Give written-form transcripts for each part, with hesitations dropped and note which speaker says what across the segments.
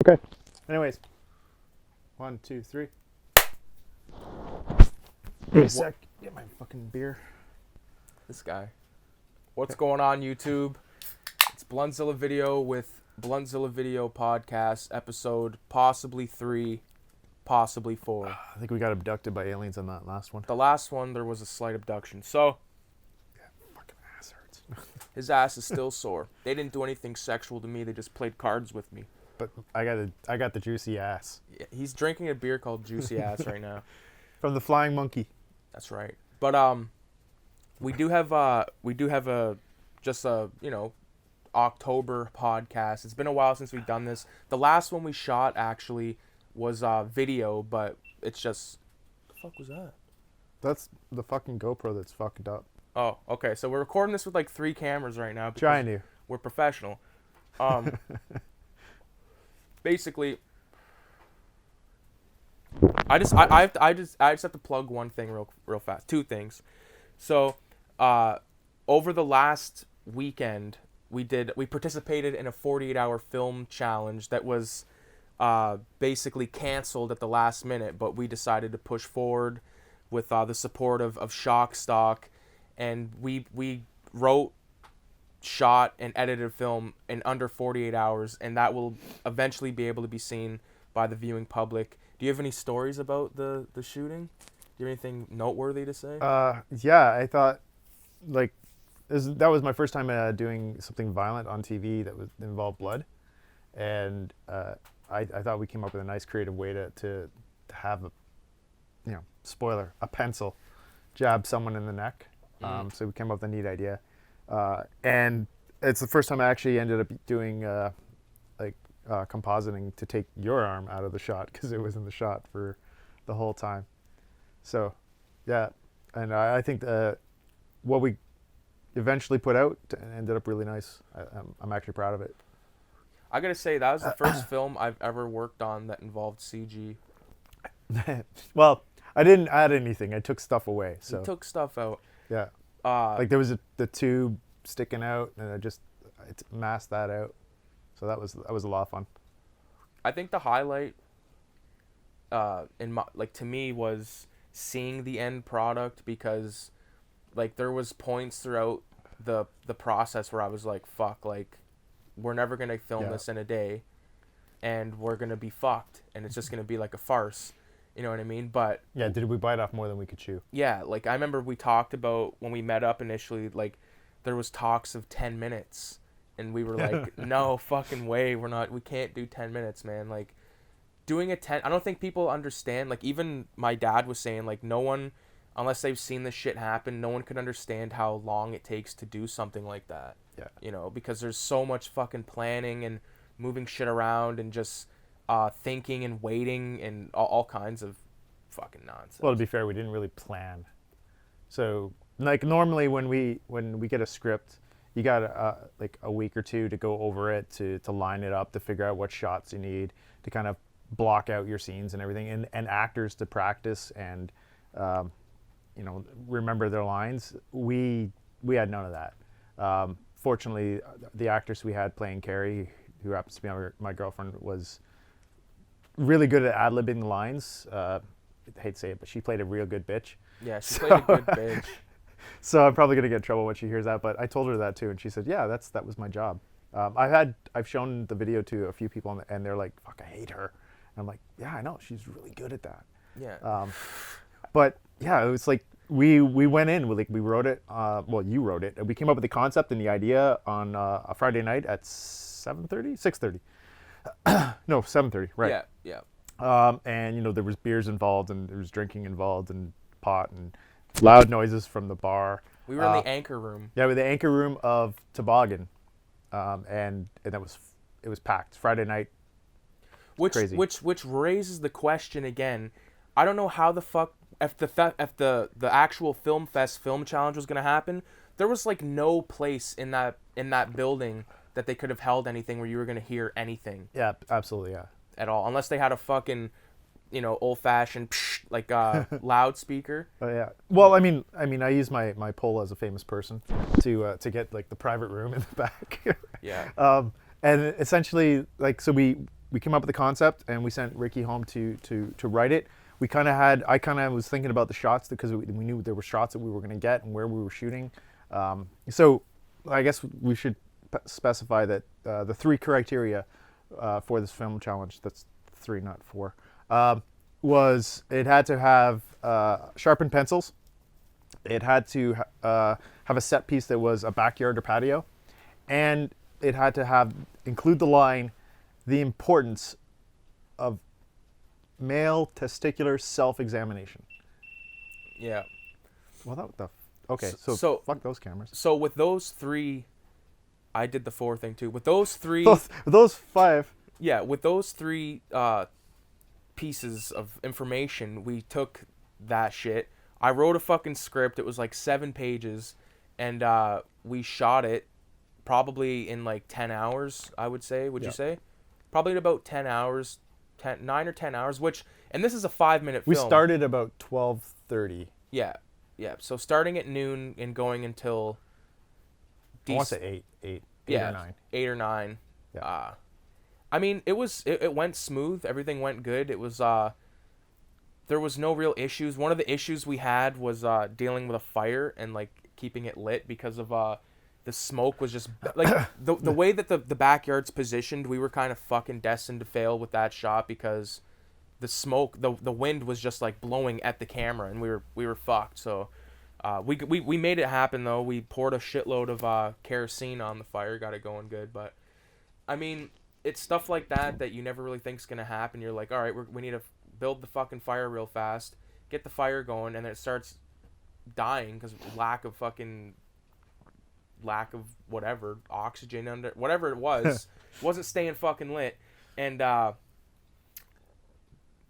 Speaker 1: Okay. Anyways, 1, 2, 3. Wait a sec. Get my fucking beer.
Speaker 2: This guy. What's going on, YouTube? It's Bluntzillavideo with Bluntzillavideo podcast, episode possibly 3, possibly 4.
Speaker 1: I think we got abducted by aliens on that last one.
Speaker 2: The last one, there was a slight abduction. So,
Speaker 1: Fucking ass hurts.
Speaker 2: his ass is still sore. They didn't do anything sexual to me. They just played cards with me.
Speaker 1: But I got the juicy ass
Speaker 2: Yeah, he's drinking a beer called Juicy Ass right now.
Speaker 1: from the Flying Monkey.
Speaker 2: That's right. But we do have a October podcast. It's been a while since we've done this. The last one we shot actually was video, but it's just, what the fuck was that?
Speaker 1: That's the fucking GoPro that's fucked up.
Speaker 2: Oh, okay. So we're recording this with like 3 cameras right now.
Speaker 1: Trying to.
Speaker 2: We're professional. Basically, I just have to plug one thing real fast. 2 things. So, over the last weekend, we participated in a 48-hour film challenge that was basically canceled at the last minute, but we decided to push forward with the support of Shock Stock, and we wrote, shot, and edited a film in under 48 hours, and that will eventually be able to be seen by the viewing public. Do you have any stories about the shooting? Do you have anything noteworthy to say?
Speaker 1: Yeah, I thought, like, that was my first time doing something violent on TV that involved blood, and I thought we came up with a nice creative way to have a pencil jab someone in the neck. So we came up with a neat idea. And it's the first time I actually ended up doing compositing to take your arm out of the shot, because it was in the shot for the whole time. So, yeah, and I think what we eventually put out ended up really nice. I'm actually proud of it.
Speaker 2: I gotta say, that was the first film I've ever worked on that involved CG.
Speaker 1: Well, I didn't add anything. I took stuff away. So
Speaker 2: You took stuff out.
Speaker 1: yeah, like there was the tube sticking out, and I masked that out. So that was a lot of fun.
Speaker 2: I think the highlight, to me, was seeing the end product, because, like, there was points throughout the process where I was like, fuck, like, we're never gonna film this in a day, and we're gonna be fucked, and it's just gonna be like a farce. You know what I mean? But
Speaker 1: yeah, did we bite off more than we could chew?
Speaker 2: yeah, like, I remember we talked about when we met up initially, like, there was talks of 10 minutes, and we were like, no fucking way, we can't do 10 minutes, man. Like, doing I don't think people understand, like, even my dad was saying, like, no one, unless they've seen this shit happen, no one could understand how long it takes to do something like that.
Speaker 1: Yeah.
Speaker 2: You know, because there's so much fucking planning and moving shit around and just thinking and waiting and all kinds of fucking nonsense.
Speaker 1: Well, to be fair, we didn't really plan. So, like, normally when we get a script, you got like a week or 2 to go over it, to line it up, to figure out what shots you need, to kind of block out your scenes and everything, and actors to practice and remember their lines. We had none of that. Fortunately, the actress we had playing Carrie, who happens to be my girlfriend, was really good at ad-libbing the lines. I hate to say it, but she played a real good bitch.
Speaker 2: Yeah, she played a good bitch.
Speaker 1: So I'm probably gonna get in trouble when she hears that, but I told her that too, and she said, "Yeah, that was my job." I've shown the video to a few people, and they're like, "Fuck, I hate her." And I'm like, "Yeah, I know, she's really good at that."
Speaker 2: Yeah.
Speaker 1: But yeah, it was like we went in, we wrote it. Well, you wrote it, and we came up with the concept and the idea on a Friday night at 7:30, 6:30. No, 7:30, right?
Speaker 2: Yeah.
Speaker 1: And there was beers involved, and there was drinking involved, and pot, and loud noises from the bar.
Speaker 2: We were in the anchor room.
Speaker 1: Yeah, with the anchor room of Toboggan, and it was packed Friday night. Crazy.
Speaker 2: Which raises the question again. I don't know how the fuck, if the actual film challenge was gonna happen, there was like no place in that building that they could have held anything where you were gonna hear anything.
Speaker 1: Yeah, absolutely, yeah.
Speaker 2: At all, unless they had a fucking, old-fashioned loudspeaker.
Speaker 1: Oh yeah. Well, I mean, I use my pull as a famous person to get like the private room in the back.
Speaker 2: Yeah.
Speaker 1: And essentially, like, so we we came up with the concept and we sent Ricky home to write it. I kind of was thinking about the shots because we knew there were shots that we were going to get and where we were shooting. So I guess we should specify that the 3 criteria for this film challenge, that's 3, not 4, was it had to have sharpened pencils. It had to have a set piece that was a backyard or patio, and it had to include the line, the importance of male testicular self-examination.
Speaker 2: Yeah.
Speaker 1: Well, okay,
Speaker 2: So
Speaker 1: fuck those cameras.
Speaker 2: So with those 3, I did the 4 thing too. With those 3,
Speaker 1: those 5.
Speaker 2: yeah, with those 3 pieces of information, we took that shit. I wrote a fucking script. It was like 7 pages, and we shot it probably in like 10 hours, I would say. Would you say? Probably in about 10 hours, 9 or 10 hours, and this is a 5-minute film.
Speaker 1: We started about 12:30.
Speaker 2: Yeah. Yeah. So starting at noon and going until
Speaker 1: I want to say 8 or 9.
Speaker 2: 8 or 9.
Speaker 1: Yeah.
Speaker 2: I mean, it went smooth. Everything went good. It was there was no real issues. One of the issues we had was dealing with a fire and like keeping it lit because of the smoke was just like the way that the backyard's positioned. We were kind of fucking destined to fail with that shot because the smoke, the wind was just like blowing at the camera, and we were fucked. So we made it happen though. We poured a shitload of kerosene on the fire, got it going good. But I mean, it's stuff like that you never really think's gonna happen. You're like, all right, we need to build the fucking fire real fast, get the fire going, and then it starts dying because lack of whatever, oxygen under whatever it was wasn't staying fucking lit. And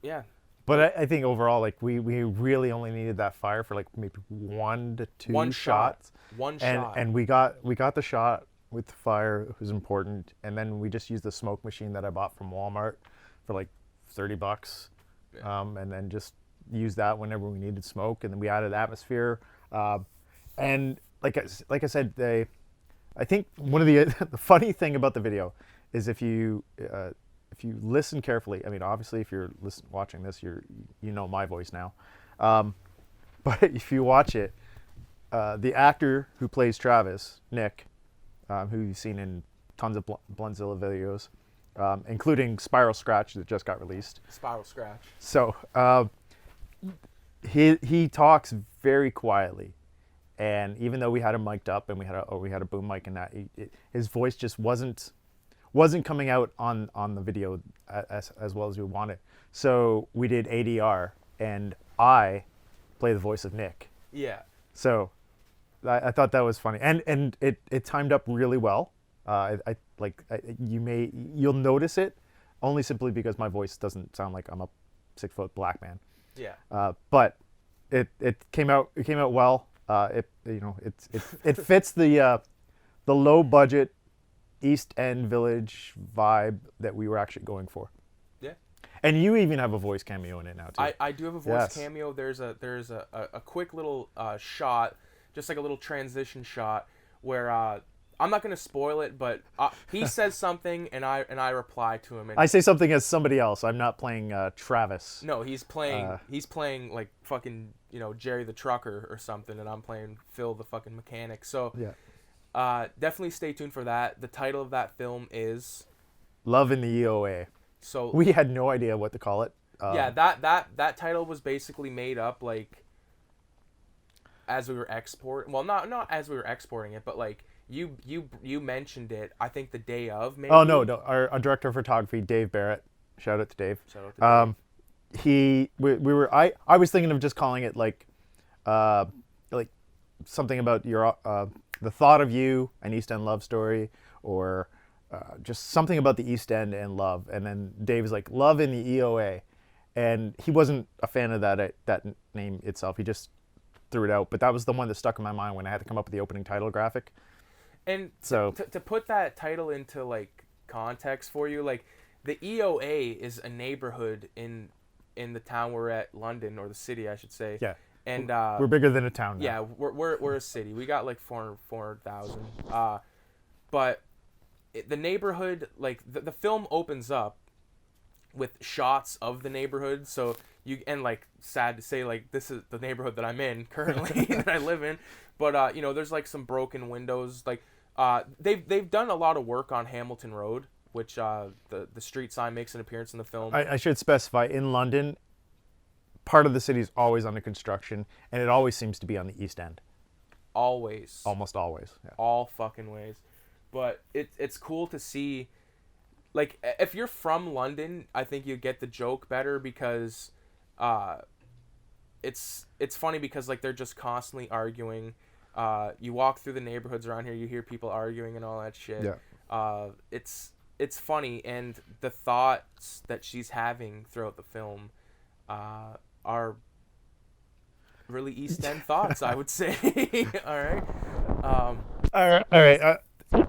Speaker 2: yeah.
Speaker 1: But I think overall, like we really only needed that fire for like maybe 1 to 2 shots.
Speaker 2: One shot.
Speaker 1: And we got the shot with the fire. It was important. And then we just used the smoke machine that I bought from Walmart for like $30. Yeah. And then just used that whenever we needed smoke. And then we added atmosphere. And like I said, I think one of the funny thing about the video is if you listen carefully. I mean, obviously, if you're watching this, you know my voice now. But if you watch it, the actor who plays Travis, Nick, who you've seen in tons of Bluntzillavideos, including Spiral Scratch that just got released.
Speaker 2: Spiral Scratch.
Speaker 1: So he talks very quietly. And even though we had him mic'd up and we had a boom mic and that, his voice just wasn't coming out on the video as well as we wanted. So we did ADR, and I play the voice of Nick.
Speaker 2: Yeah.
Speaker 1: So I thought that was funny, and it timed up really well. You'll notice it only simply because my voice doesn't sound like I'm a 6-foot black man.
Speaker 2: Yeah.
Speaker 1: But it came out well. It fits the low budget East End Village vibe that we were actually going for.
Speaker 2: Yeah.
Speaker 1: And you even have a voice cameo in it now too.
Speaker 2: I do have a voice cameo. There's a quick little shot, just like a little transition shot where I'm not gonna spoil it, but he says something and I reply to him. And
Speaker 1: I say something as somebody else. I'm not playing Travis.
Speaker 2: No, he's playing like fucking Jerry the trucker or something, and I'm playing Phil the fucking mechanic. So
Speaker 1: yeah.
Speaker 2: Definitely stay tuned for that. The title of that film is
Speaker 1: Love in the EOA.
Speaker 2: So
Speaker 1: we had no idea what to call it.
Speaker 2: Yeah, that title was basically made up like as we were exporting. Well, not as we were exporting it, but like you mentioned it. I think the day of. Maybe.
Speaker 1: Oh no! Our director of photography, Dave Barrett. Shout out to Dave.
Speaker 2: Shout out to Dave.
Speaker 1: I was thinking of just calling it like something about your the thought of you, an East End love story, or just something about the East End and love. And then Dave was like, Love in the EOA, and he wasn't a fan of that name itself. He just threw it out. But that was the one that stuck in my mind when I had to come up with the opening title graphic.
Speaker 2: And
Speaker 1: so
Speaker 2: to put that title into like context for you, like the EOA is a neighborhood in the town we're at, London, or the city, I should say.
Speaker 1: Yeah.
Speaker 2: And
Speaker 1: we're bigger than a town now.
Speaker 2: Yeah, we're a city. We got like 400,000. But the neighborhood, like the film opens up with shots of the neighborhood. So and like sad to say, like this is the neighborhood that I'm in currently that I live in. But there's like some broken windows. Like they've done a lot of work on Hamilton Road, which the street sign makes an appearance in the film.
Speaker 1: I should specify, in London, part of the city is always under construction, and it always seems to be on the East End.
Speaker 2: Always.
Speaker 1: Almost always. Yeah.
Speaker 2: All fucking ways. But it's cool to see. Like, if you're from London, I think you get the joke better because it's funny because, like, they're just constantly arguing. You walk through the neighborhoods around here, you hear people arguing and all that shit.
Speaker 1: Yeah.
Speaker 2: It's funny, and the thoughts that she's having throughout the film are really East End thoughts, I would say. All right.
Speaker 1: All right.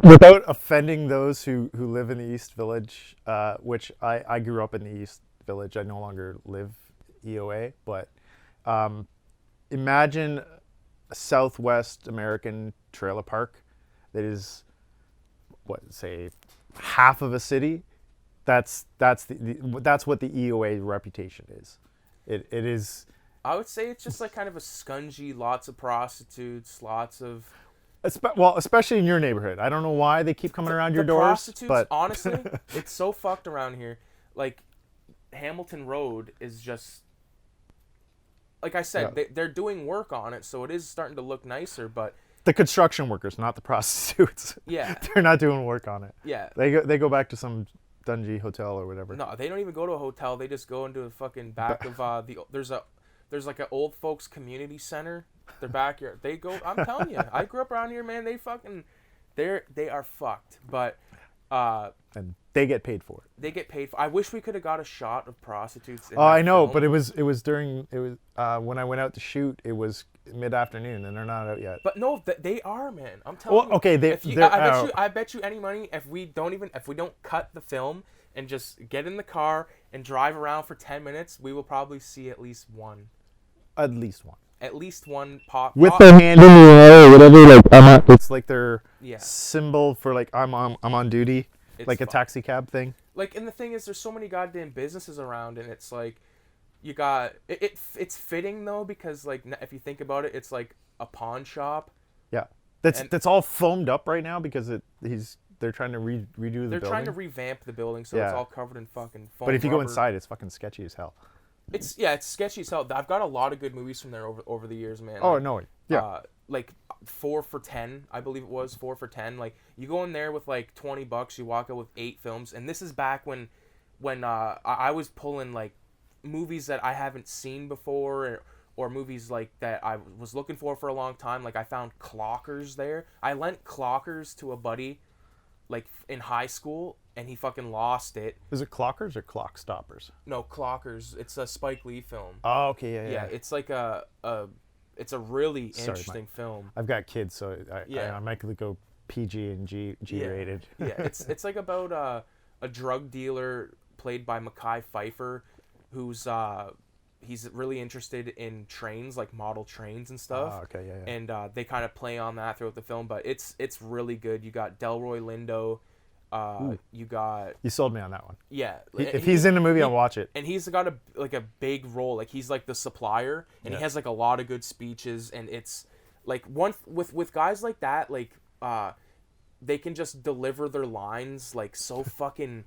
Speaker 1: Without offending those who live in the East Village, which I grew up in the East Village. I no longer live EOA, but imagine a Southwest American trailer park that is, say, half of a city. That's what the EOA reputation is. It is.
Speaker 2: I would say it's just like kind of a scungy, lots of prostitutes, lots of.
Speaker 1: Well, especially in your neighborhood. I don't know why they keep coming around your doors.
Speaker 2: Prostitutes,
Speaker 1: but
Speaker 2: honestly, it's so fucked around here. Like, Hamilton Road is just, like I said, they're doing work on it, so it is starting to look nicer. But
Speaker 1: the construction workers, not the prostitutes.
Speaker 2: Yeah,
Speaker 1: they're not doing work on it.
Speaker 2: Yeah,
Speaker 1: they go back to some dungy hotel or whatever.
Speaker 2: No, they don't even go to a hotel. They just go into the fucking back of there's like an old folks community center. Their backyard. They go. I'm telling you, I grew up around here, man. They are fucked. But
Speaker 1: and they get paid for it.
Speaker 2: They get paid for. I wish we could have got a shot of prostitutes.
Speaker 1: Oh, I know, but it was when I went out to shoot. It was mid-afternoon, and they're not out yet.
Speaker 2: But no, they are, man. I'm telling you.
Speaker 1: Okay, they're out.
Speaker 2: I bet you any money if we don't cut the film and just get in the car and drive around for 10 minutes, we will probably see at least one.
Speaker 1: At least one.
Speaker 2: At least one pop
Speaker 1: with their hand in the air or whatever. It's like their symbol for like I'm on duty, it's like a taxi cab thing.
Speaker 2: Like, and the thing is, there's so many goddamn businesses around, and it's like you got it's fitting though, because like if you think about it, it's like a pawn shop.
Speaker 1: Yeah, that's all foamed up right now because they're trying to redo the building.
Speaker 2: They're trying to revamp the building, so it's all covered in fucking foam.
Speaker 1: But if you
Speaker 2: rubber.
Speaker 1: go inside, it's fucking sketchy as hell.
Speaker 2: It's sketchy as hell. I've got a lot of good movies from there over the years, man.
Speaker 1: Oh, no. Yeah.
Speaker 2: Like 4 for 10, I believe it was 4 for 10. Like, you go in there with like $20, you walk out with 8 films, and this is back when I was pulling like movies that I haven't seen before, or movies like that I was looking for a long time. Like, I found Clockers there. I lent Clockers to a buddy, like in high school, and he fucking lost it.
Speaker 1: Is it Clockers or Clock Stoppers?
Speaker 2: No, Clockers. It's a Spike Lee film.
Speaker 1: Oh, okay,
Speaker 2: yeah. It's like it's a really interesting film.
Speaker 1: I've got kids, so I might go PG and G rated.
Speaker 2: Yeah, it's like about a drug dealer played by Mekhi Phifer, who's he's really interested in trains, like model trains and stuff.
Speaker 1: Oh, okay, yeah.
Speaker 2: And they kind of play on that throughout the film, but it's really good. You got Delroy Lindo. You sold
Speaker 1: me on that one.
Speaker 2: Yeah.
Speaker 1: If he's in the movie, I'll watch it.
Speaker 2: And he's got a big role. Like, he's like the supplier, and he has like a lot of good speeches, and it's like with guys like that, like they can just deliver their lines like so fucking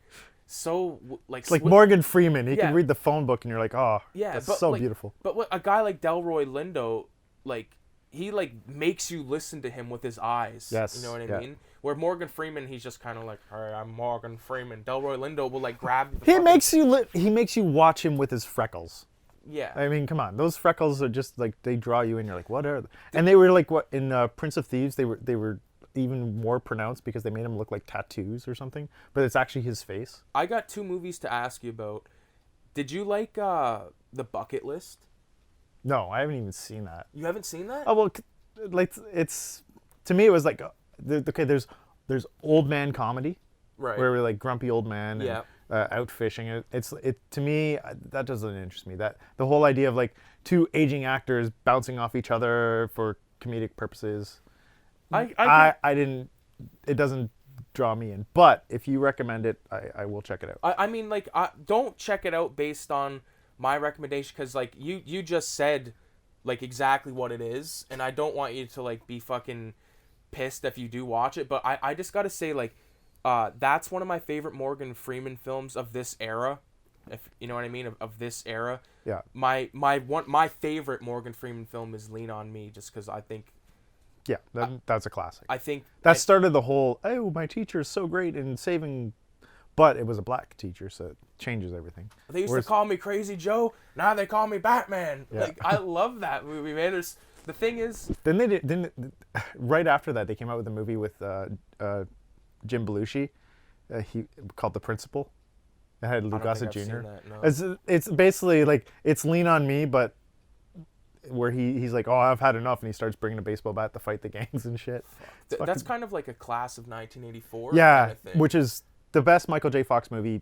Speaker 2: like
Speaker 1: it's like Morgan Freeman. He can read the phone book, and you're like, oh, that's so beautiful.
Speaker 2: But a guy like Delroy Lindo, like, he like makes you listen to him with his eyes.
Speaker 1: Yes.
Speaker 2: You know what I mean? Where Morgan Freeman, he's just kind of like, "Hey, I'm Morgan Freeman." Delroy Lindo will like grab.
Speaker 1: He makes you watch him with his freckles.
Speaker 2: Yeah.
Speaker 1: I mean, come on, those freckles are just like they draw you in. You're like, what are they? And they were like what in Prince of Thieves? They were even more pronounced because they made him look like tattoos or something. But it's actually his face.
Speaker 2: I got 2 movies to ask you about. Did you like The Bucket List?
Speaker 1: No, I haven't even seen that.
Speaker 2: You haven't seen that?
Speaker 1: Oh well, like it's to me it was like okay. There's old man comedy,
Speaker 2: right?
Speaker 1: Where we're like grumpy old man, and, out fishing. It's to me that doesn't interest me. That the whole idea of like 2 aging actors bouncing off each other for comedic purposes. I didn't. It doesn't draw me in. But if you recommend it, I will check it out.
Speaker 2: I mean, like, don't check it out based on my recommendation, because, like, you just said, like, exactly what it is, and I don't want you to, like, be fucking pissed if you do watch it, but I just gotta say, like, that's one of my favorite Morgan Freeman films of this era, if you know what I mean, of this era.
Speaker 1: Yeah.
Speaker 2: My favorite Morgan Freeman film is Lean on Me, just because I think.
Speaker 1: Yeah, that's a classic.
Speaker 2: I think
Speaker 1: that started the whole, oh, my teacher is so great in saving, but it was a black teacher, so it changes everything.
Speaker 2: They used to call me Crazy Joe, now they call me Batman.
Speaker 1: Yeah.
Speaker 2: Like, I love that movie, man. The thing is,
Speaker 1: right after that, they came out with a movie with Jim Belushi, called The Principal. It had Lou Gossett Jr.
Speaker 2: No.
Speaker 1: It's basically like, it's Lean on Me, but where he's like, oh, I've had enough, and he starts bringing a baseball bat to fight the gangs and shit.
Speaker 2: That's kind of like a Class of 1984.
Speaker 1: Yeah,
Speaker 2: kind of thing.
Speaker 1: Which is the best Michael J. Fox movie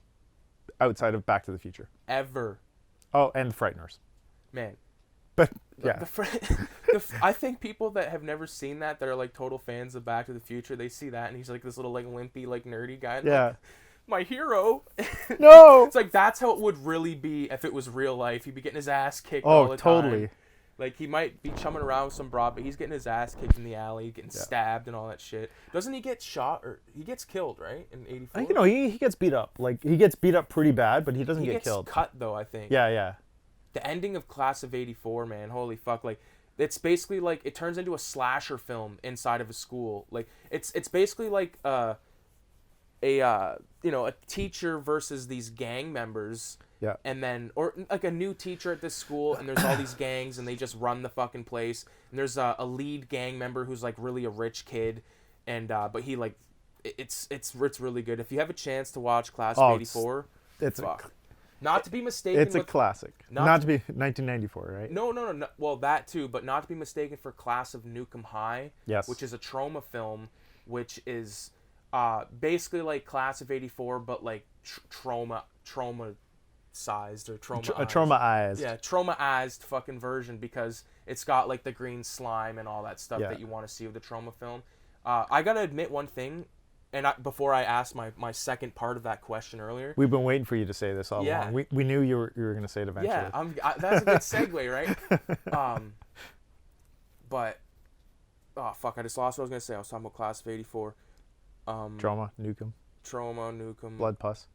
Speaker 1: outside of Back to the Future.
Speaker 2: Ever.
Speaker 1: Oh, and The Frighteners.
Speaker 2: Man.
Speaker 1: But, yeah.
Speaker 2: I think people that have never seen that are, like, total fans of Back to the Future, they see that, and he's, like, this little, like, limpy, like, nerdy guy. And,
Speaker 1: yeah.
Speaker 2: Like, my hero.
Speaker 1: No!
Speaker 2: It's like, that's how it would really be if it was real life. He'd be getting his ass kicked all the time. Oh, totally. Like, he might be chumming around with some broad, but he's getting his ass kicked in the alley, getting stabbed and all that shit. Doesn't he get shot, or he gets killed, right, in 84?
Speaker 1: You know, he gets beat up. Like, he gets beat up pretty bad, but he doesn't get killed.
Speaker 2: He gets cut, though, I think.
Speaker 1: Yeah.
Speaker 2: The ending of Class of 84, man, holy fuck. Like, it's basically, like, it turns into a slasher film inside of a school. Like, it's basically like a teacher versus these gang members.
Speaker 1: Yeah.
Speaker 2: And then, or like a new teacher at this school, and there's all these gangs, and they just run the fucking place. And there's a lead gang member who's like really a rich kid, and but he like, it's really good. If you have a chance to watch Class of 84,
Speaker 1: it's
Speaker 2: not to be mistaken.
Speaker 1: It's a classic. Not to be 1994, right?
Speaker 2: No. Well, that too, but not to be mistaken for Class of Nukem High.
Speaker 1: Yes.
Speaker 2: Which is a trauma film, which is basically like Class of 84, but like trauma-sized or
Speaker 1: trauma-ized.
Speaker 2: Yeah, trauma-ized fucking version, because it's got like the green slime and all that stuff that you want to see with the trauma film. I gotta admit one thing, and before I asked my second part of that question earlier.
Speaker 1: We've been waiting for you to say this all along. We knew you were going to say it eventually.
Speaker 2: Yeah, that's a good segue, right? But, oh fuck, I just lost what I was going to say. I was talking about Class of 84.
Speaker 1: Trauma, Nukem.
Speaker 2: Blood Pus.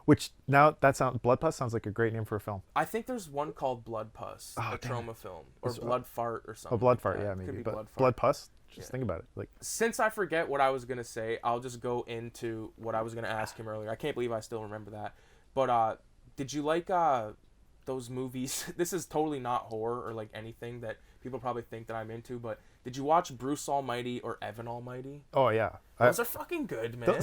Speaker 1: Which now Blood Pus sounds like a great name for a film.
Speaker 2: I think there's one called Blood Pus, a trauma film, or Blood Fart or something.
Speaker 1: Oh, Blood Fart, yeah, maybe.
Speaker 2: Could be
Speaker 1: but
Speaker 2: Blood Fart.
Speaker 1: Blood Pus. Just think about it. Like,
Speaker 2: since I forget what I was gonna say, I'll just go into what I was gonna ask him earlier. I can't believe I still remember that. But did you like those movies? This is totally not horror or like anything that people probably think that I'm into. But did you watch Bruce Almighty or Evan Almighty?
Speaker 1: Oh yeah,
Speaker 2: those are fucking good, man.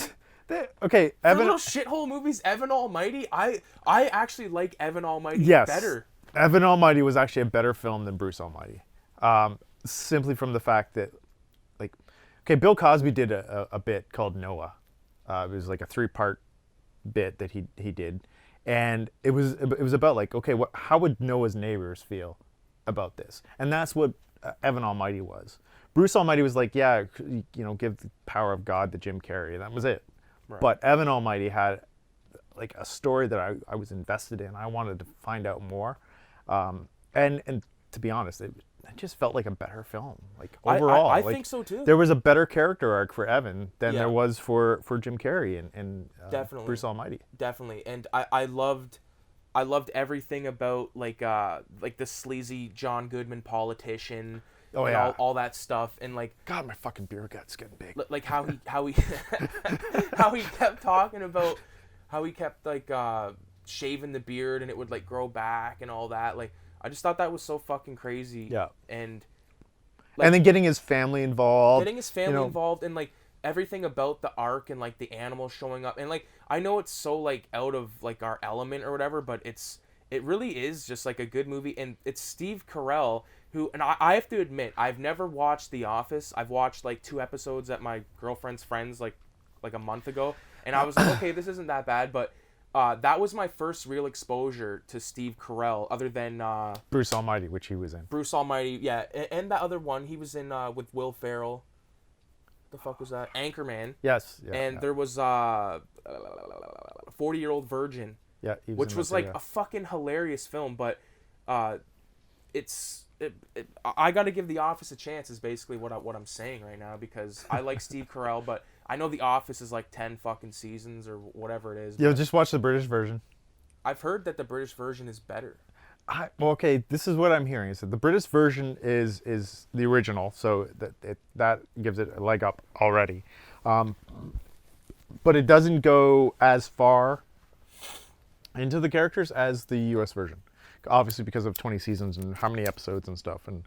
Speaker 1: Okay,
Speaker 2: Evan. Little shithole movies. Evan Almighty. I actually like Evan Almighty better.
Speaker 1: Evan Almighty was actually a better film than Bruce Almighty, simply from the fact that. Okay, Bill Cosby did a bit called Noah. It was like a 3-part bit that he did, and it was about like, okay, how would Noah's neighbors feel about this? And that's what Evan Almighty was. Bruce Almighty was like, yeah, give the power of God to Jim Carrey, and that was it. Right. But Evan Almighty had like a story that I was invested in. I wanted to find out more, and to be honest, it just felt like a better film. Like overall,
Speaker 2: I think so too.
Speaker 1: There was a better character arc for Evan than there was for Jim Carrey and Bruce Almighty.
Speaker 2: Definitely, and I loved everything about like the sleazy John Goodman politician.
Speaker 1: Oh yeah,
Speaker 2: all that stuff, and like,
Speaker 1: God, my fucking beer gut's getting big.
Speaker 2: Like how he how he kept talking about how he kept like shaving the beard and it would like grow back and all that. Like, I just thought that was so fucking crazy.
Speaker 1: Yeah.
Speaker 2: And
Speaker 1: then getting his family involved.
Speaker 2: And like everything about the arc and like the animals showing up, and like I know it's so like out of like our element or whatever, but it really is just like a good movie. And it's Steve Carell who, and I have to admit, I've never watched The Office. I've watched like 2 episodes at my girlfriend's friends like a month ago, and I was like, okay, this isn't that bad, but that was my first real exposure to Steve Carell, other than
Speaker 1: Bruce Almighty, which he was in.
Speaker 2: Bruce Almighty, yeah, and that other one he was in with Will Ferrell. The fuck was that? Anchorman.
Speaker 1: Yes. Yeah.
Speaker 2: And
Speaker 1: Yeah.
Speaker 2: there was 40-Year-Old Virgin,
Speaker 1: Yeah, he was
Speaker 2: which
Speaker 1: in
Speaker 2: was
Speaker 1: that too,
Speaker 2: like
Speaker 1: yeah.
Speaker 2: a fucking hilarious film. But I got to give The Office a chance. Is basically what I'm saying right now, because I like Steve Carell, but I know The Office is like 10 fucking seasons or whatever it is.
Speaker 1: Yeah,
Speaker 2: But
Speaker 1: just watch the British version.
Speaker 2: I've heard that the British version is better.
Speaker 1: Well, okay, this is what I'm hearing. Is that the British version is the original, so that gives it a leg up already. But it doesn't go as far into the characters as the U.S. version, obviously because of 20 seasons and how many episodes and stuff, and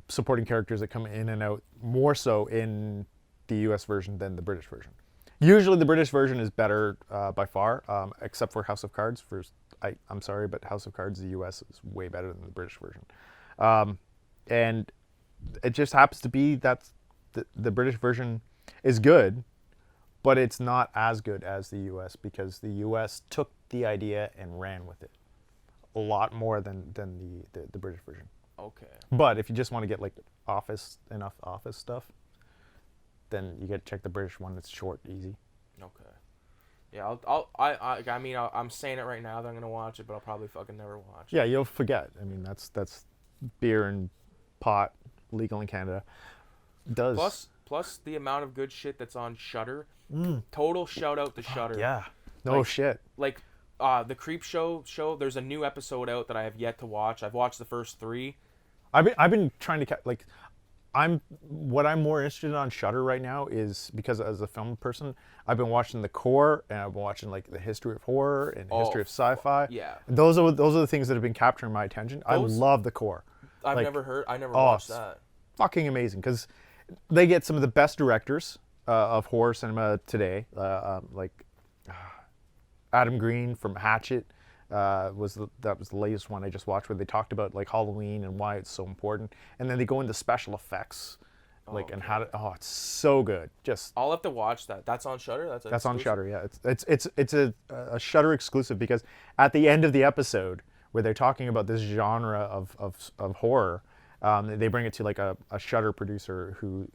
Speaker 1: supporting characters that come in and out more so in the U.S. version than the British version. Usually, the British version is better by far, except for House of Cards. I'm sorry, but House of Cards, the U.S. is way better than the British version, and it just happens to be that the British version is good, but it's not as good as the U.S. because the U.S. took the idea and ran with it a lot more than the British version.
Speaker 2: Okay.
Speaker 1: But if you just want to get like office stuff, then you get to check the British one. It's short, easy.
Speaker 2: Okay. Yeah, I'm saying it right now that I'm gonna watch it, but I'll probably fucking never watch it.
Speaker 1: Yeah, you'll forget. I mean, that's beer and pot legal in Canada.
Speaker 2: Plus the amount of good shit that's on Shudder. Total shout out to Shudder.
Speaker 1: Yeah. No
Speaker 2: Like-
Speaker 1: shit.
Speaker 2: Like the Creep Show. There's a new episode out that I have yet to watch. I've watched the first 3.
Speaker 1: I've been trying to like. I'm more interested in on Shudder right now is because as a film person, I've been watching The Core and I've been watching like the history of horror and history of sci-fi.
Speaker 2: yeah.
Speaker 1: And those are the things that have been capturing my attention. I love The Core.
Speaker 2: I
Speaker 1: Like,
Speaker 2: never watched
Speaker 1: it's
Speaker 2: that.
Speaker 1: fucking amazing because they get some of the best directors of horror cinema today, like Adam Green from Hatchet. That was the latest one I just watched where they talked about like Halloween and why it's so important, and then they go into special effects, like and how to. Oh, it's so good. Just
Speaker 2: I'll have to watch that. That's on Shudder.
Speaker 1: that's on Shudder. Yeah, it's a Shudder exclusive because at the end of the episode where they're talking about this genre of horror. They bring it to like a Shudder producer who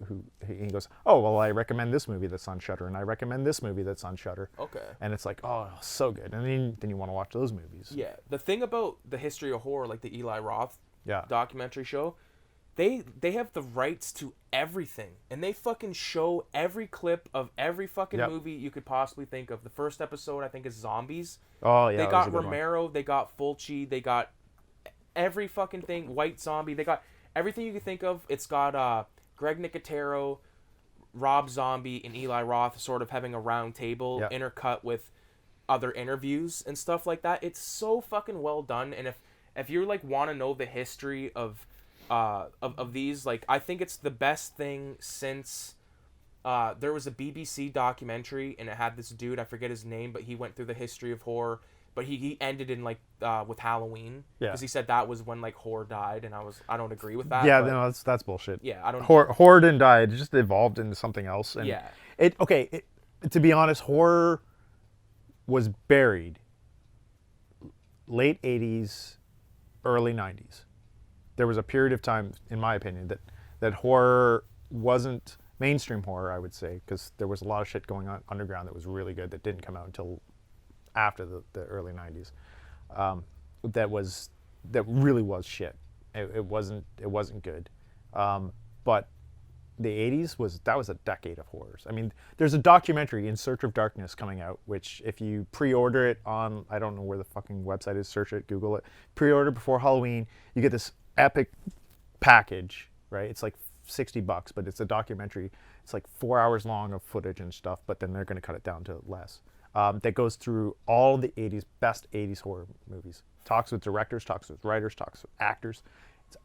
Speaker 1: he goes, oh well, I recommend this movie that's on Shudder, and I recommend this movie that's on Shudder.
Speaker 2: Okay.
Speaker 1: And it's like, oh, so good, and then you want to watch those movies.
Speaker 2: Yeah. The thing about the history of horror, like the Eli Roth
Speaker 1: Yeah.
Speaker 2: documentary show, they have the rights to everything, and they fucking show every clip of every fucking
Speaker 1: Yep.
Speaker 2: movie you could possibly think of. The first episode I think is Zombies.
Speaker 1: Oh yeah.
Speaker 2: They
Speaker 1: that was a
Speaker 2: got
Speaker 1: good one.
Speaker 2: Romero, they got Fulci, they got every fucking thing. White Zombie, they got everything you could think of. It's got Greg Nicotero, Rob Zombie, and Eli Roth sort of having a round table
Speaker 1: Yep.
Speaker 2: intercut with other interviews and stuff like that. It's so fucking well done. And if you like want to know the history of these, like I think it's the best thing since there was a BBC documentary and it had this dude, I forget his name, but he went through the history of horror. But he ended in like with Halloween
Speaker 1: Yeah.
Speaker 2: because he said that was when like horror died, and I don't agree with that.
Speaker 1: Yeah,
Speaker 2: but,
Speaker 1: no, that's bullshit.
Speaker 2: yeah, I don't.
Speaker 1: Horror didn't die; it just evolved into something else. And
Speaker 2: Yeah.
Speaker 1: To be honest, horror was buried late '80s, early '90s. There was a period of time, in my opinion, that horror wasn't mainstream horror. I would say because there was a lot of shit going on underground that was really good that didn't come out until after the early 90s, that really was shit. It wasn't good, but the 80s was a decade of horrors. I mean, there's a documentary, In Search of Darkness, coming out, which if you pre-order it on, I don't know where the fucking website is, search it, Google it, pre-order before Halloween, you get this epic package, right? It's like $60, but it's a documentary. It's like 4 hours long of footage and stuff, but then they're going to cut it down to less. That goes through all the 80s, best 80s horror movies. Talks with directors, talks with writers, talks with actors. It's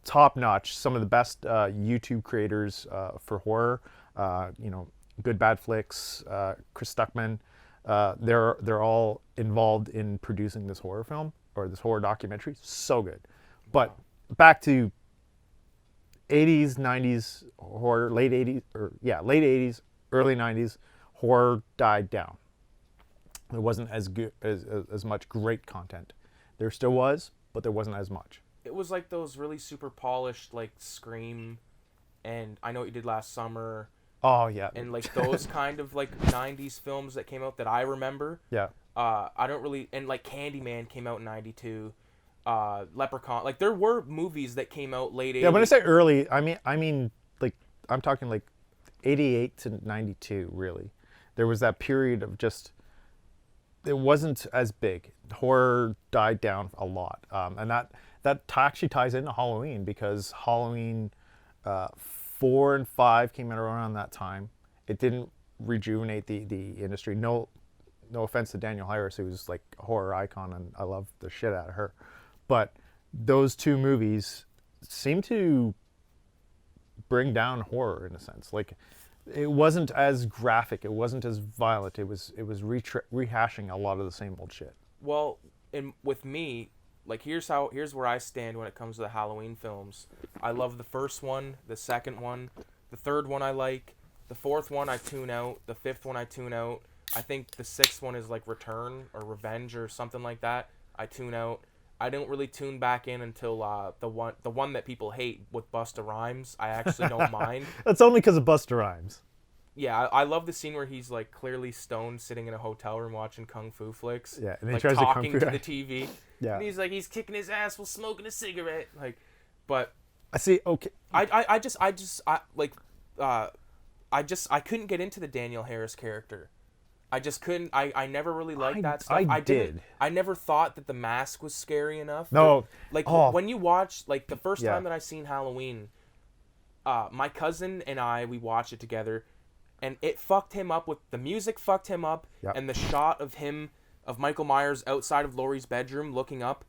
Speaker 1: top notch. Some of the best YouTube creators for horror, Good Bad Flicks, Chris Stuckman. They're all involved in producing this horror film or this horror documentary. So good. But back to 80s, 90s horror, late 80s, early 90s, horror died down. There wasn't as good as much great content. There still was, but there wasn't as much.
Speaker 2: It was like those really super polished like Scream, and I Know What You Did Last Summer,
Speaker 1: Oh yeah.
Speaker 2: and like those kind of like 90s films that came out that I remember.
Speaker 1: Yeah.
Speaker 2: I don't really, and like Candyman came out in 92. Leprechaun, like there were movies that came out late
Speaker 1: Yeah. When I
Speaker 2: 80s.
Speaker 1: say early, I mean like I'm talking like 88 to 92. Really, there was that period of just it wasn't as big. Horror died down a lot, and that actually ties into Halloween because Halloween 4 and 5 came out around that time. It didn't rejuvenate the industry. No offense to Daniel Harris, who's like a horror icon, and I love the shit out of her, but those two movies seem to bring down horror in a sense. Like it wasn't as graphic, it wasn't as violent. It was rehashing a lot of the same old shit.
Speaker 2: Well, and with me, like here's where I stand when it comes to the Halloween films. I love the first one, the second one, the third one I like, the fourth one I tune out, the fifth one I tune out. I think the sixth one is like Return or Revenge or something like that. I tune out. I don't really tune back in until the one that people hate with Busta Rhymes. I actually don't mind.
Speaker 1: That's only because of Busta Rhymes.
Speaker 2: Yeah, I love the scene where he's like clearly stoned, sitting in a hotel room watching kung fu flicks.
Speaker 1: Yeah, and he
Speaker 2: like
Speaker 1: tries to
Speaker 2: talking
Speaker 1: kung fu.
Speaker 2: to the TV.
Speaker 1: Yeah,
Speaker 2: And he's kicking his ass while smoking a cigarette. Like, but
Speaker 1: I see. Okay,
Speaker 2: I couldn't get into the Daniel Harris character. I just couldn't. I never really liked that stuff.
Speaker 1: I did.
Speaker 2: I never thought that the mask was scary enough.
Speaker 1: No.
Speaker 2: Like
Speaker 1: Oh.
Speaker 2: when you watch, like the first
Speaker 1: Yeah.
Speaker 2: time that I seen Halloween, my cousin and we watched it together, and it fucked him up with the music. Fucked him up,
Speaker 1: Yep.
Speaker 2: and the shot of Michael Myers outside of Laurie's bedroom looking up.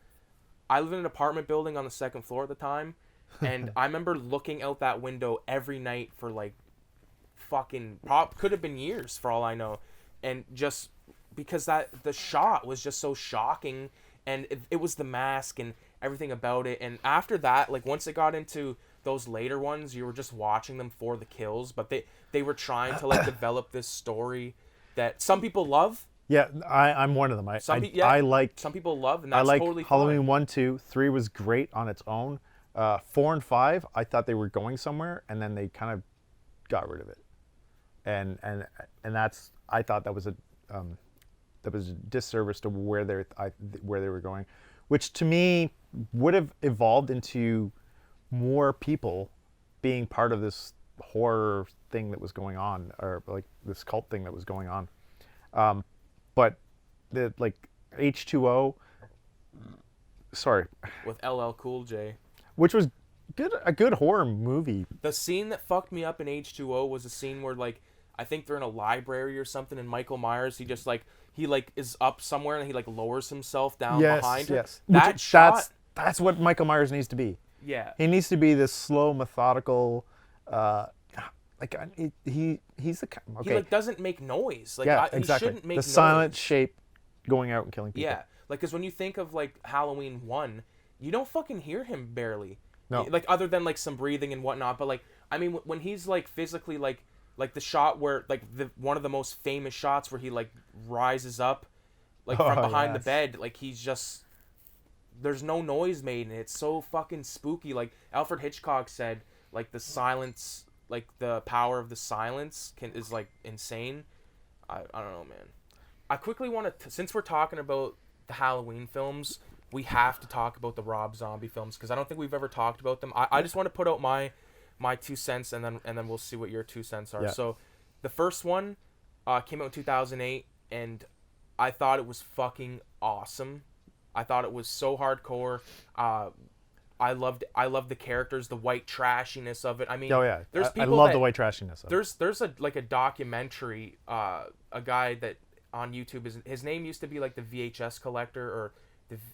Speaker 2: I lived in an apartment building on the second floor at the time, and I remember looking out that window every night for like fucking could have been years for all I know. And just because the shot was just so shocking, and it was the mask and everything about it. And after that, like once it got into those later ones, you were just watching them for the kills, but they were trying to like develop this story that some people love.
Speaker 1: Yeah, I'm one of them. I like
Speaker 2: some people love, and
Speaker 1: I
Speaker 2: that's
Speaker 1: like
Speaker 2: totally
Speaker 1: Halloween
Speaker 2: fine.
Speaker 1: 1, 2, 3 was great on its own. 4 and 5, I thought they were going somewhere, and then they kind of got rid of it. And that's I thought that was a disservice to where they were going, which to me would have evolved into more people being part of this horror thing that was going on, or like this cult thing that was going on. But the like H2O, sorry,
Speaker 2: With LL Cool J.
Speaker 1: which was a good horror movie.
Speaker 2: The scene that fucked me up in H2O was a scene where like I think they're in a library or something, and Michael Myers he is up somewhere and he like lowers himself down behind her.
Speaker 1: Yes.
Speaker 2: That shot.
Speaker 1: That's what Michael Myers needs to be.
Speaker 2: Yeah.
Speaker 1: He needs to be this slow, methodical. Like he's okay.
Speaker 2: He like doesn't make noise. Like
Speaker 1: Yeah,
Speaker 2: he
Speaker 1: exactly.
Speaker 2: shouldn't make
Speaker 1: The
Speaker 2: noise.
Speaker 1: silent shape going out and killing people.
Speaker 2: Yeah. Like because when you think of like Halloween 1, you don't fucking hear him barely.
Speaker 1: No.
Speaker 2: Like other than like some breathing and whatnot, but like I mean when he's like physically like the shot where like one of the most famous shots where he like rises up like from behind the bed, like he's just there's no noise made and it's so fucking spooky. Like Alfred Hitchcock said, like the silence, like the power of the silence is like insane. I don't know, man. I quickly want to since we're talking about the Halloween films, we have to talk about the Rob Zombie films because I don't think we've ever talked about them. I just want to put out my 2 cents and then we'll see what your 2 cents are.
Speaker 1: Yeah.
Speaker 2: So the first one came out in 2008 and I thought it was fucking awesome. I thought it was so hardcore. I loved the characters, the white trashiness of it. I mean,
Speaker 1: Oh yeah.
Speaker 2: there's
Speaker 1: I
Speaker 2: people
Speaker 1: love the white trashiness of it.
Speaker 2: there's a documentary, a guy that on YouTube his name used to be like the VHS collector or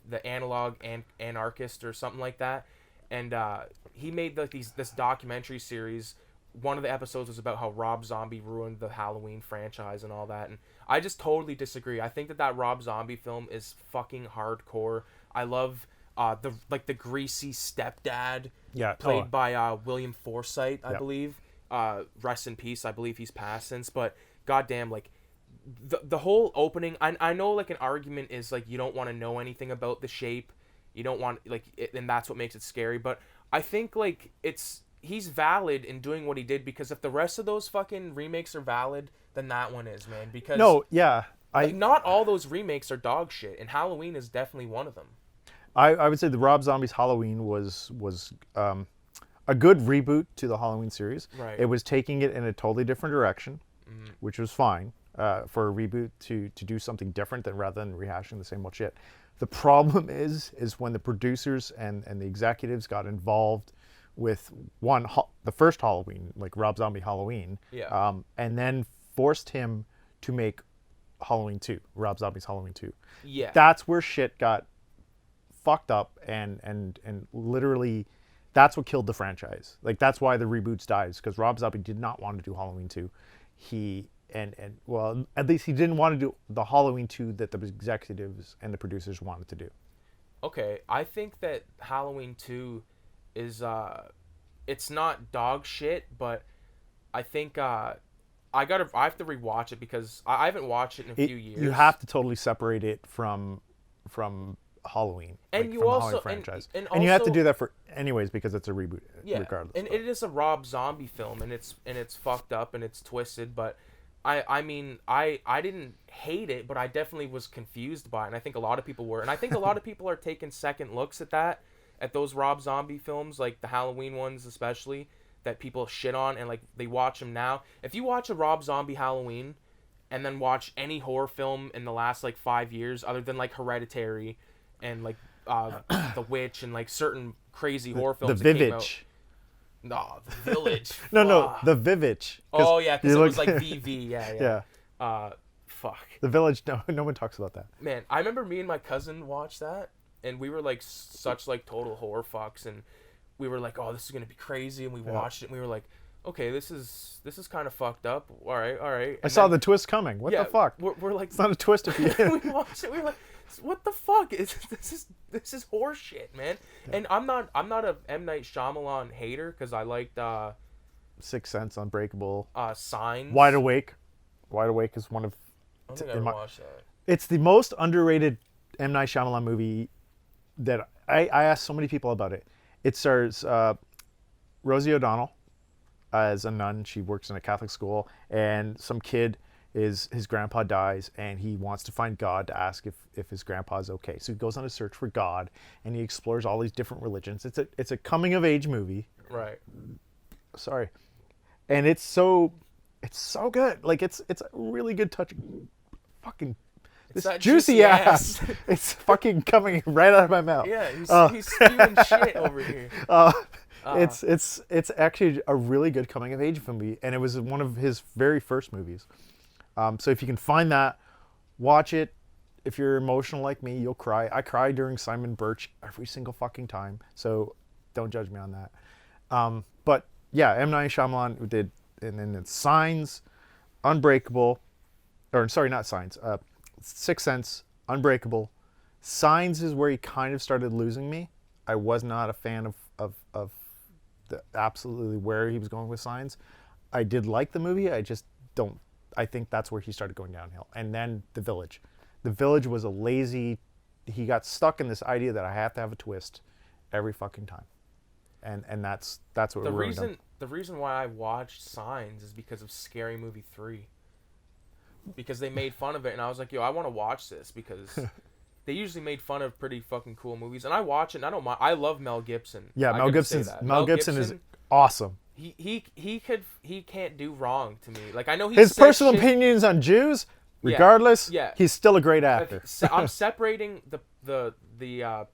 Speaker 2: the analog anarchist or something like that, and he made like this documentary series. One of the episodes was about how Rob Zombie ruined the Halloween franchise and all that, and I just totally disagree. I think that Rob Zombie film is fucking hardcore. I love the greasy stepdad, played by William Forsythe, I believe. Rest in peace. I believe he's passed since, but goddamn, like the whole opening. I know like an argument is like you don't want to know anything about the shape, you don't want and that's what makes it scary. But I think like it's he's valid in doing what he did, because if the rest of those fucking remakes are valid, then that one is, man. Because
Speaker 1: No, yeah,
Speaker 2: like, not all those remakes are dog shit, and Halloween is definitely one of them.
Speaker 1: I would say the Rob Zombie's Halloween was a good reboot to the Halloween series.
Speaker 2: Right.
Speaker 1: It was taking it in a totally different direction, which was fine for a reboot to do something different than rather than rehashing the same old shit. The problem is when the producers and the executives got involved with the first Halloween, like Rob Zombie Halloween,
Speaker 2: Yeah.
Speaker 1: and then forced him to make Halloween 2, Rob Zombie's Halloween 2.
Speaker 2: Yeah.
Speaker 1: That's where shit got fucked up and literally that's what killed the franchise. Like that's why the reboots died, because Rob Zombie did not want to do Halloween 2. He and well, at least he didn't want to do the Halloween 2 that the executives and the producers wanted to do.
Speaker 2: Okay, I think that Halloween 2 is it's not dog shit, but I think I have to rewatch it, because I haven't watched it in a few years.
Speaker 1: You have to totally separate it from Halloween,
Speaker 2: and
Speaker 1: like,
Speaker 2: you
Speaker 1: from the
Speaker 2: also
Speaker 1: Halloween franchise,
Speaker 2: and
Speaker 1: you have to
Speaker 2: also,
Speaker 1: do that for anyways because it's a reboot,
Speaker 2: yeah,
Speaker 1: regardless.
Speaker 2: and it is a Rob Zombie film, and it's fucked up and it's twisted, but I mean I didn't hate it, but I definitely was confused by it, and I think a lot of people were, and I think a lot of people are taking second looks at those Rob Zombie films, like the Halloween ones especially, that people shit on, and like they watch them now. If you watch a Rob Zombie Halloween and then watch any horror film in the last like 5 years, other than like Hereditary and like The Witch and like certain crazy horror films
Speaker 1: The
Speaker 2: that came out.
Speaker 1: Vivitch.
Speaker 2: No, The Village.
Speaker 1: No, The Vivitch.
Speaker 2: Oh yeah, because it was like VV. Yeah.
Speaker 1: Yeah.
Speaker 2: Fuck.
Speaker 1: The Village. No one talks about that.
Speaker 2: Man, I remember me and my cousin watched that, and we were like such like total horror fucks, and we were like, oh, this is gonna be crazy, and we watched it, and we were like, okay, this is kind of fucked up. All right. And
Speaker 1: I saw the twist coming. What the fuck?
Speaker 2: We're like,
Speaker 1: it's not a twist if you.
Speaker 2: we watched it. We were like, what the fuck this is horse shit, man. Yeah. And I'm not a M. Night Shyamalan hater, because I liked
Speaker 1: Sixth Sense, Unbreakable,
Speaker 2: Signs,
Speaker 1: Wide Awake. Wide Awake is one of.
Speaker 2: I don't think I watched that.
Speaker 1: It's the most underrated M. Night Shyamalan movie that I asked so many people about it. It stars Rosie O'Donnell as a nun. She works in a Catholic school, and some kid his grandpa dies, and he wants to find God to ask if his grandpa's okay. So he goes on a search for God, and he explores all these different religions. It's a coming of age movie.
Speaker 2: Right.
Speaker 1: Sorry. And it's so good. Like it's a really good touch. Fucking this juicy ass. It's fucking coming right out of my mouth.
Speaker 2: Yeah, he's spewing shit over here.
Speaker 1: It's actually a really good coming of age movie, and it was one of his very first movies. So if you can find that, watch it. If you're emotional like me, you'll cry. I cry during Simon Birch every single fucking time, so don't judge me on that. But yeah, M. Night Shyamalan did, and then it's Signs, Unbreakable, or sorry, not Signs. Sixth Sense, Unbreakable. Signs is where he kind of started losing me. I was not a fan of the absolutely where he was going with Signs. I did like the movie. I just don't. I think that's where he started going downhill. And then The Village. The Village was a lazy. He got stuck in this idea that I have to have a twist every fucking time, and that's what
Speaker 2: the
Speaker 1: we're
Speaker 2: reason. The reason why I watched Signs is because of Scary Movie 3. Because they made fun of it, and I was like, yo, I want to watch this, because they usually made fun of pretty fucking cool movies, and I watch it, and I don't mind. I love Mel Gibson.
Speaker 1: Yeah, Mel Gibson is awesome.
Speaker 2: He can't do wrong to me. Like, I know
Speaker 1: his personal opinions on Jews, regardless.
Speaker 2: Yeah.
Speaker 1: He's still a great actor.
Speaker 2: I'm separating the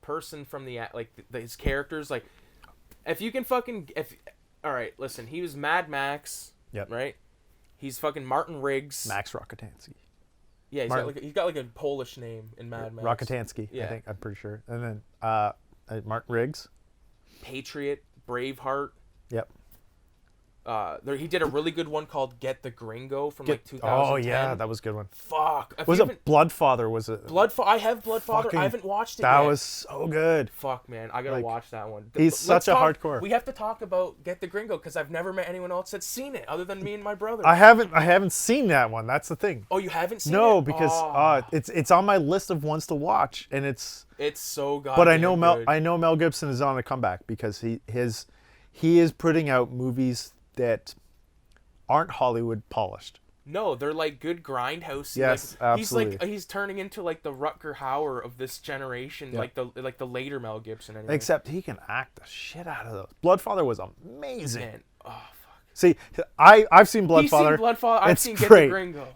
Speaker 2: person from his characters. Like, if you can all right, listen, he was Mad Max.
Speaker 1: Yep.
Speaker 2: Right. He's fucking Martin Riggs.
Speaker 1: Max Rockatansky.
Speaker 2: Yeah, he's got like a Polish name in Mad Max.
Speaker 1: Rockatansky, yeah. I'm pretty sure. And then Martin Riggs.
Speaker 2: Patriot, Braveheart.
Speaker 1: Yep.
Speaker 2: He did a really good one called Get the Gringo from like 2010.
Speaker 1: Oh yeah, that was a good one.
Speaker 2: Fuck.
Speaker 1: Was it Bloodfather? Was it
Speaker 2: I have Bloodfather. I haven't watched it yet.
Speaker 1: That was so good.
Speaker 2: Fuck, man, I gotta watch that one.
Speaker 1: He's such a hardcore.
Speaker 2: We have to talk about Get the Gringo, because I've never met anyone else that's seen it other than me and my brother.
Speaker 1: I haven't seen that one. That's the thing.
Speaker 2: Oh, you haven't seen it?
Speaker 1: No, because it's on my list of ones to watch, and it's
Speaker 2: so goddamn
Speaker 1: But I know
Speaker 2: good.
Speaker 1: Mel Gibson is on a comeback, because he is putting out movies that aren't Hollywood polished.
Speaker 2: No, they're like good grindhouse.
Speaker 1: Yes,
Speaker 2: Like
Speaker 1: absolutely.
Speaker 2: he's turning into like the Rutger Hauer of this generation,
Speaker 1: Yeah.
Speaker 2: like the later Mel Gibson. Anyway.
Speaker 1: Except he can act the shit out of those. Bloodfather was amazing.
Speaker 2: Man, oh fuck.
Speaker 1: See, I've seen
Speaker 2: He's
Speaker 1: Bloodfather.
Speaker 2: seen Bloodfather. I've
Speaker 1: It's
Speaker 2: seen Get
Speaker 1: great.
Speaker 2: the Gringo.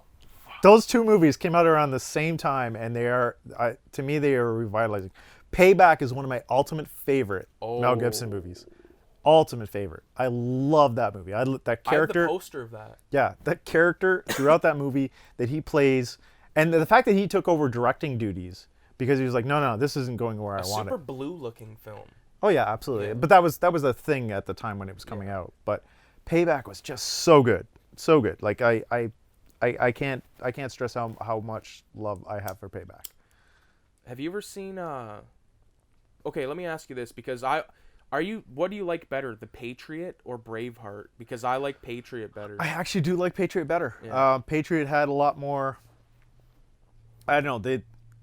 Speaker 1: Those two movies came out around the same time, and they are, to me, they are revitalizing. Payback is one of my ultimate favorite Mel Gibson movies. Ultimate favorite. I love that movie. That
Speaker 2: I have the
Speaker 1: character.
Speaker 2: poster of that.
Speaker 1: Yeah, that character throughout that movie that he plays, and the fact that he took over directing duties because he was like, no, this isn't going where I want
Speaker 2: Super
Speaker 1: it.
Speaker 2: blue looking film.
Speaker 1: Oh yeah, absolutely.
Speaker 2: Yeah.
Speaker 1: But that was a thing at the time when it was coming out. But Payback was just so good, so good. Like I can't stress how much love I have for Payback.
Speaker 2: Have you ever seen Okay, let me ask you this because what do you like better, The Patriot or Braveheart? Because I like Patriot better.
Speaker 1: I actually do like Patriot better.
Speaker 2: Yeah.
Speaker 1: Patriot had a lot more. I don't know.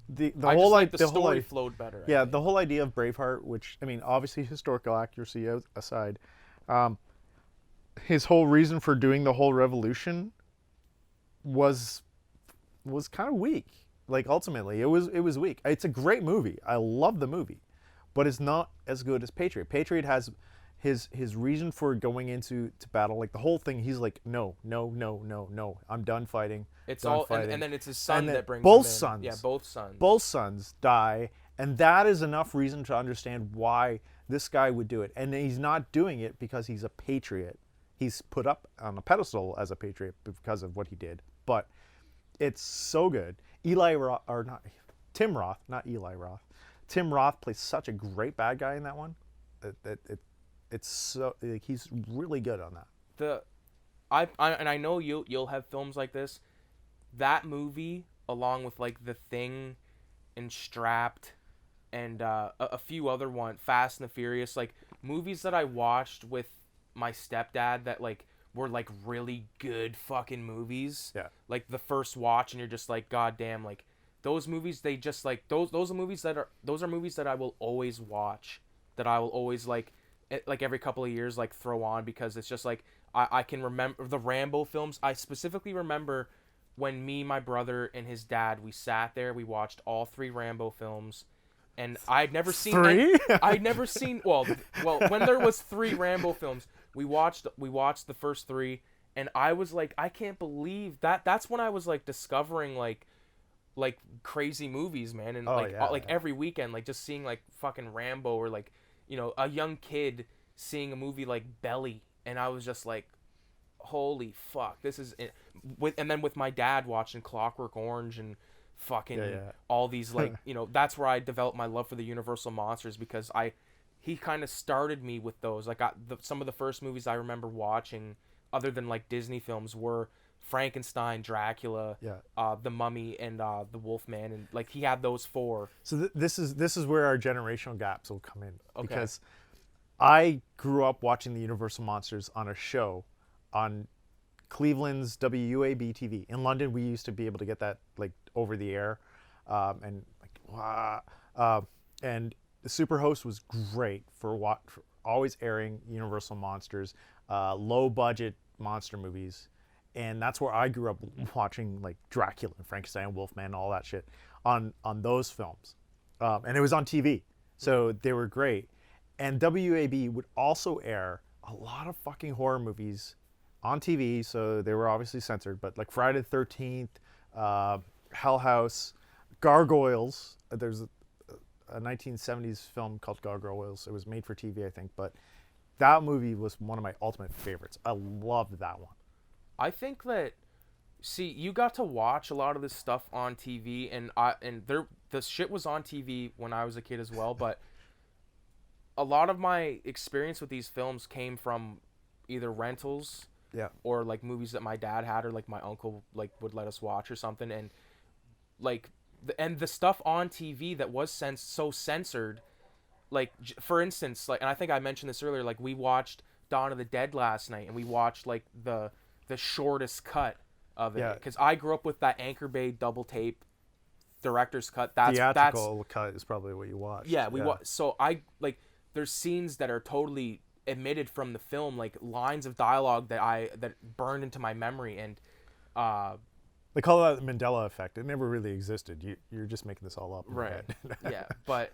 Speaker 1: The
Speaker 2: I
Speaker 1: whole
Speaker 2: just like the
Speaker 1: the whole
Speaker 2: story flowed better. I
Speaker 1: yeah,
Speaker 2: think.
Speaker 1: the whole idea of Braveheart, which I mean, obviously historical accuracy aside, his whole reason for doing the whole revolution was kind of weak. Like ultimately, it was weak. It's a great movie. I love the movie, but it's not as good as Patriot. Patriot has his reason for going into battle. Like the whole thing, he's like, no, I'm done fighting.
Speaker 2: It's
Speaker 1: done
Speaker 2: all,
Speaker 1: fighting.
Speaker 2: and then it's his son
Speaker 1: then
Speaker 2: that brings
Speaker 1: both
Speaker 2: him in.
Speaker 1: sons.
Speaker 2: Yeah, both sons.
Speaker 1: Both sons die, and that is enough reason to understand why this guy would do it. And he's not doing it because he's a patriot. He's put up on a pedestal as a patriot because of what he did. But it's so good. Tim Roth, not Eli Roth. Tim Roth plays such a great bad guy in that one. It's so like, he's really good on that.
Speaker 2: I know you'll have films like this. That movie, along with like The Thing, and Strapped, and a few other ones, Fast and the Furious, like movies that I watched with my stepdad that like were like really good fucking movies.
Speaker 1: Yeah.
Speaker 2: Like the first watch, and you're just like, God damn, like those movies. They just like those are movies that I will always watch. That I will always like every couple of years like throw on because it's just like I can remember the Rambo films. I specifically remember when me, my brother, and his dad, we sat there, we watched all 3 Rambo films, and I'd never seen
Speaker 1: 3?
Speaker 2: I'd never seen well when there was 3 Rambo films, we watched the first 3, and I was like, I can't believe that's when I was like discovering like crazy movies, man, and like every weekend, like just seeing like fucking Rambo or like, you know, a young kid seeing a movie like Belly, and I was just like, holy fuck, this is it. And then with my dad watching Clockwork Orange and fucking all these like, you know, that's where I developed my love for the Universal monsters because he kind of started me with those. Like some of the first movies I remember watching other than like Disney films were Frankenstein, Dracula, The Mummy, and the Wolfman, and like he had those 4.
Speaker 1: So this is where our generational gaps will come in because I grew up watching the Universal monsters on a show on Cleveland's WUAB TV. In London, we used to be able to get that like over the air, and the Superhost was great for always airing Universal monsters, low budget monster movies, and that's where I grew up watching like Dracula and Frankenstein, Wolfman, all that shit on those films, and it was on TV, so they were great. And WAB would also air a lot of fucking horror movies on TV, so they were obviously censored, but like Friday the 13th, Hell House, Gargoyles. There's a 1970s film called Gargoyles. It was made for TV, I think, but that movie was one of my ultimate favorites. I loved that one.
Speaker 2: I think that, see, you got to watch a lot of this stuff on TV, and the shit was on TV when I was a kid as well, but a lot of my experience with these films came from either rentals or like movies that my dad had or like my uncle like would let us watch or something, and like the stuff on TV that was so censored, like for instance, like, and I think I mentioned this earlier, like we watched Dawn of the Dead last night, and we watched like the shortest cut of it because I grew up with that Anchor Bay double tape director's cut.
Speaker 1: Theatrical cut is probably what you watch.
Speaker 2: So I like, there's scenes that are totally emitted from the film, like lines of dialogue that burned into my memory. And
Speaker 1: They call that the Mandela effect. It never really existed. You're just making this all up in your
Speaker 2: right,
Speaker 1: head.
Speaker 2: yeah, but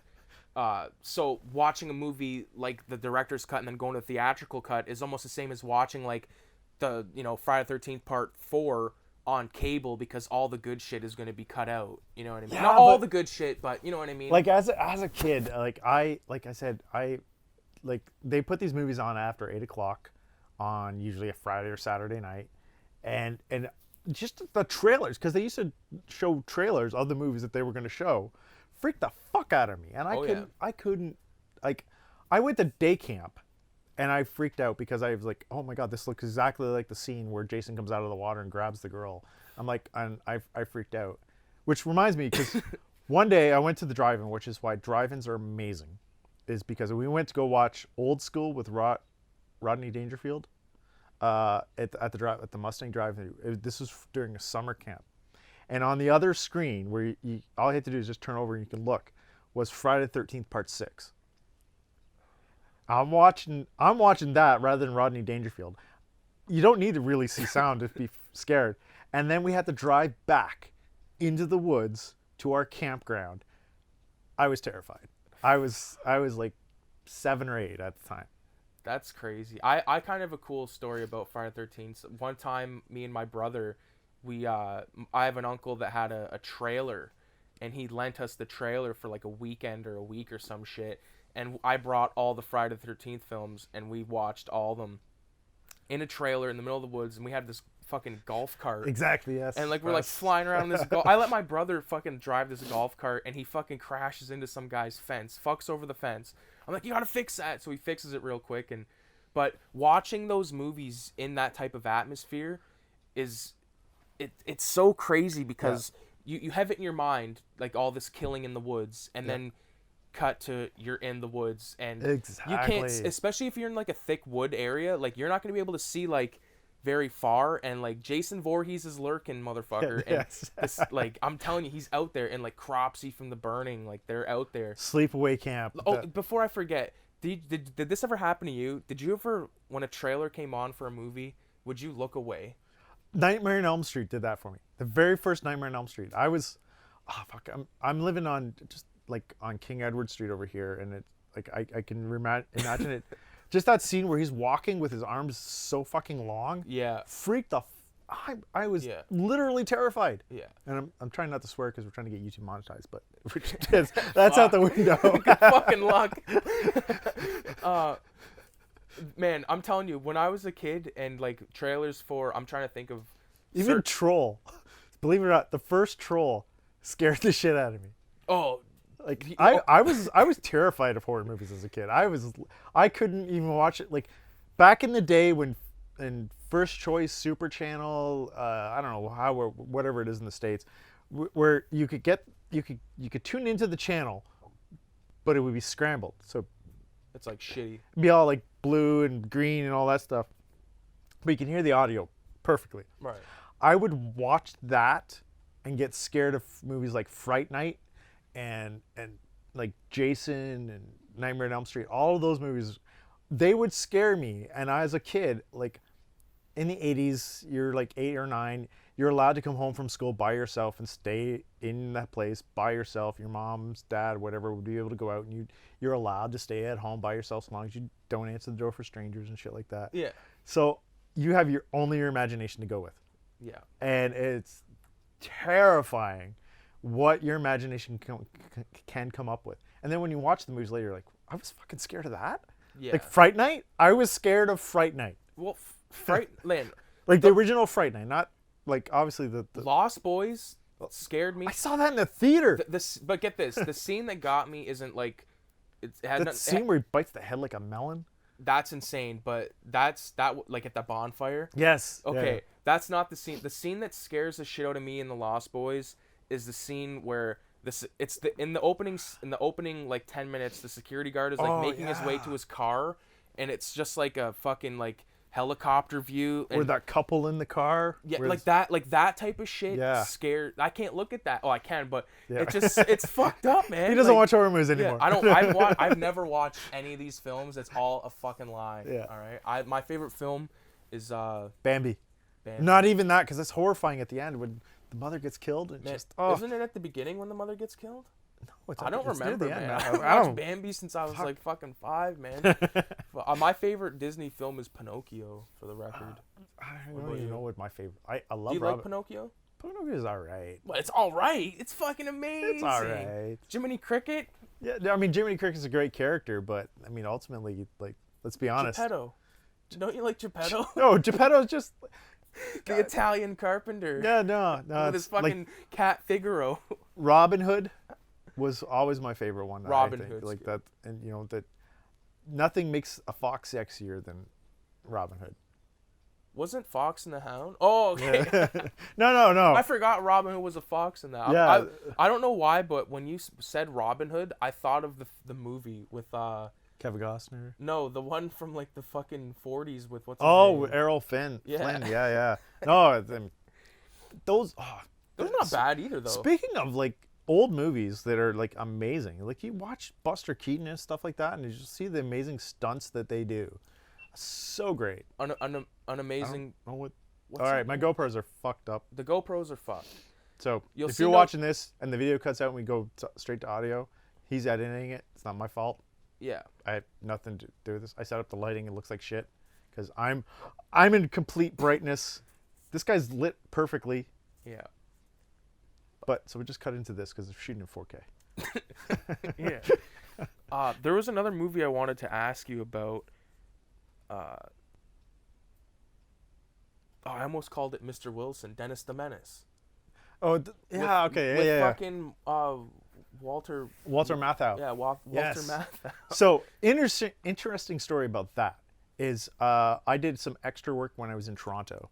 Speaker 2: so watching a movie like the director's cut and then going to the theatrical cut is almost the same as watching like the Friday the 13th Part 4 on cable, because all the good shit is going to be cut out. You know what I mean?
Speaker 1: Yeah,
Speaker 2: Not all
Speaker 1: but-
Speaker 2: the good shit, but you know what I mean?
Speaker 1: Like as a kid, like I said, they put these movies on after 8 o'clock on usually a Friday or Saturday night, and just the trailers, because they used to show trailers of the movies that they were going to show, freaked the fuck out of me, and I couldn't like, I went to day camp, and I freaked out because I was like, oh my god, this looks exactly like the scene where Jason comes out of the water and grabs the girl. I'm like, and I freaked out, which reminds me, because one day I went to the drive-in, which is why drive-ins are amazing, is because we went to go watch Old School with Rodney Dangerfield at the Mustang Drive-in. This was during a summer camp, and on the other screen where you all you had to do is just turn over and you can look, was Friday the 13th Part 6. I'm watching that rather than Rodney Dangerfield. You don't need to really see sound to be scared. And then we had to drive back into the woods to our campground. I was terrified. I was like 7 or 8 at the time.
Speaker 2: That's crazy. I kind of have a cool story about Friday the 13th. One time, me and my brother, I have an uncle that had a trailer, and he lent us the trailer for like a weekend or a week or some shit. And I brought all the Friday the 13th films, and we watched all of them in a trailer in the middle of the woods, and we had this fucking golf cart.
Speaker 1: Exactly, yes.
Speaker 2: And like we're like flying around this I let my brother fucking drive this golf cart, and he fucking crashes into some guy's fence, fucks over the fence. I'm like, you gotta fix that. So he fixes it real quick. But watching those movies in that type of atmosphere it's so crazy, because you have it in your mind, like all this killing in the woods, and then cut to you're in the woods, and
Speaker 1: Exactly.
Speaker 2: you can't, especially if you're in like a thick wood area, like you're not going to be able to see like very far, and like Jason Voorhees is lurking, motherfucker.
Speaker 1: Yes.
Speaker 2: And this, like I'm telling you, he's out there, and like Cropsy from The Burning, like they're out there.
Speaker 1: Sleepaway Camp.
Speaker 2: Oh, before I forget, did this ever happen to you? Did you ever, when a trailer came on for a movie, would you look away?
Speaker 1: Nightmare on Elm Street did that for me. The very first Nightmare on Elm Street. I was, I'm living on just like on King Edward Street over here, and it's like I can imagine it. Just that scene where he's walking with his arms so fucking long.
Speaker 2: Yeah.
Speaker 1: Freaked the. I was literally terrified.
Speaker 2: Yeah.
Speaker 1: And I'm trying not to swear because we're trying to get YouTube monetized, but that's out the window.
Speaker 2: Good fucking luck. Man, I'm telling you, when I was a kid and like trailers for, I'm trying to think of
Speaker 1: Even Troll. Believe it or not, the first Troll scared the shit out of me.
Speaker 2: Oh,
Speaker 1: Like I was terrified of horror movies as a kid. I couldn't even watch it. Like back in the day when in First Choice Super Channel, I don't know how or whatever it is in the States, where you could tune into the channel, but it would be scrambled. So
Speaker 2: it's like shitty.
Speaker 1: it'd be all like blue and green and all that stuff, but you can hear the audio perfectly.
Speaker 2: Right.
Speaker 1: I would watch that and get scared of movies like Fright Night and like Jason and Nightmare on Elm Street. All of those movies, they would scare me. And I, as a kid, like in the 80s, you're like 8 or 9, you're allowed to come home from school by yourself and stay in that place by yourself. Your mom's, dad, whatever would be able to go out, and you're allowed to stay at home by yourself as long as you don't answer the door for strangers and shit like that.
Speaker 2: Yeah.
Speaker 1: So you have only your imagination to go with.
Speaker 2: Yeah.
Speaker 1: And it's terrifying what your imagination can come up with. And then when you watch the movies later, you're like, I was fucking scared of that?
Speaker 2: Yeah.
Speaker 1: Like Fright Night? I was scared of Fright Night.
Speaker 2: Well, Land.
Speaker 1: Like the original Fright Night, not like obviously the
Speaker 2: Lost Boys scared me.
Speaker 1: I saw that in the theater.
Speaker 2: But get this, the scene that got me isn't like
Speaker 1: That scene where he bites the head like a melon.
Speaker 2: That's insane, but like at the bonfire.
Speaker 1: Yes.
Speaker 2: Okay,
Speaker 1: yeah.
Speaker 2: That's not the scene. The scene that scares the shit out of me in the Lost Boys is the scene where in the opening like 10 minutes, the security guard is like making his way to his car, and it's just like a fucking like helicopter view.
Speaker 1: Or that couple in the car.
Speaker 2: Yeah,
Speaker 1: where
Speaker 2: like that type of shit.
Speaker 1: Yeah.
Speaker 2: Scared. I can't look at that. Oh, I can, but
Speaker 1: Yeah.
Speaker 2: it's fucked up, man.
Speaker 1: He doesn't
Speaker 2: Like,
Speaker 1: watch horror movies anymore.
Speaker 2: Yeah, I don't. I've never watched any of these films. It's all a fucking lie.
Speaker 1: Yeah.
Speaker 2: All right. My favorite film is
Speaker 1: Bambi.
Speaker 2: Bambi.
Speaker 1: Not even that, because it's horrifying at the end when the mother gets killed. And
Speaker 2: Man,
Speaker 1: just
Speaker 2: isn't it at the beginning when the mother gets killed?
Speaker 1: No,
Speaker 2: I don't
Speaker 1: it's near
Speaker 2: remember,
Speaker 1: the end,
Speaker 2: man. I
Speaker 1: I
Speaker 2: haven't
Speaker 1: don't.
Speaker 2: watched Bambi since I was like fucking 5, man. But, my favorite Disney film is Pinocchio, for the record.
Speaker 1: I
Speaker 2: What
Speaker 1: don't
Speaker 2: about
Speaker 1: even
Speaker 2: you?
Speaker 1: know what my favorite. I love.
Speaker 2: Do you
Speaker 1: Robin.
Speaker 2: like Pinocchio?
Speaker 1: Pinocchio's all right.
Speaker 2: Well, it's all right. It's fucking amazing.
Speaker 1: It's all right.
Speaker 2: Jiminy Cricket.
Speaker 1: Yeah, I mean Jiminy Cricket's a great character, but I mean ultimately, like, let's be honest.
Speaker 2: Geppetto. Don't you like Geppetto?
Speaker 1: No, Geppetto's just
Speaker 2: The Italian carpenter.
Speaker 1: yeah, no,
Speaker 2: With his
Speaker 1: it's like
Speaker 2: fucking cat Figaro.
Speaker 1: Robin Hood was always my favorite one.
Speaker 2: Robin
Speaker 1: I think.
Speaker 2: Hood's
Speaker 1: Like
Speaker 2: good.
Speaker 1: that, and that nothing makes a fox sexier than Robin Hood.
Speaker 2: Wasn't Fox and the Hound? Oh, okay.
Speaker 1: No.
Speaker 2: I forgot Robin Hood was a fox in that.
Speaker 1: Yeah.
Speaker 2: I don't know why, but when you said Robin Hood, I thought of the movie with
Speaker 1: Kevin Costner.
Speaker 2: no, the one from like the fucking 40s with what's his
Speaker 1: Oh,
Speaker 2: name?
Speaker 1: Errol Flynn.
Speaker 2: Yeah.
Speaker 1: Flynn, yeah. No, those. Oh,
Speaker 2: Those are not bad either though.
Speaker 1: Speaking of like old movies that are like amazing, like you watch Buster Keaton and stuff like that, and you just see the amazing stunts that they do. So great.
Speaker 2: An amazing.
Speaker 1: Oh, what?
Speaker 2: what's
Speaker 1: All right,
Speaker 2: it-
Speaker 1: my GoPros are fucked up.
Speaker 2: The GoPros are fucked.
Speaker 1: So
Speaker 2: You'll
Speaker 1: if
Speaker 2: see
Speaker 1: you're
Speaker 2: no-
Speaker 1: watching this and the video cuts out and we go straight to audio, he's editing it. It's not my fault.
Speaker 2: Yeah.
Speaker 1: I have nothing to do with this. I set up the lighting. It looks like shit because I'm in complete brightness. This guy's lit perfectly.
Speaker 2: Yeah.
Speaker 1: But so we just cut into this because they're shooting in 4K.
Speaker 2: Yeah. There was another movie I wanted to ask you about. I almost called it Mr. Wilson, Dennis the Menace.
Speaker 1: Oh, yeah, okay,
Speaker 2: With
Speaker 1: yeah.
Speaker 2: fucking Walter.
Speaker 1: Walter Matthau.
Speaker 2: Yeah, Walter
Speaker 1: Yes.
Speaker 2: Matthau.
Speaker 1: So interesting story about that is I did some extra work when I was in Toronto,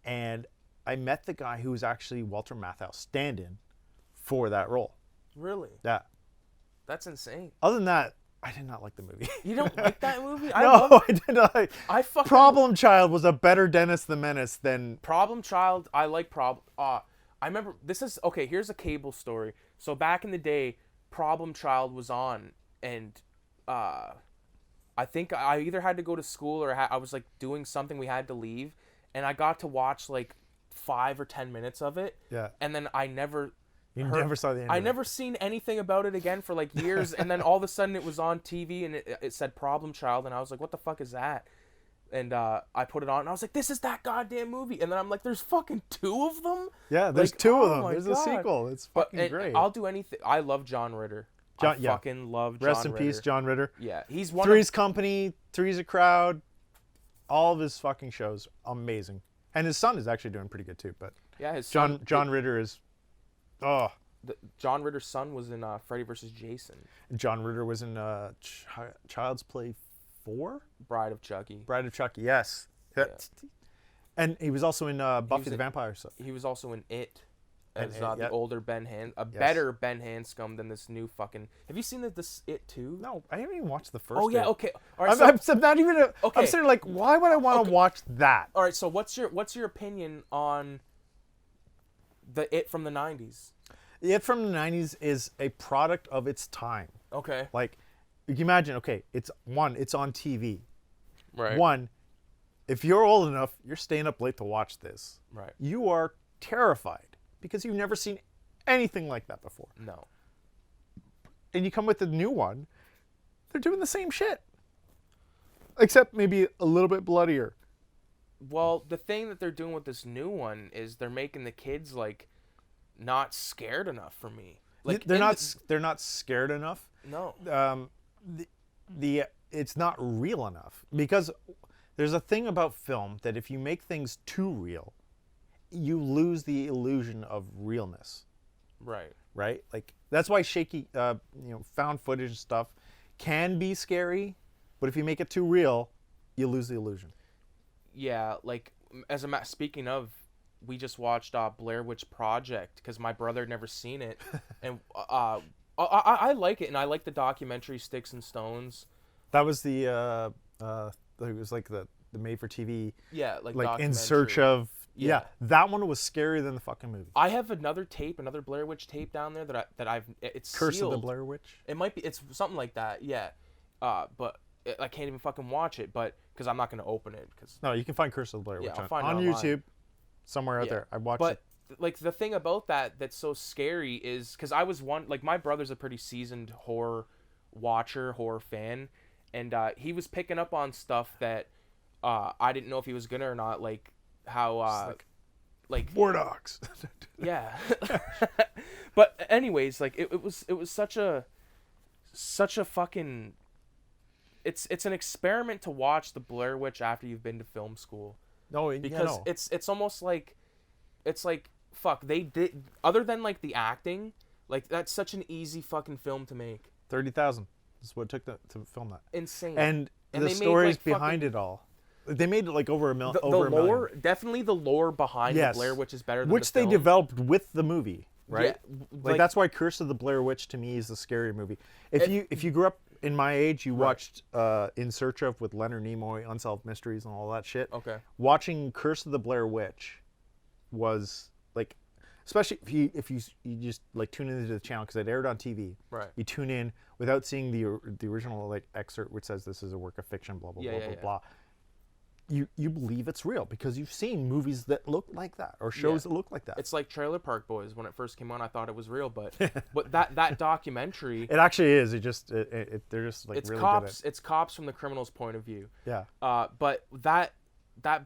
Speaker 1: and I met the guy who was actually Walter Matthau stand-in for that role.
Speaker 2: Really?
Speaker 1: Yeah.
Speaker 2: That's insane.
Speaker 1: Other than that, I did not like the movie.
Speaker 2: You don't like that movie?
Speaker 1: No, I did not.
Speaker 2: I fucking
Speaker 1: Problem Child was a better Dennis the Menace than.
Speaker 2: Problem Child. I like I remember this is okay. Here's a cable story. So back in the day, Problem Child was on, and I think I either had to go to school or I was like doing something. We had to leave, and I got to watch like 5 or 10 minutes of it.
Speaker 1: Yeah.
Speaker 2: And then I never.
Speaker 1: You never saw the end.
Speaker 2: I
Speaker 1: of it.
Speaker 2: never seen anything about it again for like years, and then all of a sudden it was on TV and it said Problem Child, and I was like, what the fuck is that? And I put it on, and I was like, this is that goddamn movie. And then I'm like, there's fucking 2 of them?
Speaker 1: Yeah, there's
Speaker 2: Like,
Speaker 1: 2
Speaker 2: oh
Speaker 1: of them.
Speaker 2: my
Speaker 1: There's
Speaker 2: God.
Speaker 1: a sequel. It's fucking
Speaker 2: And
Speaker 1: great.
Speaker 2: I'll do anything. I love John Ritter. I
Speaker 1: Yeah.
Speaker 2: fucking love John
Speaker 1: Rest in
Speaker 2: Ritter.
Speaker 1: peace, John Ritter.
Speaker 2: Yeah, he's one
Speaker 1: Three's Company, Three's a Crowd, all of his fucking shows, amazing. And his son is actually doing pretty good too. But
Speaker 2: yeah, his son,
Speaker 1: John Ritter is,
Speaker 2: John Ritter's son was in Freddy vs. Jason,
Speaker 1: John Ritter was in Child's Play 4,
Speaker 2: Bride of Chucky.
Speaker 1: Bride of Chucky. Yes, and he was also in Buffy the
Speaker 2: in-
Speaker 1: Vampire Slayer.
Speaker 2: He was also in It.
Speaker 1: And
Speaker 2: As
Speaker 1: It,
Speaker 2: the
Speaker 1: yep.
Speaker 2: older better Ben Hanscom than this new fucking. Have you seen this It 2?
Speaker 1: No, I haven't even watched the first.
Speaker 2: Oh yeah,
Speaker 1: It.
Speaker 2: okay. All right,
Speaker 1: I'm not even.
Speaker 2: Okay.
Speaker 1: I'm sitting like, why would I want to watch that?
Speaker 2: all right. So what's your opinion on the It from the 90s?
Speaker 1: It from the 90s is a product of its time.
Speaker 2: Okay.
Speaker 1: Like, you can imagine. Okay, it's on TV.
Speaker 2: Right.
Speaker 1: One, if you're old enough, you're staying up late to watch this.
Speaker 2: Right.
Speaker 1: You are terrified because you've never seen anything like that before.
Speaker 2: No.
Speaker 1: And you come with the new one, they're doing the same shit. Except maybe a little bit bloodier.
Speaker 2: Well, the thing that they're doing with this new one is they're making the kids like not scared enough for me. Like
Speaker 1: they're not scared enough.
Speaker 2: No.
Speaker 1: It's not real enough because there's a thing about film that if you make things too real, you lose the illusion of realness.
Speaker 2: Right.
Speaker 1: Right? Like that's why shaky, found footage stuff can be scary, but if you make it too real, you lose the illusion.
Speaker 2: Yeah, like speaking of, we just watched Blair Witch Project because my brother had never seen it, and I like it, and I like the documentary Sticks and Stones.
Speaker 1: That was the it was like the the made-for-TV,
Speaker 2: Yeah, like
Speaker 1: In Search
Speaker 2: documentary.
Speaker 1: of.
Speaker 2: Yeah.
Speaker 1: That one was scarier than the fucking movie.
Speaker 2: I have another Blair Witch tape down there it's
Speaker 1: Curse
Speaker 2: sealed.
Speaker 1: of the Blair Witch.
Speaker 2: It might be, it's something like that, yeah. But I can't even fucking watch it, but because I'm not gonna open it, because
Speaker 1: No, you can find Curse of the Blair Witch
Speaker 2: I'll find it
Speaker 1: on
Speaker 2: online.
Speaker 1: YouTube, somewhere out there. I watched
Speaker 2: but
Speaker 1: it.
Speaker 2: like the thing about that's so scary is because I was my brother's a pretty seasoned horror watcher, horror fan, and he was picking up on stuff that I didn't know if he was gonna or not, like how like
Speaker 1: War Dogs.
Speaker 2: yeah. But anyways, like it was such a fucking it's an experiment to watch the Blair Witch after you've been to film school.
Speaker 1: No,
Speaker 2: Because
Speaker 1: no.
Speaker 2: it's almost like fuck, they did, other than like the acting, like that's such an easy fucking film to make.
Speaker 1: 30,000 is what it took to film that.
Speaker 2: Insane.
Speaker 1: And
Speaker 2: they
Speaker 1: the
Speaker 2: made,
Speaker 1: stories
Speaker 2: like,
Speaker 1: behind it all. They made it like over a million.
Speaker 2: the
Speaker 1: Over a
Speaker 2: lore,
Speaker 1: million.
Speaker 2: definitely the lore behind
Speaker 1: Yes.
Speaker 2: the Blair Witch is better than
Speaker 1: Which
Speaker 2: the
Speaker 1: they
Speaker 2: film.
Speaker 1: developed with the movie, right?
Speaker 2: Yeah,
Speaker 1: like that's why Curse of the Blair Witch to me is the scary movie. If you grew up in my age, you watched In Search of with Leonard Nimoy, Unsolved Mysteries, and all that shit.
Speaker 2: Okay.
Speaker 1: Watching Curse of the Blair Witch was like, especially if you just like tune into the channel because it aired on TV.
Speaker 2: Right.
Speaker 1: You tune in without seeing the original like excerpt which says this is a work of fiction. Blah blah blah blah. You believe it's real because you've seen movies that look like that or shows that look like that.
Speaker 2: It's like Trailer Park Boys. When it first came on, I thought it was real, but that documentary,
Speaker 1: it actually is. They're just like
Speaker 2: it's
Speaker 1: really
Speaker 2: cops.
Speaker 1: good at it.
Speaker 2: It's cops from the criminal's point of view.
Speaker 1: Yeah.
Speaker 2: But that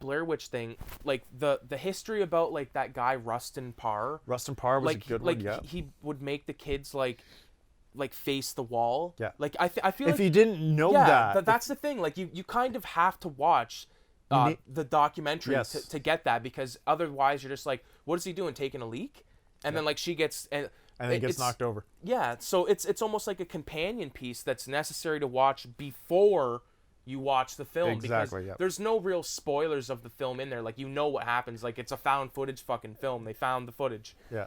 Speaker 2: Blair Witch thing, like the history about like that guy Rustin Parr.
Speaker 1: Rustin Parr was
Speaker 2: like,
Speaker 1: a good
Speaker 2: like
Speaker 1: one. Yeah.
Speaker 2: he would make the kids like face the wall.
Speaker 1: Yeah.
Speaker 2: Like I feel
Speaker 1: if
Speaker 2: like
Speaker 1: you didn't know
Speaker 2: that's the thing. Like you kind of have to watch the documentary to get that, because otherwise you're just like, what is he doing, taking a leak? And then like she gets
Speaker 1: and then gets knocked over.
Speaker 2: Yeah, so it's almost like a companion piece that's necessary to watch before you watch the film.
Speaker 1: Exactly.
Speaker 2: Because
Speaker 1: Yeah.
Speaker 2: there's no real spoilers of the film in there. Like, you know what happens. Like, it's a found footage fucking film. They found the footage.
Speaker 1: Yeah.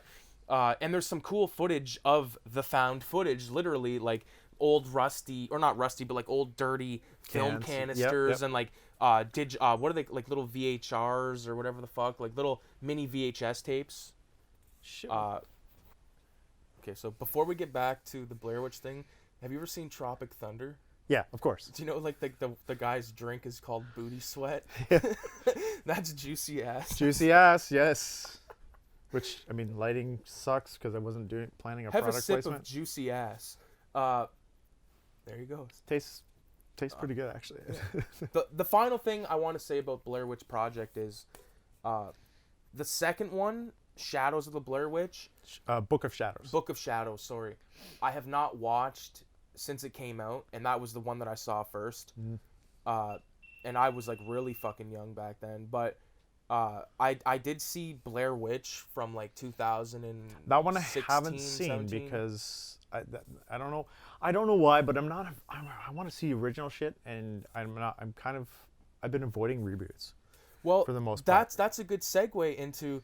Speaker 2: And there's some cool footage of the found footage, literally, like old rusty, or not rusty, but like old dirty film canisters. And like what are they, like little VHRs or whatever the fuck, like little mini VHS tapes.
Speaker 1: Shit.
Speaker 2: Okay, so before we get back to the Blair Witch thing, have you ever seen Tropic Thunder?
Speaker 1: Yeah, of course.
Speaker 2: Do you know, like, the guy's drink is called Booty Sweat? That's juicy ass.
Speaker 1: Juicy ass, yes. Which, I mean, lighting sucks because I wasn't planning a
Speaker 2: Have
Speaker 1: product
Speaker 2: a sip
Speaker 1: placement.
Speaker 2: of juicy ass. There you go.
Speaker 1: Tastes pretty good, actually.
Speaker 2: The final thing I want to say about Blair Witch Project is the second one, Shadows of the Blair Witch.
Speaker 1: Book of Shadows.
Speaker 2: Book of Shadows, sorry. I have not watched since it came out, and that was the one that I saw first. And I was like really fucking young back then, but I did see Blair Witch from like 2000 and
Speaker 1: that one I haven't seen
Speaker 2: 17.
Speaker 1: because I don't know why, but I want to see original shit, and I've been avoiding reboots.
Speaker 2: Well,
Speaker 1: for the most part.
Speaker 2: That's a good segue into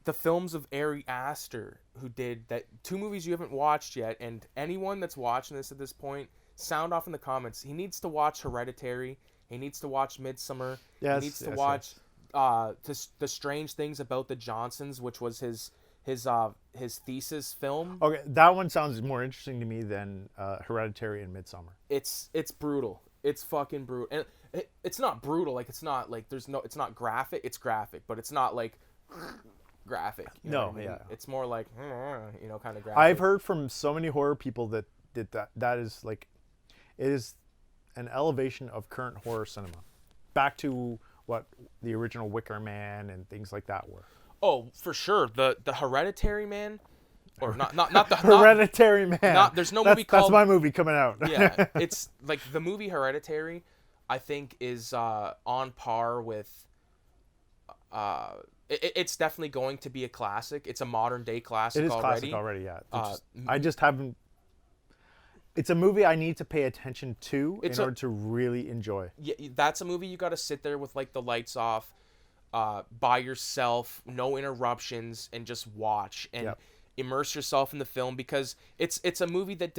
Speaker 2: the films of Ari Aster, who did that 2 movies you haven't watched yet. And anyone that's watching this at this point, sound off in the comments. He needs to watch Hereditary. He needs to watch Midsummer.
Speaker 1: Yes,
Speaker 2: he needs to watch The Strange Things About the Johnsons, which was his thesis film.
Speaker 1: Okay, that one sounds more interesting to me than Hereditary and Midsummer.
Speaker 2: It's brutal. It's fucking brutal. And it's not brutal. Like, it's not like it's not graphic. It's graphic, but it's not like graphic. You know what I mean?
Speaker 1: Yeah.
Speaker 2: It's more like, kind of graphic.
Speaker 1: I've heard from so many horror people that that is like, it is an elevation of current horror cinema, back to what the original Wicker Man and things like that were.
Speaker 2: Oh, for sure. The Hereditary Man, or not the
Speaker 1: Hereditary Man.
Speaker 2: There's no movie called.
Speaker 1: That's my movie coming out.
Speaker 2: Yeah, it's like the movie Hereditary, I think is on par with. It's definitely going to be a classic. It's a modern day classic.
Speaker 1: It is
Speaker 2: already.
Speaker 1: classic already. Yeah. I just haven't. It's a movie I need to pay attention to in order to really enjoy.
Speaker 2: Yeah, that's a movie you got to sit there with like the lights off, by yourself, no interruptions, and just watch and immerse yourself in the film, because it's a movie that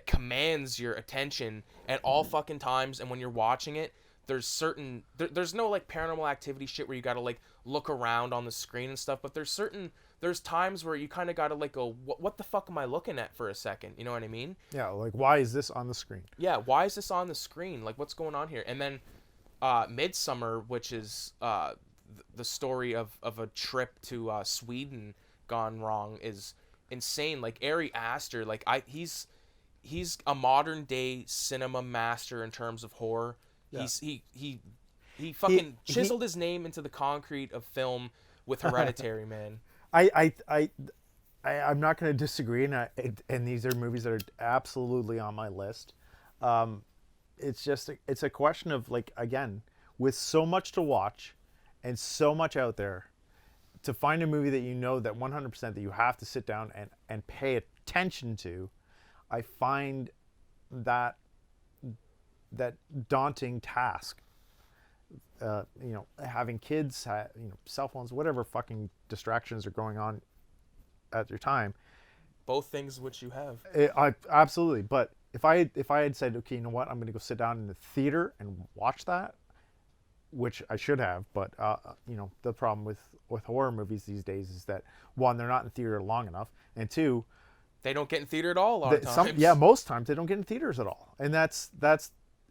Speaker 2: commands your attention at all fucking times. And when you're watching it, there's no like paranormal activity shit where you gotta like look around on the screen and stuff, but there's times where you kind of gotta like go, what the fuck am I looking at for a second? You know what I mean?
Speaker 1: Yeah, like why is this on the screen?
Speaker 2: Yeah, why is this on the screen? Like, what's going on here? And then Midsummer, which is the story of a trip to Sweden gone wrong, is insane. Like Ari Aster, like he's a modern day cinema master in terms of horror. Yeah. He fucking chiseled his name into the concrete of film with Hereditary, man.
Speaker 1: I'm not going to disagree, and these are movies that are absolutely on my list. It's just it's a question of, like, again, with so much to watch and so much out there, to find a movie that you know that 100% that you have to sit down and pay attention to. I find that daunting task. Having kids, cell phones, whatever fucking distractions are going on at your time.
Speaker 2: Both things which you have.
Speaker 1: Absolutely. But if I had said, okay, you know what, I'm going to go sit down in the theater and watch that, which I should have, but the problem with horror movies these days is that, one, they're not in theater long enough, and two,
Speaker 2: they don't get in theater at all a lot of times.
Speaker 1: Most times they don't get in theaters at all, and that's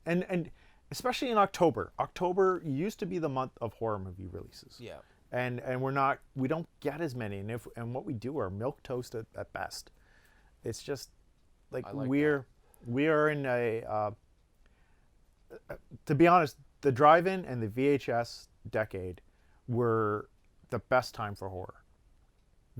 Speaker 1: and especially in October. October used to be the month of horror movie releases.
Speaker 2: Yeah.
Speaker 1: And we don't get as many, and what we do are milquetoast at best. It's just like we are in a to be honest, the drive-in and the VHS decade were the best time for horror.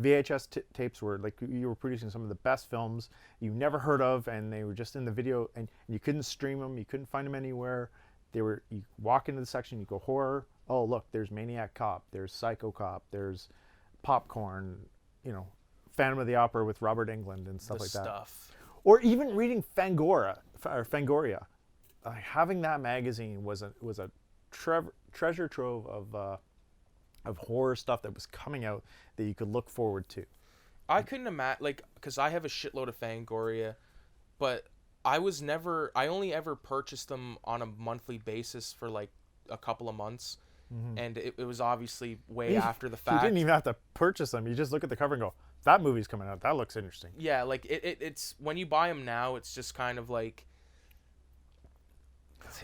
Speaker 1: VHS tapes were like, you were producing some of the best films you never heard of, and they were just in the video, and you couldn't stream them, you couldn't find them anywhere. You walk into the section, you go horror. Oh, look, there's Maniac Cop, there's Psycho Cop, there's Popcorn, Phantom of the Opera with Robert Englund and stuff like that. Or even reading Fangoria. Having that magazine was a treasure trove of horror stuff that was coming out that you could look forward to.
Speaker 2: I couldn't imagine, because I have a shitload of Fangoria, but I only ever purchased them on a monthly basis for like a couple of months. Mm-hmm. And it was obviously way after the fact.
Speaker 1: You didn't even have to purchase them. You just look at the cover and go, that movie's coming out. That looks interesting.
Speaker 2: Yeah, like it's when you buy them now, it's just kind of like,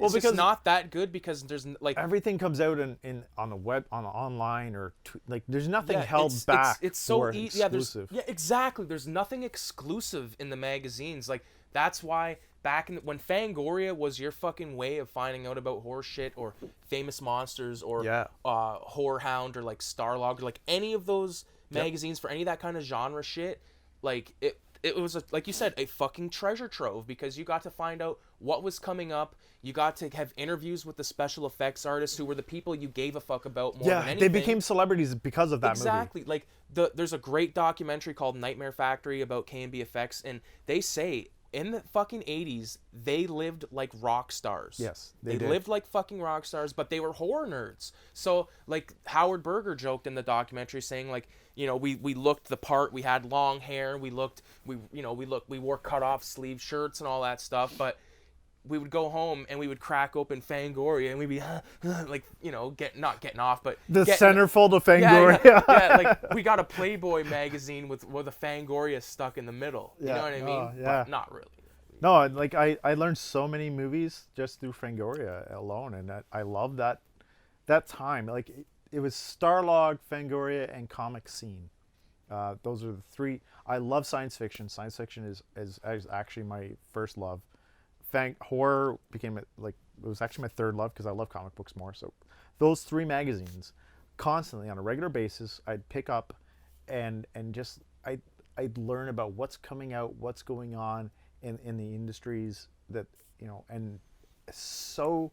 Speaker 2: it's just not that good, because there's like
Speaker 1: everything comes out on the web, online, or like there's nothing held back.
Speaker 2: It's so
Speaker 1: easy.
Speaker 2: Yeah, exactly. There's nothing exclusive in the magazines. Like, that's why back when Fangoria was your fucking way of finding out about horror shit, or Famous Monsters, or Horror Hound, or like Starlog, or like any of those magazines for any of that kind of genre shit, like it was like you said, a fucking treasure trove, because you got to find out what was coming up. You got to have interviews with the special effects artists, who were the people you gave a fuck about more than anything.
Speaker 1: They became celebrities because of that movie.
Speaker 2: Exactly. Like there's a great documentary called Nightmare Factory about K&B Effects, and they say in the fucking 80s, they lived like rock stars.
Speaker 1: Yes,
Speaker 2: they lived like fucking rock stars, but they were horror nerds. So, like, Howard Berger joked in the documentary, saying, like, we looked the part, we had long hair, we wore cut off sleeve shirts and all that stuff, but we would go home and we would crack open Fangoria and we'd be like, not getting off, but
Speaker 1: the centerfold of Fangoria.
Speaker 2: Yeah, like, we got a Playboy magazine with a Fangoria stuck in the middle. You know what I mean?
Speaker 1: Oh, yeah.
Speaker 2: But not really.
Speaker 1: No, like I learned so many movies just through Fangoria alone, and I love that time. Like, it was Starlog, Fangoria, and Comic Scene. Those are the three. I love science fiction. Science fiction is actually my first love. Horror became it was actually my third love, because I love comic books more. So those three magazines, constantly on a regular basis, I'd pick up and just I'd learn about what's coming out, what's going on in the industries that, and so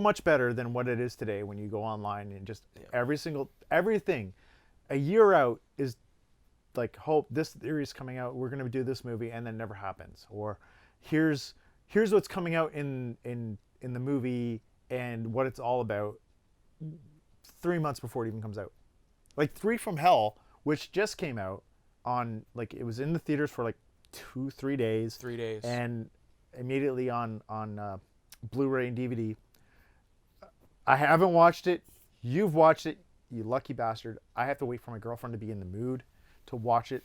Speaker 1: much better than what it is today when you go online and just everything a year out is like, hope this theory is coming out, we're going to do this movie, and then never happens. Or here's what's coming out in the movie and what it's all about 3 months before it even comes out. Like 3 from Hell, which just came out on, like, it was in the theaters for like 2-3 days.
Speaker 2: 3 days.
Speaker 1: And immediately on Blu-ray and DVD I haven't watched it. You've watched it, you lucky bastard. I have to wait for my girlfriend to be in the mood to watch it.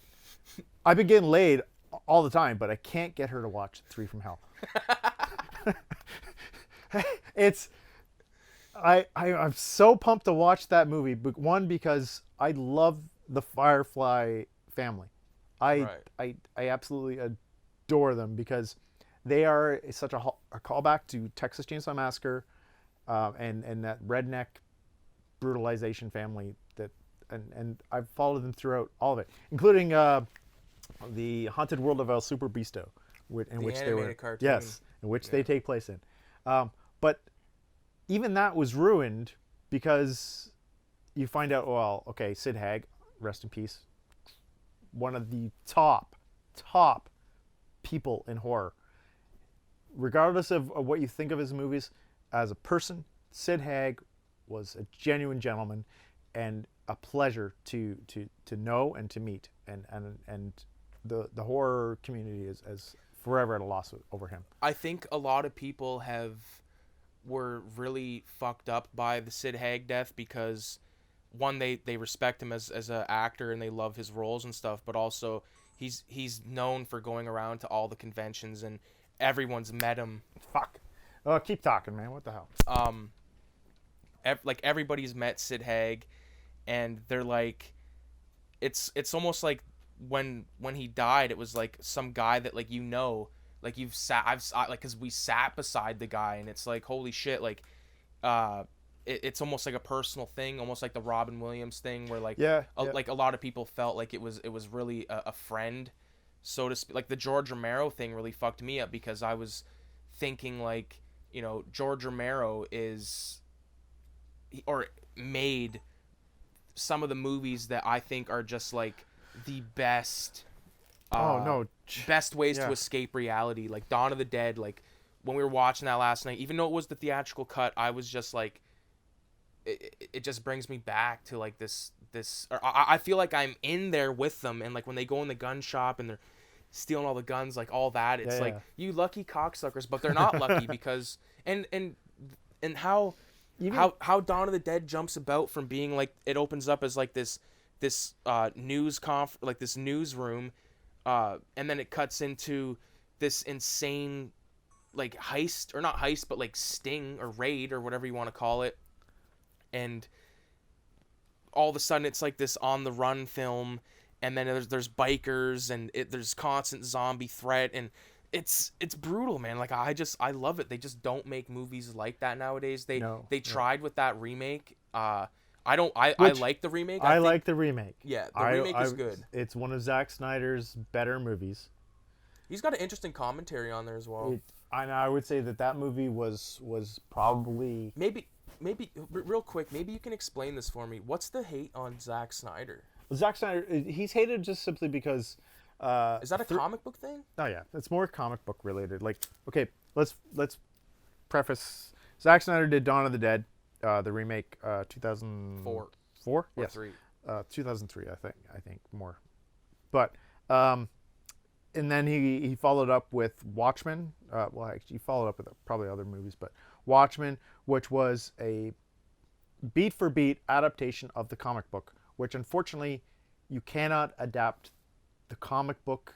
Speaker 1: I've been getting laid all the time, but I can't get her to watch Three from Hell. It's I'm so pumped to watch that movie. But one, because I love the Firefly family. I
Speaker 2: Right.
Speaker 1: I absolutely adore them because they are such a callback to Texas Chainsaw Massacre, and that redneck brutalization family that and I've followed them throughout all of it, including the Haunted World of El Super Beasto, in
Speaker 2: The
Speaker 1: which they
Speaker 2: animated
Speaker 1: were
Speaker 2: cartoon.
Speaker 1: yes, in which they take place in. But even that was ruined because you find out, well, okay, Sid Haig, rest in peace, one of the top people in horror. Regardless of what you think of his movies, as a person, Sid Haig was a genuine gentleman and a pleasure to know and to meet. And the horror community is forever at a loss over him.
Speaker 2: I think a lot of people were really fucked up by the Sid Haig death because one, they respect him as an actor and they love his roles and stuff, but also he's known for going around to all the conventions and everyone's met him.
Speaker 1: Fuck. Oh, keep talking, man. What the hell?
Speaker 2: Like everybody's met Sid Haig, and they're like, it's almost like when he died, it was like some guy that like like you've sat like because we sat beside the guy, and it's like holy shit, like it's almost like a personal thing, almost like the Robin Williams thing, where like like a lot of people felt like it was really a friend, so to speak. Like the George Romero thing really fucked me up because I was thinking like, you know, George Romero made some of the movies that I think are just like the best best ways to escape reality, like Dawn of the Dead. Like when we were watching that last night, even though it was the theatrical cut, I was just like, it just brings me back to like this or I feel like I'm in there with them, and like when they go in the gun shop and they're stealing all the guns, like all that, it's like you lucky cocksuckers, but they're not lucky because and how Dawn of the Dead jumps about from being like, it opens up as like this like this newsroom, and then it cuts into this insane like heist, or not heist, but like sting or raid or whatever you want to call it, and all of a sudden it's like this on the run film, and then there's bikers, and there's constant zombie threat, and it's brutal, man. Like I love it. They just don't make movies like that nowadays. They tried with that remake. I like the remake.
Speaker 1: I like the remake.
Speaker 2: Yeah, the remake is good.
Speaker 1: It's one of Zack Snyder's better movies.
Speaker 2: He's got an interesting commentary on there as well.
Speaker 1: I would say that movie was probably
Speaker 2: maybe real quick. Maybe you can explain this for me. What's the hate on Zack Snyder?
Speaker 1: Zack Snyder, he's hated just simply because.
Speaker 2: Is that a comic book thing?
Speaker 1: Oh yeah, it's more comic book related. Like, okay, let's preface. Zack Snyder did Dawn of the Dead, the remake, 2004. 4? Yes.
Speaker 2: 3.
Speaker 1: 2003, I think more. But and then he followed up with Watchmen. Well, actually, he followed up with probably other movies, but Watchmen, which was a beat for beat adaptation of the comic book, which unfortunately you cannot adapt the comic book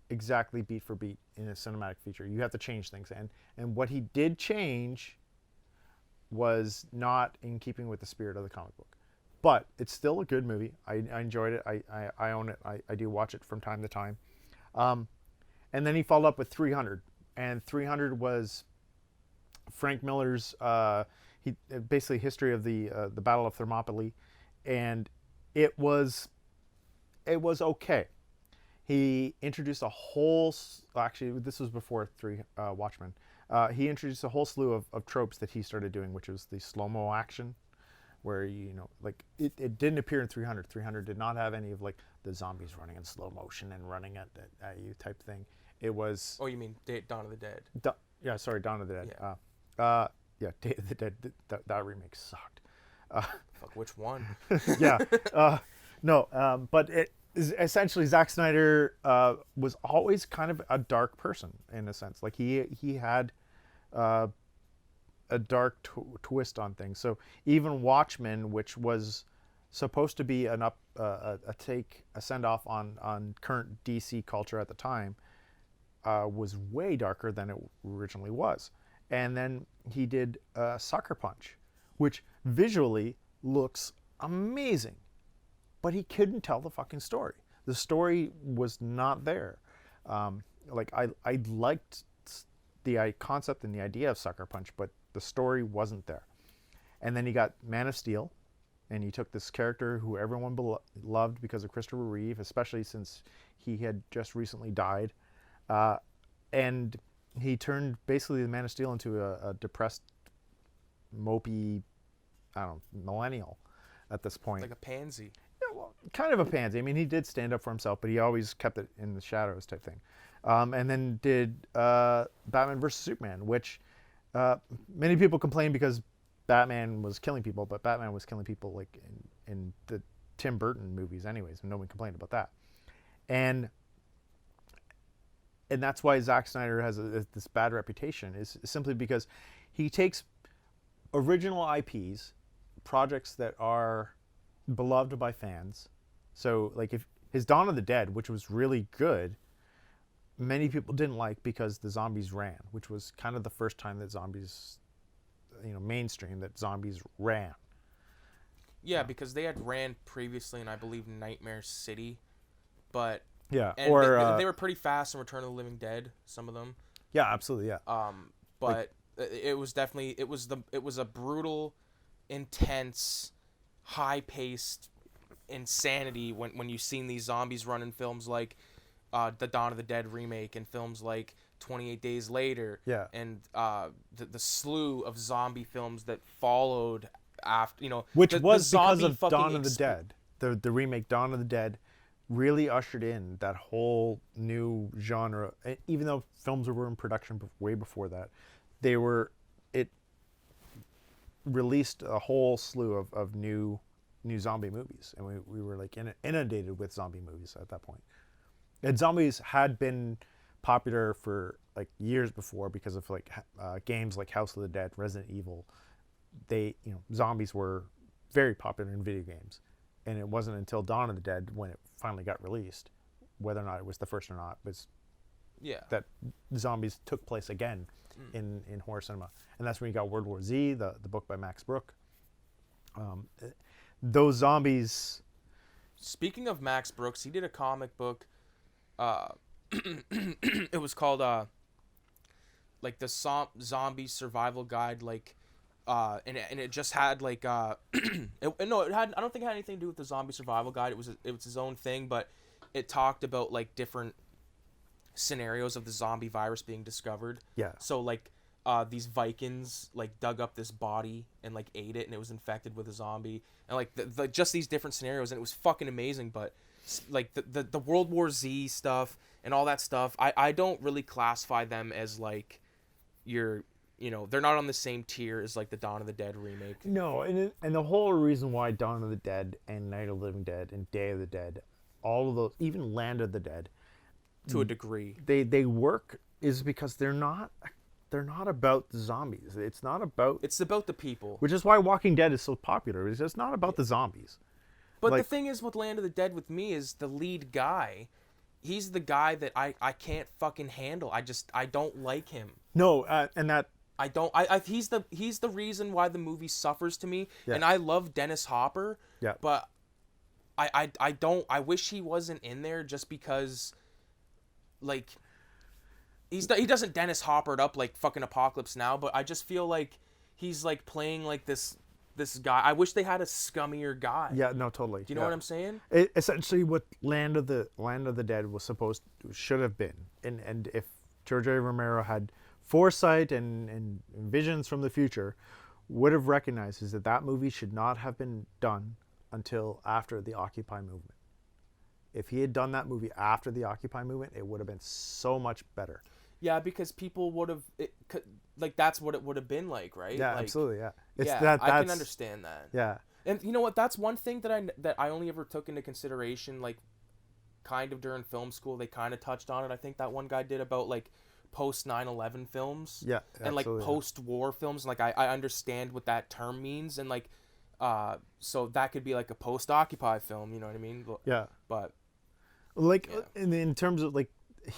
Speaker 1: exactly beat for beat in a cinematic feature. You have to change things, and what he did change was not in keeping with the spirit of the comic book. But it's still a good movie. I enjoyed it. I own it. I do watch it from time to time. And then he followed up with 300, and 300 was Frank Miller's basically history of the Battle of Thermopylae, and it was okay. He introduced a whole. Actually, this was before Watchmen. He introduced a whole slew of tropes that he started doing, which was the slow-mo action, where like it didn't appear in 300. 300 did not have any of like the zombies running in slow motion and running at you type thing. It was.
Speaker 2: Oh, you mean Dawn of the Dead?
Speaker 1: Yeah, sorry, Dawn of the Dead.
Speaker 2: Yeah.
Speaker 1: Yeah, Day of the Dead. That remake sucked.
Speaker 2: Fuck, which one?
Speaker 1: Yeah. No. But it is essentially Zack Snyder was always kind of a dark person in a sense. Like he had a dark twist on things. So even Watchmen, which was supposed to be a send off on current DC culture at the time, was way darker than it originally was. And then he did Sucker Punch, which visually looks amazing, but he couldn't tell the fucking story. The story was not there. Like I liked the concept and the idea of Sucker Punch, but the story wasn't there. And then he got Man of Steel, and he took this character who everyone loved because of Christopher Reeve, especially since he had just recently died, and he turned basically the Man of Steel into a depressed, mopey, I don't know, millennial at this point.
Speaker 2: Like a pansy.
Speaker 1: Yeah, well, kind of a pansy. I mean, he did stand up for himself, but he always kept it in the shadows type thing. And then did Batman vs. Superman, which many people complain because Batman was killing people, but Batman was killing people like in the Tim Burton movies anyways, and no one complained about that. And that's why Zack Snyder has this bad reputation, is simply because he takes original IPs, projects that are beloved by fans. So like if his Dawn of the Dead, which was really good, many people didn't like because the zombies ran, which was kind of the first time that zombies, mainstream, that zombies ran.
Speaker 2: Yeah, because they had ran previously in, I believe, Nightmare City, but
Speaker 1: yeah,
Speaker 2: and
Speaker 1: or
Speaker 2: they were pretty fast in Return of the Living Dead. Some of them.
Speaker 1: Yeah, absolutely, yeah.
Speaker 2: But it was definitely it was a brutal, intense, high-paced insanity when you've seen these zombies run in films like the Dawn of the Dead remake and films like 28 Days Later.
Speaker 1: Yeah.
Speaker 2: And the slew of zombie films that followed after,
Speaker 1: which
Speaker 2: the
Speaker 1: was because
Speaker 2: zombie
Speaker 1: of Dawn of the Dead. The remake Dawn of the Dead really ushered in that whole new genre. Even though films were in production way before that, it released a whole slew of new zombie movies, and we were like inundated with zombie movies at that point. And zombies had been popular for like years before because of like games like House of the Dead, Resident Evil. Zombies were very popular in video games, and it wasn't until Dawn of the Dead, when it finally got released, whether or not it was the first or not, was that zombies took place again in horror cinema. And that's when you got World War Z, the book by Max Brooke. Those zombies.
Speaker 2: Speaking of Max Brooks, he did a comic book. It was called like the zombie survival guide, like and it just had like I don't think it had anything to do with the zombie survival guide. It was his own thing, but it talked about like different scenarios of the zombie virus being discovered.
Speaker 1: Yeah.
Speaker 2: So like these Vikings like dug up this body and like ate it, and it was infected with a zombie, and like just these different scenarios, and it was fucking amazing. But like the World War Z stuff and all that stuff, I don't really classify them as like they're not on the same tier as like the Dawn of the Dead remake.
Speaker 1: No, and the whole reason why Dawn of the Dead and Night of the Living Dead and Day of the Dead, all of those, even Land of the Dead,
Speaker 2: to a degree,
Speaker 1: they work is because they're not about the zombies. It's about
Speaker 2: the people.
Speaker 1: Which is why Walking Dead is so popular. It's just not about the zombies.
Speaker 2: But the thing is with Land of the Dead with me is the lead guy. He's the guy that I can't fucking handle. I don't like him.
Speaker 1: No, and that
Speaker 2: I don't. He's the reason why the movie suffers to me.
Speaker 1: Yeah.
Speaker 2: And I love Dennis Hopper.
Speaker 1: Yeah.
Speaker 2: But I don't. I wish he wasn't in there just because, like, he doesn't Dennis Hopper it up like fucking Apocalypse Now. But I just feel like he's like playing like this guy. I wish they had a scummier guy.
Speaker 1: Yeah, no, totally.
Speaker 2: Do you know what I'm saying?
Speaker 1: Essentially, what Land of the Dead should have been, and if George A. Romero had foresight and visions from the future, would have recognized is that movie should not have been done until after the Occupy movement. If he had done that movie after the Occupy movement, it would have been so much better.
Speaker 2: Yeah, because people would have that's what it would have been like, right?
Speaker 1: Yeah,
Speaker 2: like,
Speaker 1: absolutely. Yeah,
Speaker 2: I can understand that.
Speaker 1: Yeah,
Speaker 2: and you know what? That's one thing that I only ever took into consideration, like, kind of during film school. They kind of touched on it. I think that one guy did about like post 9/11 films.
Speaker 1: Yeah,
Speaker 2: And like
Speaker 1: absolutely.
Speaker 2: post-war films. Like I understand what that term means, and like so that could be like a post-Occupy film. You know what I mean?
Speaker 1: Yeah.
Speaker 2: But
Speaker 1: Like
Speaker 2: yeah.
Speaker 1: in terms of like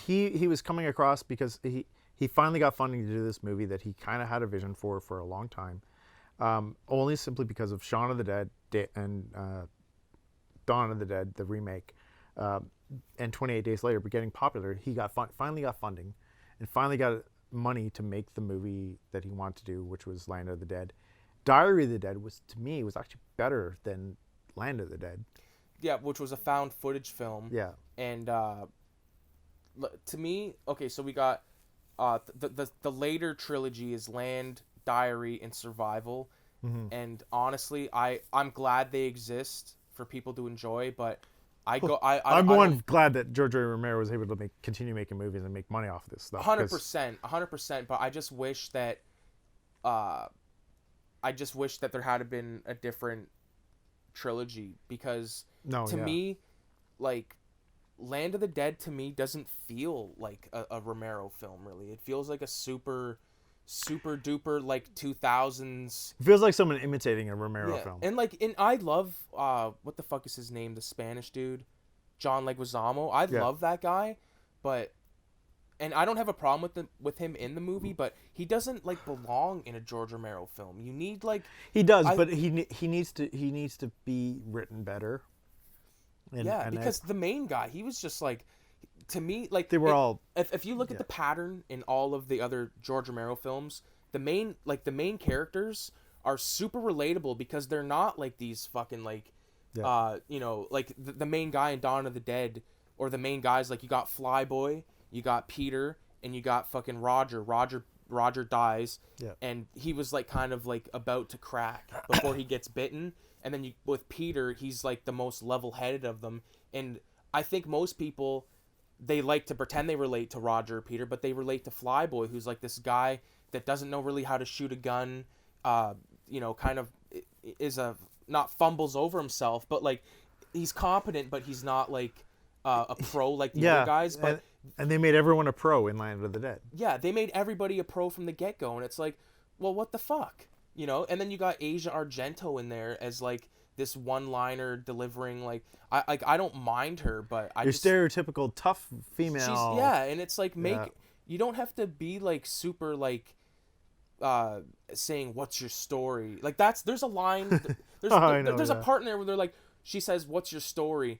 Speaker 1: he was coming across because he finally got funding to do this movie that he kind of had a vision for a long time, only simply because of Shaun of the Dead and Dawn of the Dead, the remake, and 28 Days Later, but getting popular, he finally got funding, and finally got money to make the movie that he wanted to do, which was Land of the Dead. Diary of the Dead was, to me, was actually better than Land of the Dead.
Speaker 2: Yeah, which was a found footage film.
Speaker 1: Yeah.
Speaker 2: And to me, okay, so we got the later trilogy is Land, Diary, and Survival. And honestly, I'm glad they exist for people to enjoy, but
Speaker 1: I'm
Speaker 2: I
Speaker 1: one
Speaker 2: don't.
Speaker 1: glad that George A. Romero was able to continue making movies and make money off of this stuff.
Speaker 2: 100%, 100%. But I just wish that, uh, there had been a different trilogy, because
Speaker 1: No,
Speaker 2: to
Speaker 1: yeah.
Speaker 2: me, like, Land of the Dead to me doesn't feel like a Romero film, really. It feels like a super duper like 2000s.
Speaker 1: It feels like someone imitating a Romero
Speaker 2: Yeah,
Speaker 1: film.
Speaker 2: and like, I love what the fuck is his name, the Spanish dude, John Leguizamo. I
Speaker 1: Yeah.
Speaker 2: love that guy, but and I don't have a problem with him in the movie, but he doesn't like belong in a George Romero film. You need like
Speaker 1: He does,
Speaker 2: I-
Speaker 1: but he needs to be written better. And,
Speaker 2: yeah,
Speaker 1: and
Speaker 2: because the main guy, he was just like, to me, like,
Speaker 1: they were all
Speaker 2: if you look at the pattern in all of the other George Romero films, the main characters are super relatable, because they're not like these fucking like
Speaker 1: yeah.
Speaker 2: you know, like the main guy in Dawn of the Dead, or the main guys, like, you got Flyboy, you got Peter, and you got fucking Roger dies,
Speaker 1: Yeah.
Speaker 2: and he was like kind of like about to crack before he gets bitten. And then with Peter, he's like the most level-headed of them. And I think most people, they like to pretend they relate to Roger or Peter, but they relate to Flyboy, who's like this guy that doesn't know really how to shoot a gun, you know, kind of is not fumbles over himself, but like, he's competent, but he's not like a pro like the other guys. But
Speaker 1: and they made everyone a pro in Land of the Dead.
Speaker 2: yeah, they made everybody a pro from the get-go, and it's like, well, what the fuck? You know? And then you got Asia Argento in there as like this one-liner delivering, like, I don't mind her, but
Speaker 1: Your stereotypical tough female.
Speaker 2: she's, yeah, and it's like, you don't have to be like super like saying what's your story. Like, there's a line, there's a part in there where they're like, she says, "What's your story?"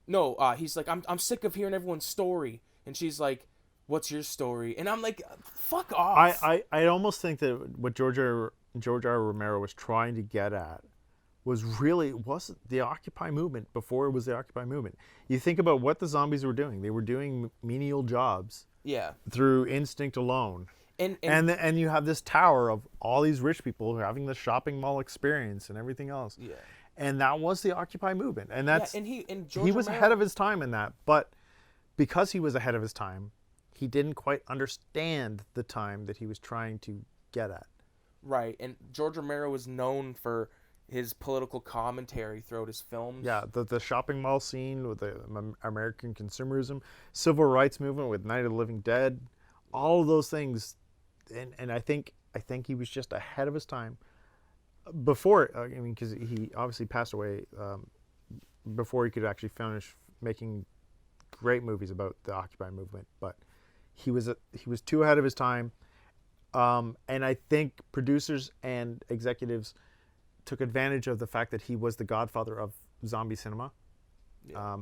Speaker 2: No, he's like, I'm sick of hearing everyone's story. And she's like, "What's your story?" And I'm like, fuck off.
Speaker 1: I almost think that what George R. Romero was trying to get at wasn't the Occupy movement before it was the Occupy movement. You think about what the zombies were doing. They were doing menial jobs
Speaker 2: Yeah.
Speaker 1: through instinct alone.
Speaker 2: And
Speaker 1: And you have this tower of all these rich people having the shopping mall experience and everything else.
Speaker 2: yeah.
Speaker 1: And that was the Occupy movement. And that's
Speaker 2: Yeah, and
Speaker 1: he was ahead of his time in that. But because he was ahead of his time, he didn't quite understand the time that he was trying to get at.
Speaker 2: Right. And George Romero was known for his political commentary throughout his films.
Speaker 1: Yeah, the shopping mall scene with the American consumerism, civil rights movement with Night of the Living Dead, all of those things, and I think he was just ahead of his time. Before, I mean, because he obviously passed away before he could actually finish making great movies about the Occupy movement. But he was too ahead of his time, and I think producers and executives took advantage of the fact that he was the godfather of zombie cinema,
Speaker 2: Yeah.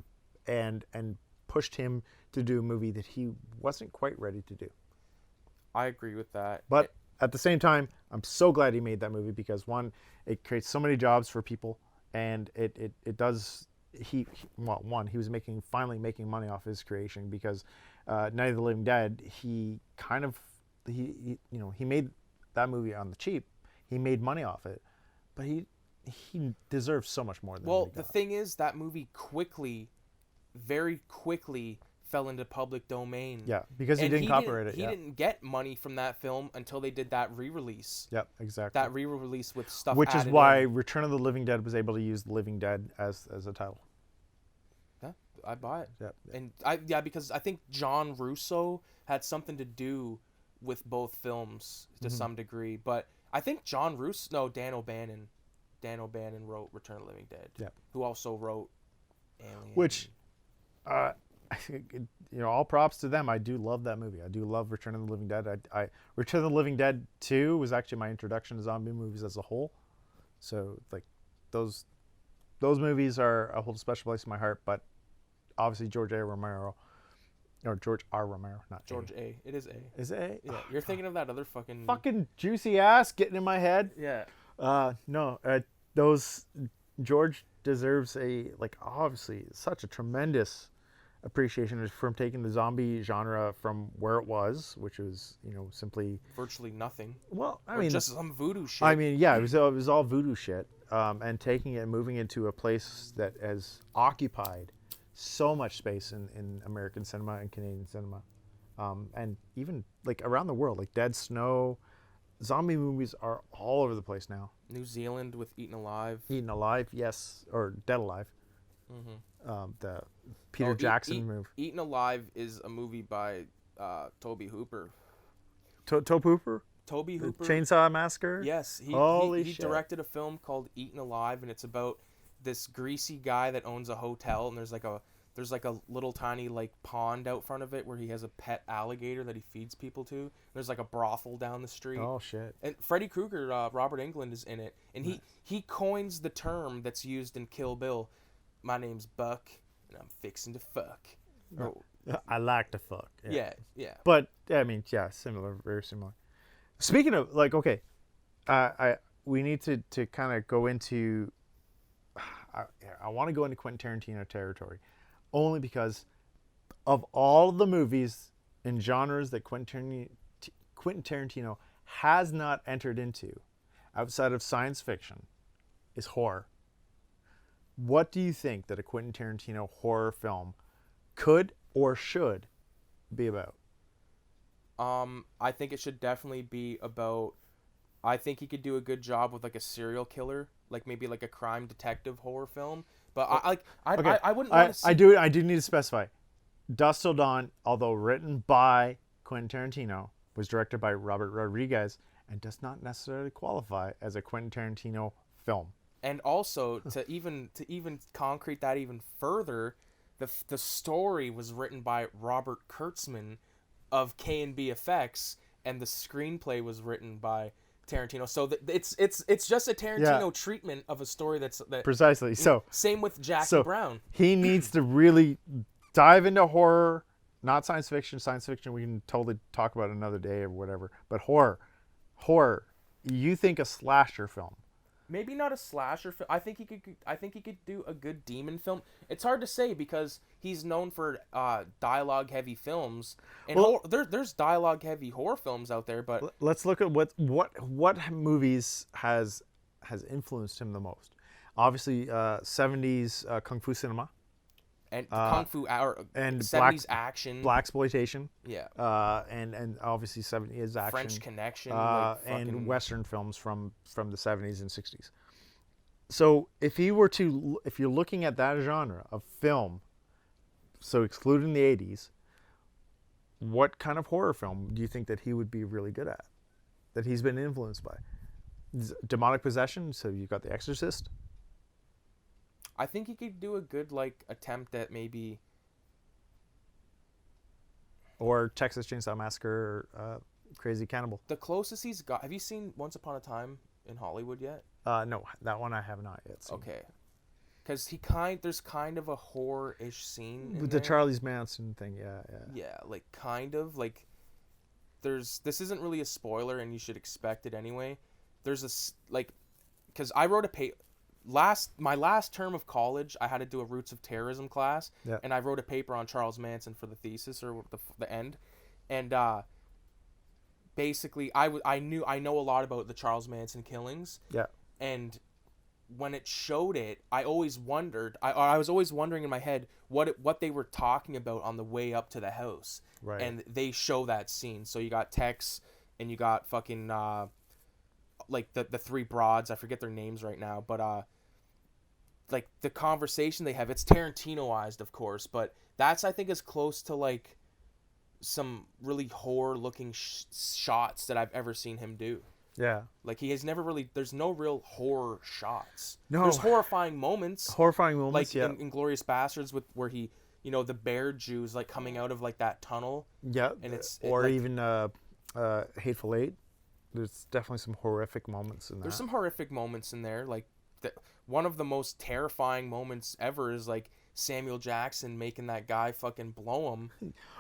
Speaker 1: and pushed him to do a movie that he wasn't quite ready to do.
Speaker 2: I agree with that.
Speaker 1: But at the same time, I'm so glad he made that movie, because one, it creates so many jobs for people, and it does. He was finally making money off his creation, because Night of the Living Dead, he made that movie on the cheap. He made money off it, but he deserves so much more than
Speaker 2: Well,
Speaker 1: what he
Speaker 2: the
Speaker 1: got.
Speaker 2: thing is, that movie very quickly fell into public domain.
Speaker 1: Yeah, because he didn't copyright it.
Speaker 2: He didn't get money from that film until they did that re-release.
Speaker 1: Yep, exactly.
Speaker 2: That re-release with stuff
Speaker 1: Which is
Speaker 2: added
Speaker 1: why
Speaker 2: in.
Speaker 1: Return of the Living Dead was able to use The Living Dead as a title.
Speaker 2: Yeah. I buy it.
Speaker 1: Yeah.
Speaker 2: And because I think John Russo had something to do with both films to some degree, but I think Dan O'Bannon wrote Return of the Living Dead.
Speaker 1: Yeah.
Speaker 2: Who also wrote Alien.
Speaker 1: Which, I think, all props to them. I do love that movie. I do love Return of the Living Dead. Return of the Living Dead 2 was actually my introduction to zombie movies as a whole. So like those movies hold a special place in my heart. But obviously George R. Romero, not
Speaker 2: George A. It is A.
Speaker 1: Is it A?
Speaker 2: Yeah, you're thinking of that other fucking
Speaker 1: juicy ass getting in my head.
Speaker 2: Yeah.
Speaker 1: No, those George deserves obviously such a tremendous appreciation from taking the zombie genre from where it was, which was simply
Speaker 2: virtually nothing.
Speaker 1: Well, I
Speaker 2: or
Speaker 1: mean,
Speaker 2: just some voodoo shit.
Speaker 1: I mean, yeah, it was all voodoo shit, and taking it and moving into a place that has occupied so much space in American cinema and Canadian cinema, and even like around the world, like Dead Snow. Zombie movies are all over the place now.
Speaker 2: New Zealand with Eaten Alive.
Speaker 1: Eaten Alive, yes, or Dead Alive.
Speaker 2: Mm-hmm.
Speaker 1: The Peter Jackson move.
Speaker 2: Eaten Alive is a movie by Toby Hooper.
Speaker 1: Tobe Hooper?
Speaker 2: Toby Hooper.
Speaker 1: Chainsaw Massacre?
Speaker 2: Yes.
Speaker 1: Holy
Speaker 2: he
Speaker 1: shit.
Speaker 2: directed a film called Eaten Alive, and it's about this greasy guy that owns a hotel, and there's like a little tiny like pond out front of it where he has a pet alligator that he feeds people to. There's like a brothel down the street.
Speaker 1: Oh shit.
Speaker 2: And Freddy Krueger, Robert Englund is in it, and he coins the term that's used in Kill Bill. My name's Buck, and I'm fixing to fuck.
Speaker 1: Oh. I like to fuck.
Speaker 2: Yeah.
Speaker 1: But I mean, yeah, similar, very similar. Speaking of okay, we need to kind of go into. I want to go into Quentin Tarantino territory, only because of all the movies and genres that Quentin Tarantino has not entered into, outside of science fiction, is horror. What do you think that a Quentin Tarantino horror film could or should be about?
Speaker 2: I think it should definitely be about. I think he could do a good job with like a serial killer, like maybe like a crime detective horror film. But I wouldn't want to see.
Speaker 1: I do need to specify. Dusk Till Dawn, although written by Quentin Tarantino, was directed by Robert Rodriguez and does not necessarily qualify as a Quentin Tarantino film.
Speaker 2: And also to even concrete that even further, the story was written by Robert Kurtzman of K&B Effects, and the screenplay was written by Tarantino. So it's just a Tarantino treatment of a story that
Speaker 1: precisely. So
Speaker 2: same with Jackie Brown.
Speaker 1: He needs to really dive into horror, not science fiction. Science fiction we can totally talk about another day or whatever. But horror. You think a slasher film?
Speaker 2: Maybe not a slasher film. I think he could do a good demon film. It's hard to say because he's known for dialogue-heavy films, and there's dialogue-heavy horror films out there. But
Speaker 1: let's look at what movies has influenced him the most. Obviously, 70s kung fu cinema.
Speaker 2: And kung fu
Speaker 1: and
Speaker 2: 70s action,
Speaker 1: blaxploitation,
Speaker 2: yeah,
Speaker 1: and obviously 70s action,
Speaker 2: French Connection,
Speaker 1: and Western films from the 70s and 60s. So if you're looking at that genre of film, so excluding the 80s, what kind of horror film do you think that he would be really good at? That he's been influenced by? Demonic possession. So you've got The Exorcist.
Speaker 2: I think he could do a good attempt at maybe,
Speaker 1: or Texas Chainsaw Massacre, or Crazy Cannibal.
Speaker 2: The closest he's got. Have you seen Once Upon a Time in Hollywood yet?
Speaker 1: No, that one I have not yet seen.
Speaker 2: Okay, because there's kind of a horror-ish scene
Speaker 1: with
Speaker 2: the
Speaker 1: Charles Manson thing.
Speaker 2: Yeah, this isn't really a spoiler, and you should expect it anyway. There's because I wrote my last term of college, I had to do a Roots of Terrorism class, and I wrote a paper on Charles Manson for the thesis or the end, and basically I know a lot about the Charles Manson killings, and when it showed it, I always wondered, I was always wondering in my head what they were talking about on the way up to the house,
Speaker 1: right?
Speaker 2: And they show that scene, so you got Tex and you got fucking the three broads, I forget their names right now, but like the conversation they have. It's Tarantinoized, of course, but that's I think as close to like some really horror looking shots that I've ever seen him do.
Speaker 1: Yeah.
Speaker 2: Like he has never really. There's no real horror shots.
Speaker 1: No.
Speaker 2: There's horrifying moments.
Speaker 1: Horrifying moments.
Speaker 2: Like
Speaker 1: Yeah.
Speaker 2: in Inglourious Bastards, with where he, the bear Jews like coming out of like that tunnel.
Speaker 1: Yeah.
Speaker 2: And it's
Speaker 1: even Hateful Eight. There's definitely some horrific moments in that.
Speaker 2: There's some horrific moments in there. Like one of the most terrifying moments ever is like Samuel Jackson making that guy fucking blow him.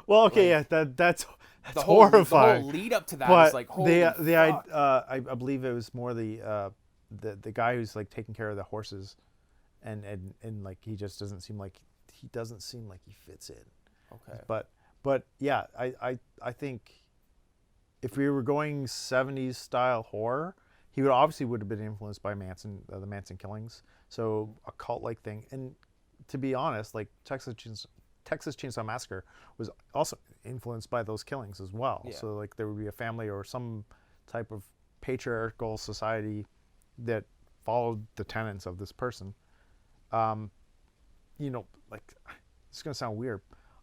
Speaker 1: Well, okay,
Speaker 2: like,
Speaker 1: yeah, that's
Speaker 2: The
Speaker 1: horrifying.
Speaker 2: whole lead up to that
Speaker 1: but
Speaker 2: is like holy fuck.
Speaker 1: I believe it was more the guy who's like taking care of the horses, and like he just doesn't seem like he fits in.
Speaker 2: Okay.
Speaker 1: But yeah, I think if we were going 70s style horror, he would have been influenced by Manson, the Manson killings. So a cult like thing. And to be honest, like Texas Chainsaw Massacre was also influenced by those killings as well.
Speaker 2: Yeah.
Speaker 1: So like there would be a family or some type of patriarchal society that followed the tenets of this person. Like it's gonna sound weird.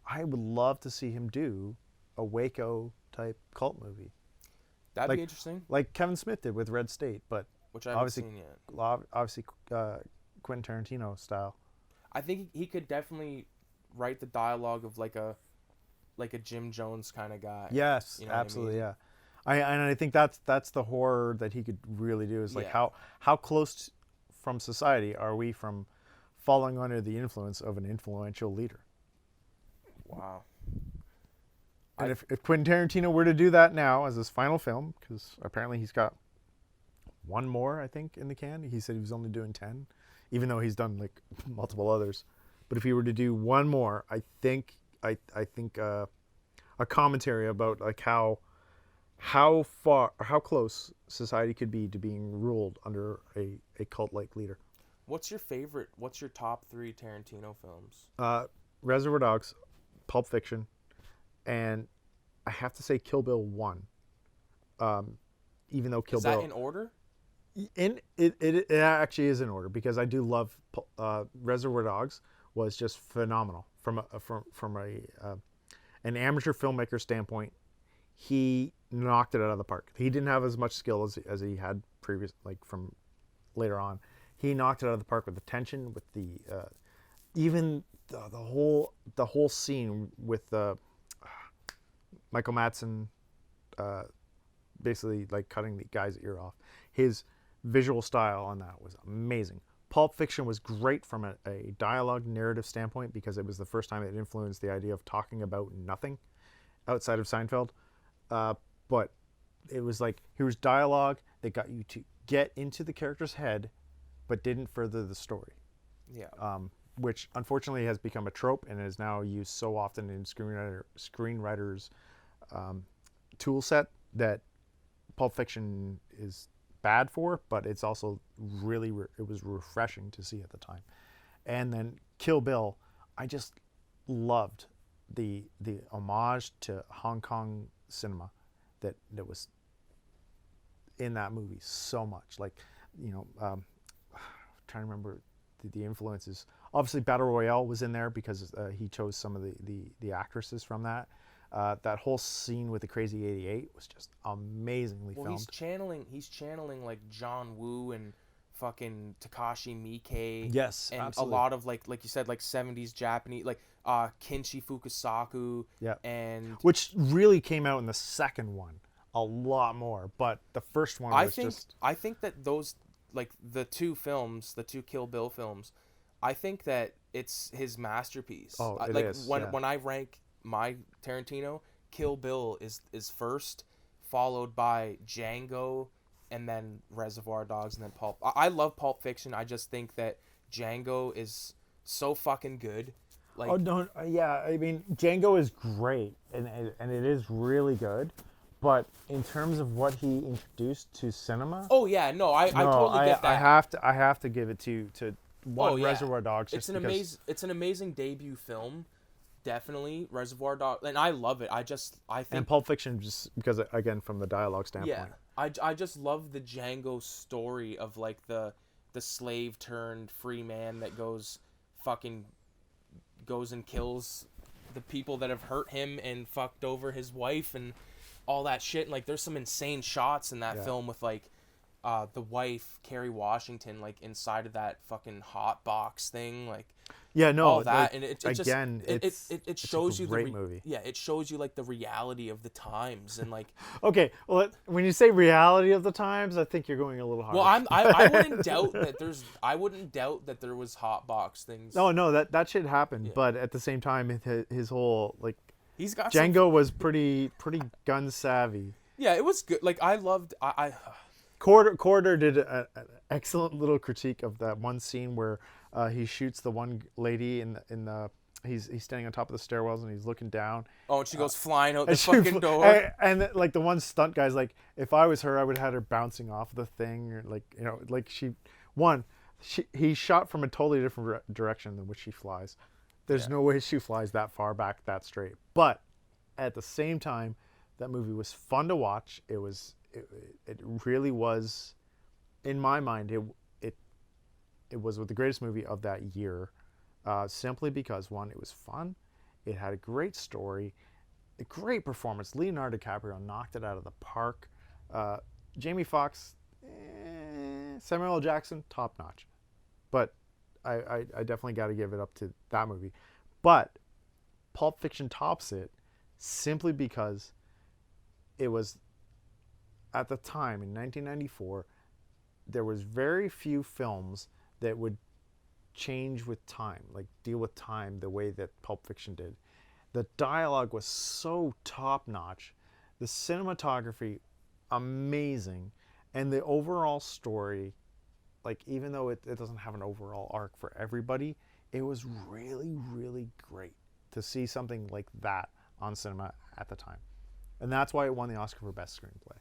Speaker 1: I would love to see him do a Waco type cult movie.
Speaker 2: That'd be interesting.
Speaker 1: Like Kevin Smith did with Red State, but
Speaker 2: Which I haven't seen yet.
Speaker 1: Obviously, Quentin Tarantino style.
Speaker 2: I think he could definitely write the dialogue of like a Jim Jones kind of guy.
Speaker 1: Yes,
Speaker 2: You know what I
Speaker 1: absolutely,
Speaker 2: mean?
Speaker 1: yeah. I think that's the horror that he could really do is like
Speaker 2: Yeah.
Speaker 1: how close from society are we from falling under the influence of an influential leader?
Speaker 2: Wow.
Speaker 1: And if Quentin Tarantino were to do that now as his final film, because apparently he's got one more, I think, in the can. He said he was only doing 10, even though he's done like multiple others. But if he were to do one more, I think a commentary about like how far or how close society could be to being ruled under a cult-like leader.
Speaker 2: What's your top 3 Tarantino films?
Speaker 1: Reservoir Dogs, Pulp Fiction, and I have to say Kill Bill 1. Even though Kill Bill...
Speaker 2: Is that in order?
Speaker 1: It actually is in order because I do love Reservoir Dogs was just phenomenal from an amateur filmmaker standpoint. He knocked it out of the park. He didn't have as much skill as he had from later on. He knocked it out of the park with the tension, with the even the whole scene with Michael Madsen basically like cutting the guy's ear off. His visual style on that was amazing. Pulp Fiction was great from a dialogue narrative standpoint because it was the first time it influenced the idea of talking about nothing outside of Seinfeld. But it was like, here's dialogue that got you to get into the character's head, but didn't further the story.
Speaker 2: Yeah.
Speaker 1: Which unfortunately has become a trope and is now used so often in screenwriters' tool set that Pulp Fiction is bad for, but it's also really it was refreshing to see at the time. And then Kill Bill, I just loved the homage to Hong Kong cinema that was in that movie so much. Like, trying to remember the influences. Obviously, Battle Royale was in there because he chose some of the actresses from that. That whole scene with the Crazy 88 was just amazingly filmed.
Speaker 2: He's channeling like John Woo and fucking Takashi Miike.
Speaker 1: Yes,
Speaker 2: and
Speaker 1: absolutely.
Speaker 2: A lot of like you said, like 70s Japanese, like Kinshi Fukasaku.
Speaker 1: Yeah.
Speaker 2: And
Speaker 1: which really came out in the second one a lot more, but the first one was
Speaker 2: I think that those like the two Kill Bill films, I think that it's his masterpiece.
Speaker 1: Oh, it
Speaker 2: like
Speaker 1: is,
Speaker 2: when I rank my Tarantino, Kill Bill is first, followed by Django, and then Reservoir Dogs, and then Pulp. I love Pulp Fiction. I just think that Django is so fucking good. Like,
Speaker 1: oh no, yeah. I mean, Django is great, and it is really good. But in terms of what he introduced to cinema,
Speaker 2: oh yeah, no, I totally get that.
Speaker 1: I have to give it to Reservoir Dogs.
Speaker 2: It's an amazing debut film. Definitely Reservoir Dogs, and I love it. I think,
Speaker 1: and Pulp Fiction just because again from the dialogue standpoint.
Speaker 2: Yeah, I just love the Django story of like the the slave turned free man that goes and kills the people that have hurt him and fucked over his wife and all that shit. And like, there's some insane shots in that film with like the wife Kerry Washington like inside of that fucking hot box thing, like all that. And it shows you
Speaker 1: great movie.
Speaker 2: Yeah, it shows you like the reality of the times and like.
Speaker 1: Okay, well, when you say reality of the times, I think you're going a little hard.
Speaker 2: Well, I wouldn't doubt that there was hot box things.
Speaker 1: No, that shit happened, but at the same time, his whole like
Speaker 2: he's got
Speaker 1: Django was pretty gun savvy.
Speaker 2: Yeah, it was good. Like I loved
Speaker 1: Corder did an excellent little critique of that one scene where he shoots the one lady in the he's standing on top of the stairwells and he's looking down.
Speaker 2: Oh, and she goes flying out the fucking door.
Speaker 1: And like the one stunt guy's like, if I was her, I would have had her bouncing off the thing, or like like he shot from a totally different direction than which she flies. There's no way she flies that far back that straight. But at the same time, that movie was fun to watch. It really was, in my mind, it was the greatest movie of that year, simply because one, it was fun, it had a great story, a great performance. Leonardo DiCaprio knocked it out of the park. Jamie Foxx, Samuel L. Jackson, top notch, but I definitely got to give it up to that movie. But Pulp Fiction tops it simply because it was, at the time in 1994, there was very few films that would change with time, like deal with time the way that Pulp Fiction did. The dialogue was so top notch, the cinematography amazing, and the overall story, like even though it doesn't have an overall arc for everybody, it was really, really great to see something like that on cinema at the time. And that's why it won the Oscar for Best Screenplay.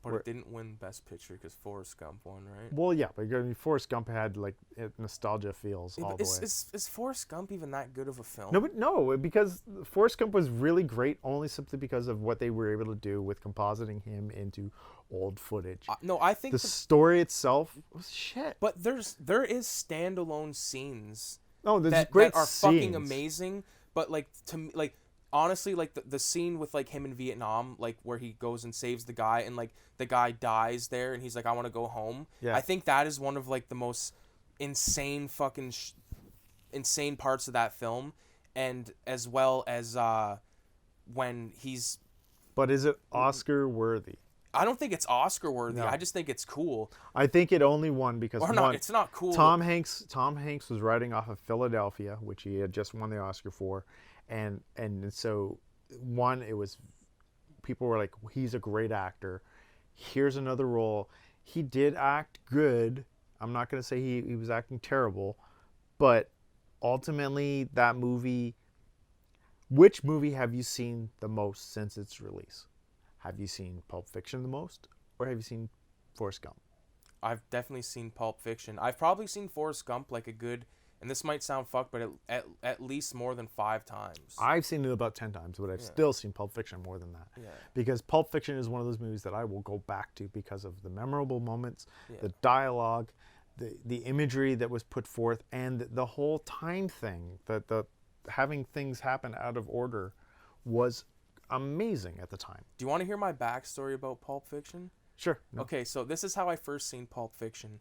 Speaker 2: But it didn't win Best Picture because Forrest Gump won, right?
Speaker 1: Well, yeah, but Forrest Gump had like nostalgia feels all the way.
Speaker 2: Is Forrest Gump even that good of a film?
Speaker 1: No, because Forrest Gump was really great only simply because of what they were able to do with compositing him into old footage.
Speaker 2: No, I think
Speaker 1: the story itself was shit.
Speaker 2: But there is standalone scenes.
Speaker 1: No, there's
Speaker 2: that
Speaker 1: great
Speaker 2: are
Speaker 1: scenes.
Speaker 2: Fucking amazing. But like to me, like honestly, like the scene with like him in Vietnam, like where he goes and saves the guy and like the guy dies there and he's like, I want to go home.
Speaker 1: Yeah.
Speaker 2: I think that is one of like the most insane fucking insane parts of that film, and as well as when he's.
Speaker 1: But is it Oscar worthy?
Speaker 2: I don't think it's Oscar worthy.
Speaker 1: No.
Speaker 2: I just think it's cool.
Speaker 1: I think it only won because
Speaker 2: it's not cool.
Speaker 1: Tom Hanks was writing off of Philadelphia, which he had just won the Oscar for, and so one, it was, people were like, he's a great actor. Here's another role. He did act good. I'm not going to say he was acting terrible, but ultimately that movie. Which movie have you seen the most since its release? Have you seen Pulp Fiction the most, or have you seen Forrest Gump?
Speaker 2: I've definitely seen Pulp Fiction. I've probably seen Forrest Gump like a good, and this might sound fucked, but at least more than 5 times.
Speaker 1: I've seen it about 10 times, but I've still seen Pulp Fiction more than that.
Speaker 2: Yeah.
Speaker 1: Because Pulp Fiction is one of those movies that I will go back to because of the memorable moments, the dialogue, the imagery that was put forth, and the whole time thing, the having things happen out of order was amazing at the time.
Speaker 2: Do you want to hear my backstory about Pulp Fiction?
Speaker 1: Sure. No.
Speaker 2: Okay, so this is how I first seen Pulp Fiction.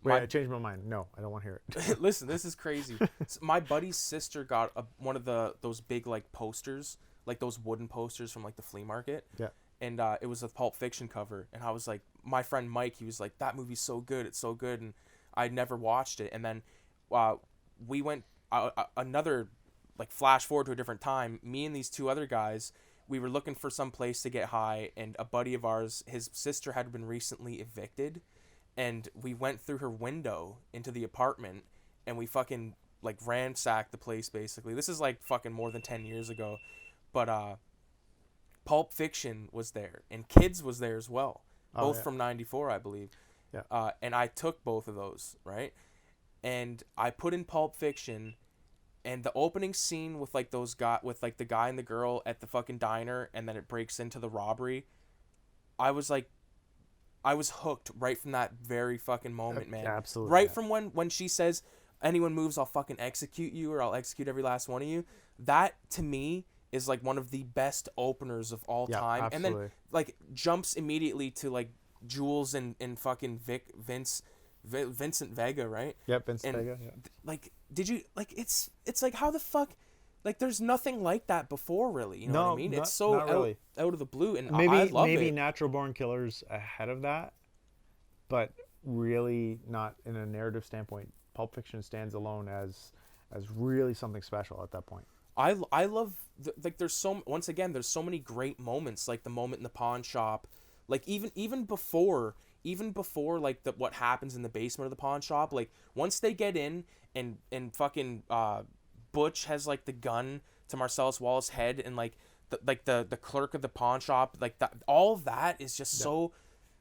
Speaker 1: Wait, I changed my mind. No, I don't want to hear it.
Speaker 2: Listen, this is crazy. So my buddy's sister got one of those big like posters, like those wooden posters from like the flea market.
Speaker 1: Yeah.
Speaker 2: And it was a Pulp Fiction cover, and I was like, my friend Mike, he was like, that movie's so good, it's so good, and I'd never watched it. And then we went another, like, flash forward to a different time. Me and these 2 other guys, we were looking for some place to get high, and a buddy of ours, his sister had been recently evicted, and we went through her window into the apartment, and we fucking like ransacked the place basically. This is like fucking more than 10 years ago, but Pulp Fiction was there, and Kids was there as well, both from '94, I believe.
Speaker 1: Yeah.
Speaker 2: And I took both of those, right, and I put in Pulp Fiction. And the opening scene with like the guy and the girl at the fucking diner, and then it breaks into the robbery. I was like, I was hooked right from that very fucking moment, man.
Speaker 1: Absolutely.
Speaker 2: Right
Speaker 1: Yeah.
Speaker 2: from when she says, "Anyone moves, I'll fucking execute you, or I'll execute every last one of you." That to me is like one of the best openers of all
Speaker 1: Yeah,
Speaker 2: time. And then
Speaker 1: absolutely.
Speaker 2: like jumps immediately to like Jules and fucking Vincent Vega, right?
Speaker 1: Yep, Vince
Speaker 2: And
Speaker 1: Vega. Yeah.
Speaker 2: like, did you like? It's like, how the fuck. Like, there's nothing like that before, really. You know what I
Speaker 1: No,
Speaker 2: mean? It's
Speaker 1: not
Speaker 2: so
Speaker 1: not really.
Speaker 2: out of the blue, and I
Speaker 1: Maybe
Speaker 2: love
Speaker 1: maybe
Speaker 2: it.
Speaker 1: Natural Born Killers ahead of that, but really not in a narrative standpoint. Pulp Fiction stands alone as really something special at that point.
Speaker 2: I love like, there's so, once again, there's so many great moments, like the moment in the pawn shop, like even before like the what happens in the basement of the pawn shop, like once they get in and fucking Butch has like the gun to Marcellus Wallace's head, and like the clerk of the pawn shop, like that, all of that is just so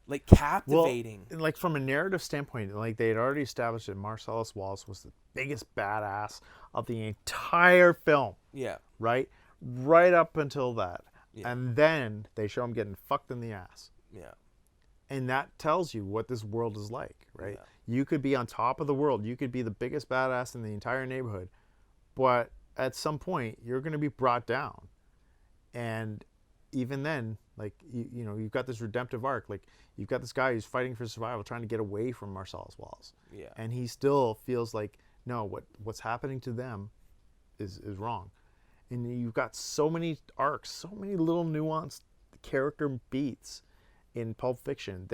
Speaker 2: like
Speaker 1: Well,
Speaker 2: captivating.
Speaker 1: like from a narrative standpoint, like they had already established that Marcellus Wallace was the biggest badass of the entire film,
Speaker 2: Yeah,
Speaker 1: right? Right up until that.
Speaker 2: yeah,
Speaker 1: And then they show him getting fucked in the ass.
Speaker 2: yeah,
Speaker 1: And that tells you what this world is like, right?
Speaker 2: Yeah.
Speaker 1: You could be on top of the world. You could be the biggest badass in the entire neighborhood. But at some point, you're going to be brought down. And even then, like, you know, you've got this redemptive arc. Like, you've got this guy who's fighting for survival, trying to get away from Marcellus Wallace.
Speaker 2: yeah.
Speaker 1: And he still feels like, no, what's happening to them is wrong. And you've got so many arcs, so many little nuanced character beats in Pulp Fiction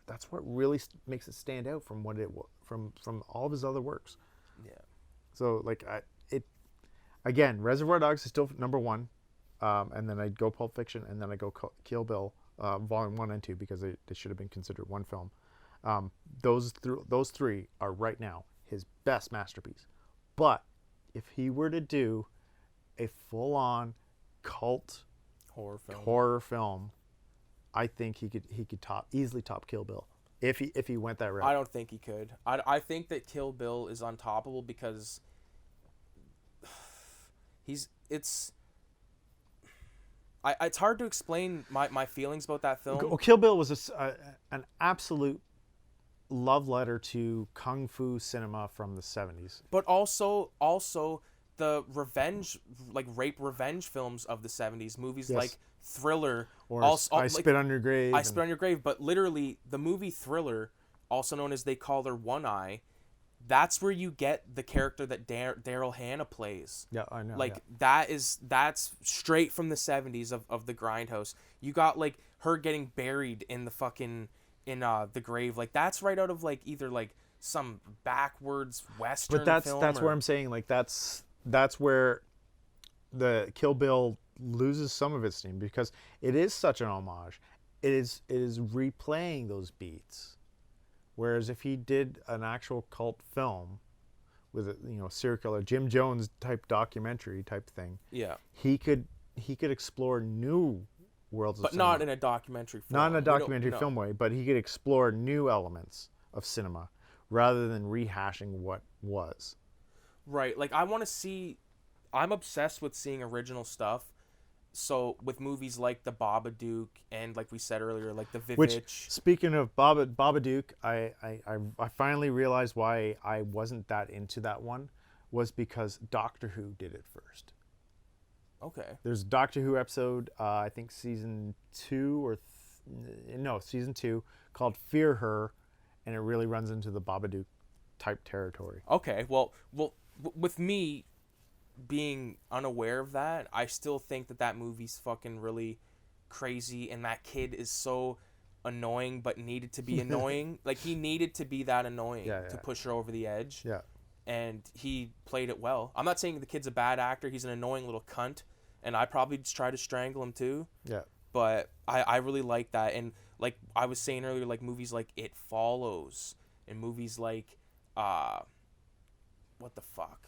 Speaker 1: that's what really makes it stand out from from all of his other works.
Speaker 2: Yeah.
Speaker 1: So like it again, Reservoir Dogs is still number one, and then I'd go Pulp Fiction, and then I go Kill Bill, Volume 1 and 2, because they should have been considered one film. Those three are right now his best masterpiece. But if he were to do a full-on cult horror film, I think he could easily top Kill Bill if he went that route.
Speaker 2: I don't think he could. I think that Kill Bill is untoppable because it's hard to explain my feelings about that film.
Speaker 1: Well, Kill Bill was an absolute love letter to kung fu cinema from the 70s.
Speaker 2: But also the revenge, like rape revenge films of the 70s, movies
Speaker 1: Yes.
Speaker 2: like Thriller,
Speaker 1: Or
Speaker 2: also
Speaker 1: I Spit on Your Grave.
Speaker 2: I Spit on Your Grave, but literally the movie Thriller, also known as They Call Her One Eye, that's where you get the character that Daryl Hannah plays.
Speaker 1: Yeah, I know.
Speaker 2: Like
Speaker 1: yeah.
Speaker 2: that's straight from the 70s of the Grindhouse. You got like her getting buried in the fucking the grave. Like that's right out of like either like some backwards western
Speaker 1: But that's
Speaker 2: film
Speaker 1: where I'm saying, like, that's where the Kill Bill loses some of its steam, because it is such an homage. It is replaying those beats. Whereas if he did an actual cult film with a, you know, serial killer Jim Jones type documentary type thing,
Speaker 2: Yeah.
Speaker 1: he could explore new worlds of
Speaker 2: But
Speaker 1: cinema.
Speaker 2: not in a documentary film.
Speaker 1: Not in a documentary
Speaker 2: No.
Speaker 1: film way, but he could explore new elements of cinema rather than rehashing what was.
Speaker 2: Right. Like I want to see, I'm obsessed with seeing original stuff. So with movies like The Babadook and, like we said earlier, like The Vivitch.
Speaker 1: Which, speaking of Babadook, I finally realized why I wasn't that into that one was because Doctor Who did it first.
Speaker 2: Okay.
Speaker 1: There's a Doctor Who episode, I think season 2 season 2, called Fear Her, and it really runs into the Babadook type territory.
Speaker 2: Okay. Well, with me being unaware of that, I still think that movie's fucking really crazy, and that kid is so annoying but needed to be annoying. Like he needed to be that annoying to push her over the edge.
Speaker 1: Yeah.
Speaker 2: And he played it well. I'm not saying the kid's a bad actor. He's an annoying little cunt, and I probably just try to strangle him too.
Speaker 1: Yeah.
Speaker 2: But I really like that. And like I was saying earlier, like movies like It Follows and movies like what the fuck?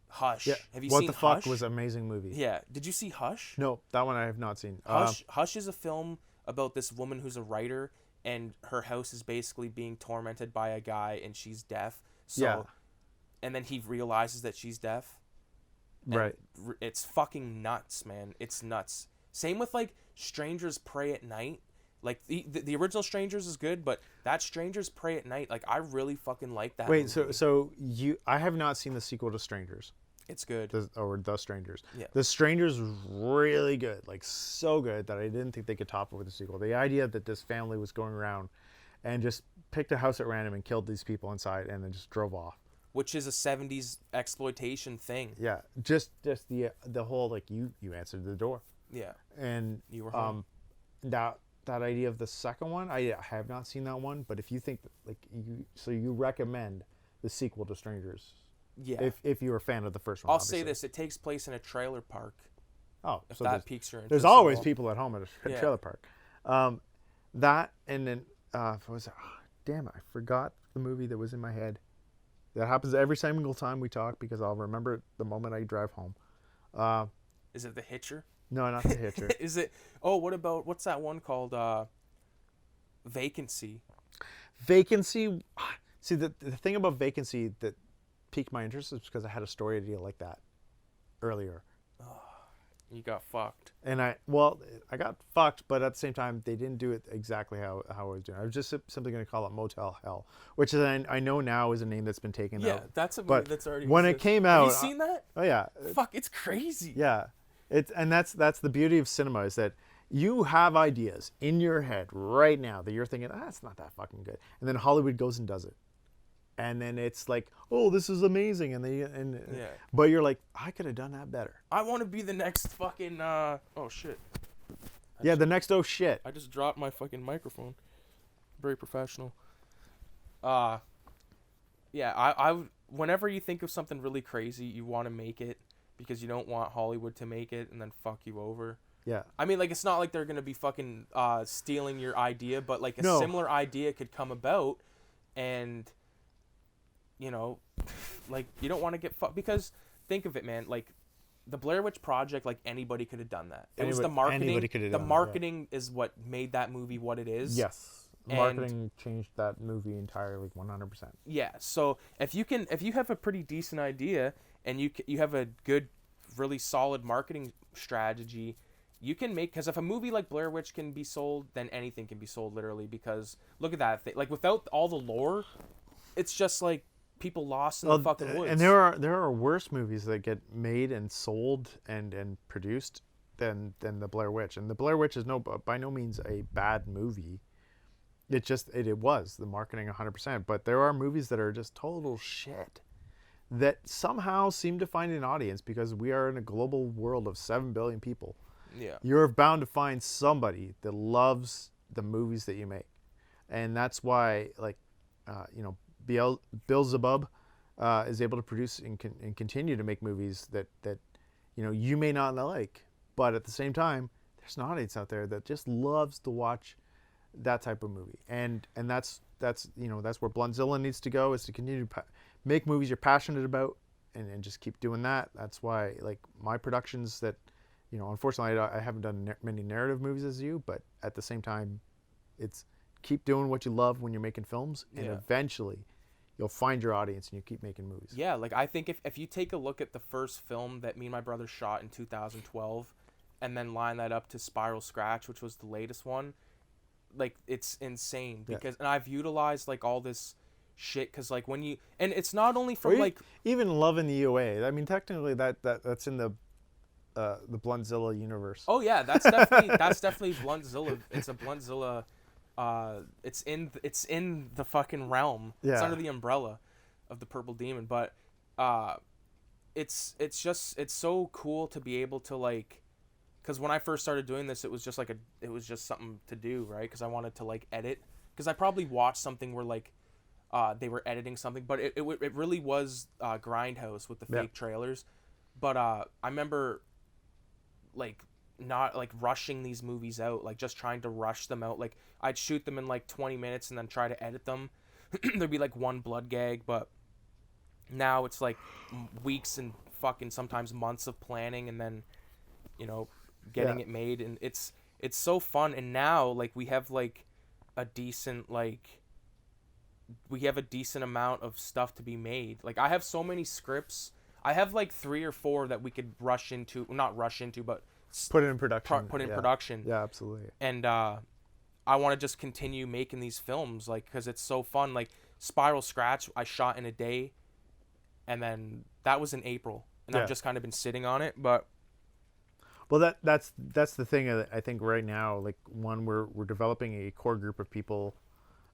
Speaker 2: Hush.
Speaker 1: Yeah.
Speaker 2: Have you
Speaker 1: What
Speaker 2: seen
Speaker 1: the fuck
Speaker 2: Hush?
Speaker 1: was an amazing movie.
Speaker 2: Yeah. Did you see Hush?
Speaker 1: No, that one I have not seen.
Speaker 2: Hush is a film about this woman who's a writer, and her house is basically being tormented by a guy, and she's deaf. So,
Speaker 1: Yeah.
Speaker 2: And then he realizes that she's deaf.
Speaker 1: Right.
Speaker 2: It's fucking nuts, man. It's nuts. Same with like Strangers Pray at Night. Like the original Strangers is good, but that Strangers Pray at Night, like I really fucking like that.
Speaker 1: Wait,
Speaker 2: movie.
Speaker 1: so I have not seen the sequel to Strangers.
Speaker 2: It's good.
Speaker 1: The Strangers.
Speaker 2: Yeah.
Speaker 1: The Strangers was really good, like so good that I didn't think they could top it with the sequel. The idea that this family was going around and just picked a house at random and killed these people inside and then just drove off.
Speaker 2: Which is a 70s exploitation thing.
Speaker 1: Yeah, just the whole like you answered the door.
Speaker 2: Yeah.
Speaker 1: And
Speaker 2: You were home.
Speaker 1: that idea of the second one, I have not seen that one, but if you think like you recommend the sequel to Strangers.
Speaker 2: Yeah.
Speaker 1: If you're a fan of the first one.
Speaker 2: I'll
Speaker 1: obviously.
Speaker 2: say this: it takes place in a trailer park.
Speaker 1: Oh,
Speaker 2: If
Speaker 1: so
Speaker 2: that piques your interest.
Speaker 1: there's
Speaker 2: at
Speaker 1: always
Speaker 2: all.
Speaker 1: people at home at a
Speaker 2: Yeah.
Speaker 1: trailer park. That and then what was it? Oh, damn it! I forgot the movie that was in my head. That happens every single time we talk because I'll remember it the moment I drive home.
Speaker 2: Is it The Hitcher?
Speaker 1: No, not the Hitcher.
Speaker 2: Is it? Oh, what's that one called? Vacancy.
Speaker 1: Vacancy. See, the thing about Vacancy that piqued my interest is because I had a story idea like that earlier.
Speaker 2: You got fucked.
Speaker 1: And I got fucked, but at the same time, they didn't do it exactly how I was doing. I was just simply going to call it Motel Hell, which is I know now is a name that's been taken out.
Speaker 2: Yeah, that's a movie
Speaker 1: But
Speaker 2: that's already.
Speaker 1: when it
Speaker 2: exists.
Speaker 1: came out,
Speaker 2: have you seen that?
Speaker 1: Oh yeah,
Speaker 2: Fuck, it's crazy.
Speaker 1: yeah. That's the beauty of cinema is that you have ideas in your head right now that you're thinking, it's not that fucking good, and then Hollywood goes and does it. And then it's like, oh, this is amazing,
Speaker 2: Yeah.
Speaker 1: but you're like, I could have done that better.
Speaker 2: I want to be the next fucking. Oh shit!
Speaker 1: Yeah, the next oh shit.
Speaker 2: I just dropped my fucking microphone. Very professional. Yeah. I whenever you think of something really crazy, you want to make it because you don't want Hollywood to make it and then fuck you over.
Speaker 1: Yeah,
Speaker 2: I mean, like, it's not like they're gonna be fucking stealing your idea, but like a
Speaker 1: No.
Speaker 2: similar idea could come about, and you know, like you don't want to get fucked because think of it, man. Like the Blair Witch Project, like anybody could have done that. It was the marketing.
Speaker 1: anybody could have
Speaker 2: The
Speaker 1: done that,
Speaker 2: marketing is what made that movie what it is.
Speaker 1: yes.
Speaker 2: And-
Speaker 1: Marketing changed that movie entirely, 100%.
Speaker 2: Yeah. So if you have a pretty decent idea and you have a good, really solid marketing strategy, you can make, because if a movie like Blair Witch can be sold, then anything can be sold literally. Because look at that thing. Like without all the lore, it's just like people lost in the fucking woods.
Speaker 1: And there are worse movies that get made and sold and produced than the Blair Witch. And the Blair Witch is by no means a bad movie. It was the marketing 100%. But there are movies that are just total shit that somehow seem to find an audience because we are in a global world of 7 billion people.
Speaker 2: Yeah.
Speaker 1: You're bound to find somebody that loves the movies that you make, and that's why Beelzebub is able to produce and continue to make movies that you may not like, but at the same time, there's an audience out there that just loves to watch that type of movie, and that's where Bluntzilla needs to go, is to continue to make movies you're passionate about, and just keep doing that. That's why like my productions that. Unfortunately, I haven't done many narrative movies as you, but at the same time, it's keep doing what you love when you're making films, and eventually, you'll find your audience and you keep making movies.
Speaker 2: Yeah, like I think if you take a look at the first film that me and my brother shot in 2012, and then line that up to Spiral Scratch, which was the latest one, like it's insane because and I've utilized like all this shit because like when you and it's not only from like
Speaker 1: even Love in the UA. I mean, technically that's in the Bluntzilla universe.
Speaker 2: Oh yeah, that's definitely Bluntzilla. It's a Bluntzilla. It's in the fucking realm.
Speaker 1: Yeah.
Speaker 2: It's under the umbrella of the Purple Demon, but it's so cool to be able to like, because when I first started doing this, it was just something to do, right? Because I wanted to like edit, because I probably watched something where like they were editing something, but it really was Grindhouse with the fake trailers, but I remember like not like rushing these movies out, like just trying to rush them out. Like I'd shoot them in like 20 minutes and then try to edit them. There'd be like one blood gag, but now it's like weeks and fucking sometimes months of planning and then getting it made, and it's so fun. And now like we have a decent amount of stuff to be made. Like I have so many scripts. I have like 3 or 4 that we could not rush into, but
Speaker 1: Put it in production.
Speaker 2: production.
Speaker 1: Yeah, absolutely.
Speaker 2: And I want to just continue making these films, like, because it's so fun. Like Spiral Scratch, I shot in a day, and then that was in April, and I've just kind of been sitting on it. But
Speaker 1: Well, that's the thing. I think right now, like one, we're developing a core group of people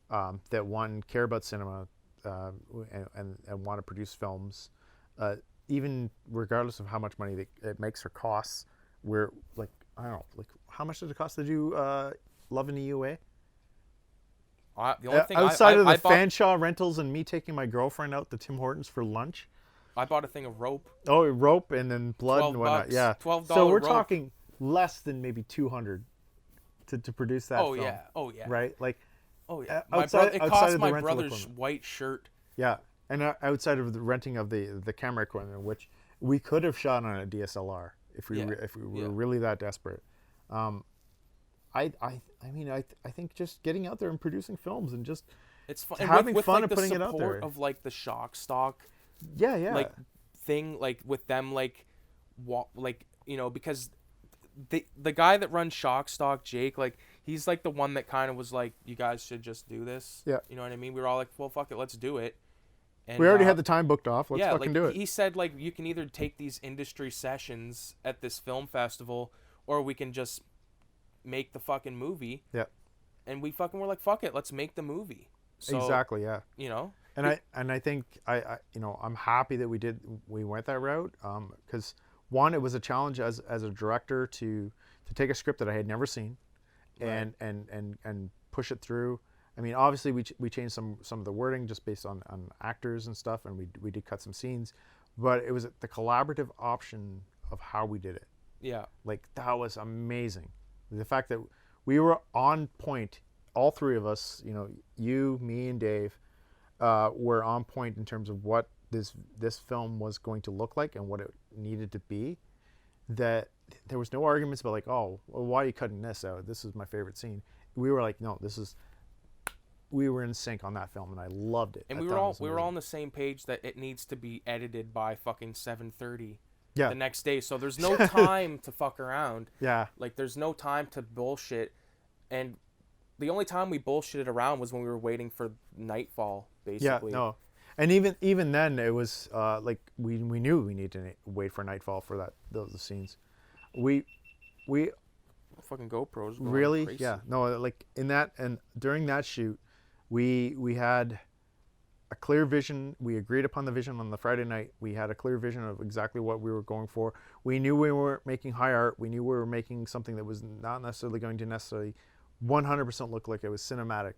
Speaker 1: that one care about cinema and want to produce films, even regardless of how much money it makes or costs. We're like, I don't know, like how much did it cost to do Love in the UA?
Speaker 2: the only thing
Speaker 1: Outside of the
Speaker 2: I bought,
Speaker 1: Fanshawe rentals and me taking my girlfriend out to Tim Hortons for lunch.
Speaker 2: I bought a thing of rope.
Speaker 1: Oh, rope and then blood and whatnot.
Speaker 2: $12.
Speaker 1: Yeah,
Speaker 2: $12
Speaker 1: so we're
Speaker 2: rope.
Speaker 1: talking less than maybe 200 to produce that.
Speaker 2: Oh
Speaker 1: film,
Speaker 2: yeah, oh yeah,
Speaker 1: right? Like,
Speaker 2: oh yeah. It
Speaker 1: outside
Speaker 2: cost
Speaker 1: of the
Speaker 2: my
Speaker 1: rental
Speaker 2: brother's
Speaker 1: equipment.
Speaker 2: white shirt.
Speaker 1: Yeah, and outside of the renting of the camera equipment, which we could have shot on a DSLR if we were really that desperate. I mean, I think just getting out there and producing films and just
Speaker 2: It's fun.
Speaker 1: having
Speaker 2: with,
Speaker 1: fun
Speaker 2: like,
Speaker 1: and putting it out
Speaker 2: the
Speaker 1: there.
Speaker 2: support of like the shock stock
Speaker 1: Yeah,
Speaker 2: like thing, like with them, like like, you know, because the guy that runs shock stock, Jake, like he's like the one that kind of was like, you guys should just do this.
Speaker 1: Yeah.
Speaker 2: You know what I mean? We were all like, well, fuck it, let's do it. And
Speaker 1: we already had the time booked off. Let's fucking
Speaker 2: like,
Speaker 1: do it.
Speaker 2: He said, like, you can either take these industry sessions at this film festival, or we can just make the fucking movie.
Speaker 1: Yeah.
Speaker 2: And we fucking were like, fuck it, let's make the movie. So,
Speaker 1: Exactly. Yeah.
Speaker 2: You know.
Speaker 1: And I think I I'm happy that we went that route, because one, it was a challenge as a director to take a script that I had never seen, and push it through. I mean, obviously we changed some of the wording just based on actors and stuff, and we did cut some scenes, but it was the collaborative option of how we did it.
Speaker 2: Yeah.
Speaker 1: Like, that was amazing. The fact that we were on point, all three of us, you know, you, me, and Dave, were on point in terms of what this film was going to look like and what it needed to be. That there was no arguments about like, oh, well, why are you cutting this out? This is my favorite scene. We were like, no, we were in sync on that film, and I loved it.
Speaker 2: And we were all on the same page that it needs to be edited by fucking 7:30 the next day. So there's no time to fuck around.
Speaker 1: Yeah.
Speaker 2: Like, there's no time to bullshit. And the only time we bullshitted around was when we were waiting for nightfall, basically.
Speaker 1: Yeah, no. And even then, it was like we knew we needed to wait for nightfall for those scenes. We
Speaker 2: fucking GoPros going
Speaker 1: really
Speaker 2: crazy.
Speaker 1: Yeah, no, like in that, and during that shoot, we had a clear vision. We agreed upon the vision on the Friday night. We had a clear vision of exactly what we were going for. We knew we weren't making high art. We knew we were making something that was not necessarily going to 100% look like it was cinematic.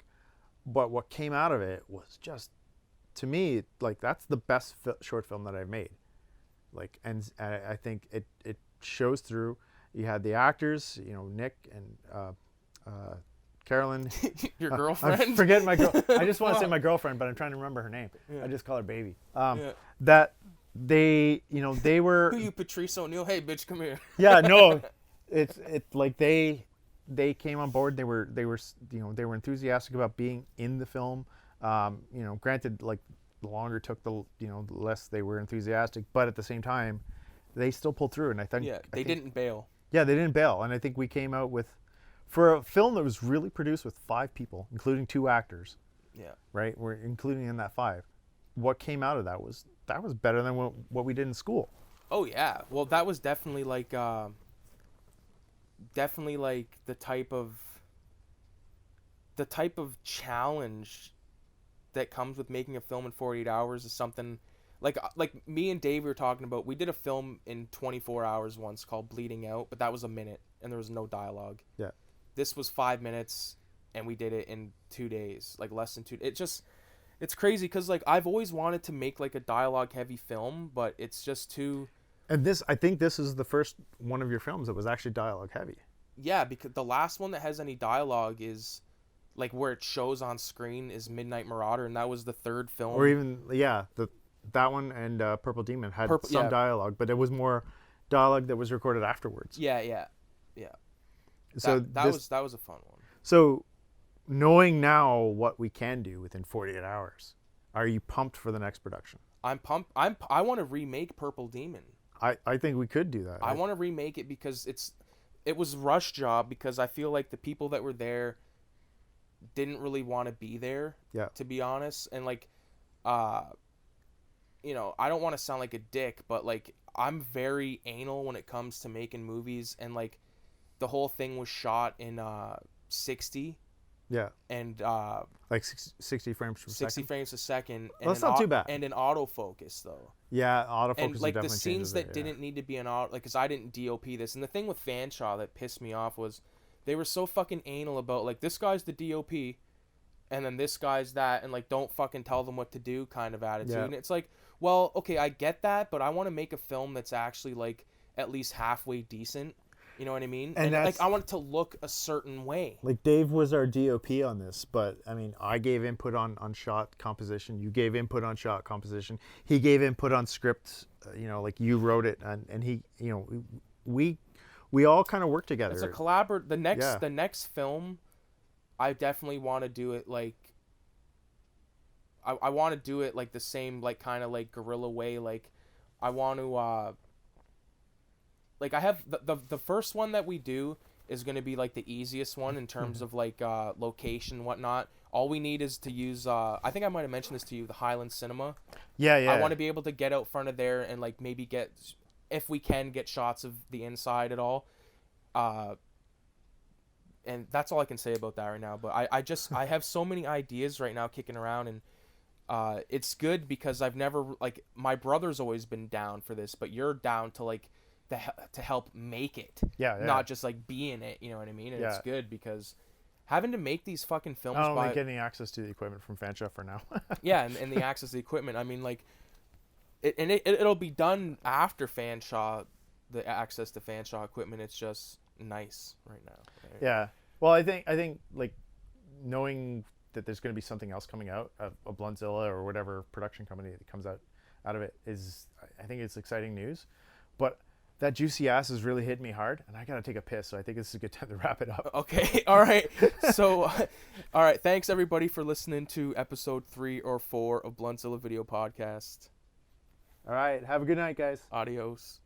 Speaker 1: But what came out of it was just, to me, like, that's the best short film that I've made. Like, and I think it shows through. You had the actors, you know, Nick and Carolyn.
Speaker 2: Your girlfriend?
Speaker 1: I'm forgetting my girl. I just want to say my girlfriend, but I'm trying to remember her name.
Speaker 2: Yeah.
Speaker 1: I just call her baby.
Speaker 2: Yeah.
Speaker 1: That they, you know, they were.
Speaker 2: Who you, Patrice O'Neill? Hey, bitch, come here.
Speaker 1: Yeah, no, it's like they came on board. They were you know, they were enthusiastic about being in the film. You know, granted, like, the longer it took, the less they were enthusiastic, but at the same time, they still pulled through. And I think
Speaker 2: they didn't bail.
Speaker 1: Yeah, they didn't bail, and I think we came out with, for a film that was really produced with 5 people, including 2 actors.
Speaker 2: Yeah.
Speaker 1: Right, we're including in that 5. What came out of that was better than what we did in school.
Speaker 2: Oh yeah, well, that was definitely like the type of challenge that comes with making a film in 48 hours is something like me and Dave, we were talking about. We did a film in 24 hours once called Bleeding Out, but that was a minute and there was no dialogue.
Speaker 1: Yeah.
Speaker 2: This was 5 minutes and we did it in 2 days, like less than 2. It's crazy because, like, I've always wanted to make like a dialogue heavy film, but it's just too.
Speaker 1: And I think this is the first one of your films that was actually dialogue heavy.
Speaker 2: Yeah, because the last one that has any dialogue is, like, where it shows on screen is Midnight Marauder, and that was the 3rd film.
Speaker 1: Or even, yeah, that one and Purple Demon had some dialogue, but it was more dialogue that was recorded afterwards.
Speaker 2: Yeah.
Speaker 1: So
Speaker 2: that was a fun one.
Speaker 1: So, knowing now what we can do within 48 hours, are you pumped for the next production?
Speaker 2: I'm pumped. I want to remake Purple Demon.
Speaker 1: I think we could do that.
Speaker 2: I want to remake it because it was rush job, because I feel like the people that were there didn't really want to be there.
Speaker 1: Yeah.
Speaker 2: To be honest, and like, you know, I don't want to sound like a dick, but like I'm very anal when it comes to making movies, and like the whole thing was shot in 60
Speaker 1: Yeah.
Speaker 2: and
Speaker 1: Like 60 frames per
Speaker 2: 60
Speaker 1: second.
Speaker 2: frames a second. And
Speaker 1: Well, that's not too bad.
Speaker 2: And an autofocus though.
Speaker 1: Yeah, autofocus
Speaker 2: And like the
Speaker 1: definitely
Speaker 2: scenes
Speaker 1: changes
Speaker 2: that
Speaker 1: it,
Speaker 2: didn't need to be an auto, like, cause I didn't DOP this, and the thing with Fanshawe that pissed me off was they were so fucking anal about like this guy's the DOP, and then this guy's that, and like don't fucking tell them what to do kind of attitude.
Speaker 1: Yeah.
Speaker 2: And it's like, well, okay, I get that, but I want to make a film that's actually like at least halfway decent. You know what I mean?
Speaker 1: And
Speaker 2: like
Speaker 1: that's-
Speaker 2: I want it to look a certain way.
Speaker 1: Like Dave was our DOP on this, but I mean, I gave input on shot composition. You gave input on shot composition. He gave input on script. You know, like you wrote it, and he, you know, we all kind of work together.
Speaker 2: It's a the next film, I definitely want to do it like. I want to do it like the same, like kind of like guerrilla way. Like I want to like I have the first one that we do is going to be like the easiest one in terms of like location and whatnot. All we need is to use I think I might have mentioned this to you, the Highland Cinema.
Speaker 1: Yeah.
Speaker 2: I want to be able to get out front of there and like maybe get, if we can, get shots of the inside at all. And that's all I can say about that right now. But I have so many ideas right now kicking around, and it's good because I've never, like, my brother's always been down for this, but you're down to like to help make it.
Speaker 1: Yeah.
Speaker 2: Not just like be in it, you know what I mean? And it's
Speaker 1: Yeah.
Speaker 2: good because having to make these fucking films
Speaker 1: Not only getting access to the equipment from Fanshawe for now.
Speaker 2: yeah, and the access to the equipment. I mean, like, it'll be done after Fanshawe, the access to Fanshawe equipment. It's just nice right now. Right?
Speaker 1: Yeah. Well, I think like knowing that there's going to be something else coming out, a Bluntzilla or whatever production company that comes out of it, is, I think it's exciting news. But that juicy ass is really hitting me hard, and I got to take a piss, so I think this is a good time to wrap it up.
Speaker 2: Okay, all right. So, all right, thanks everybody for listening to episode 3 or 4 of Bluntzillavideo podcast.
Speaker 1: All right. Have a good night, guys.
Speaker 2: Adios.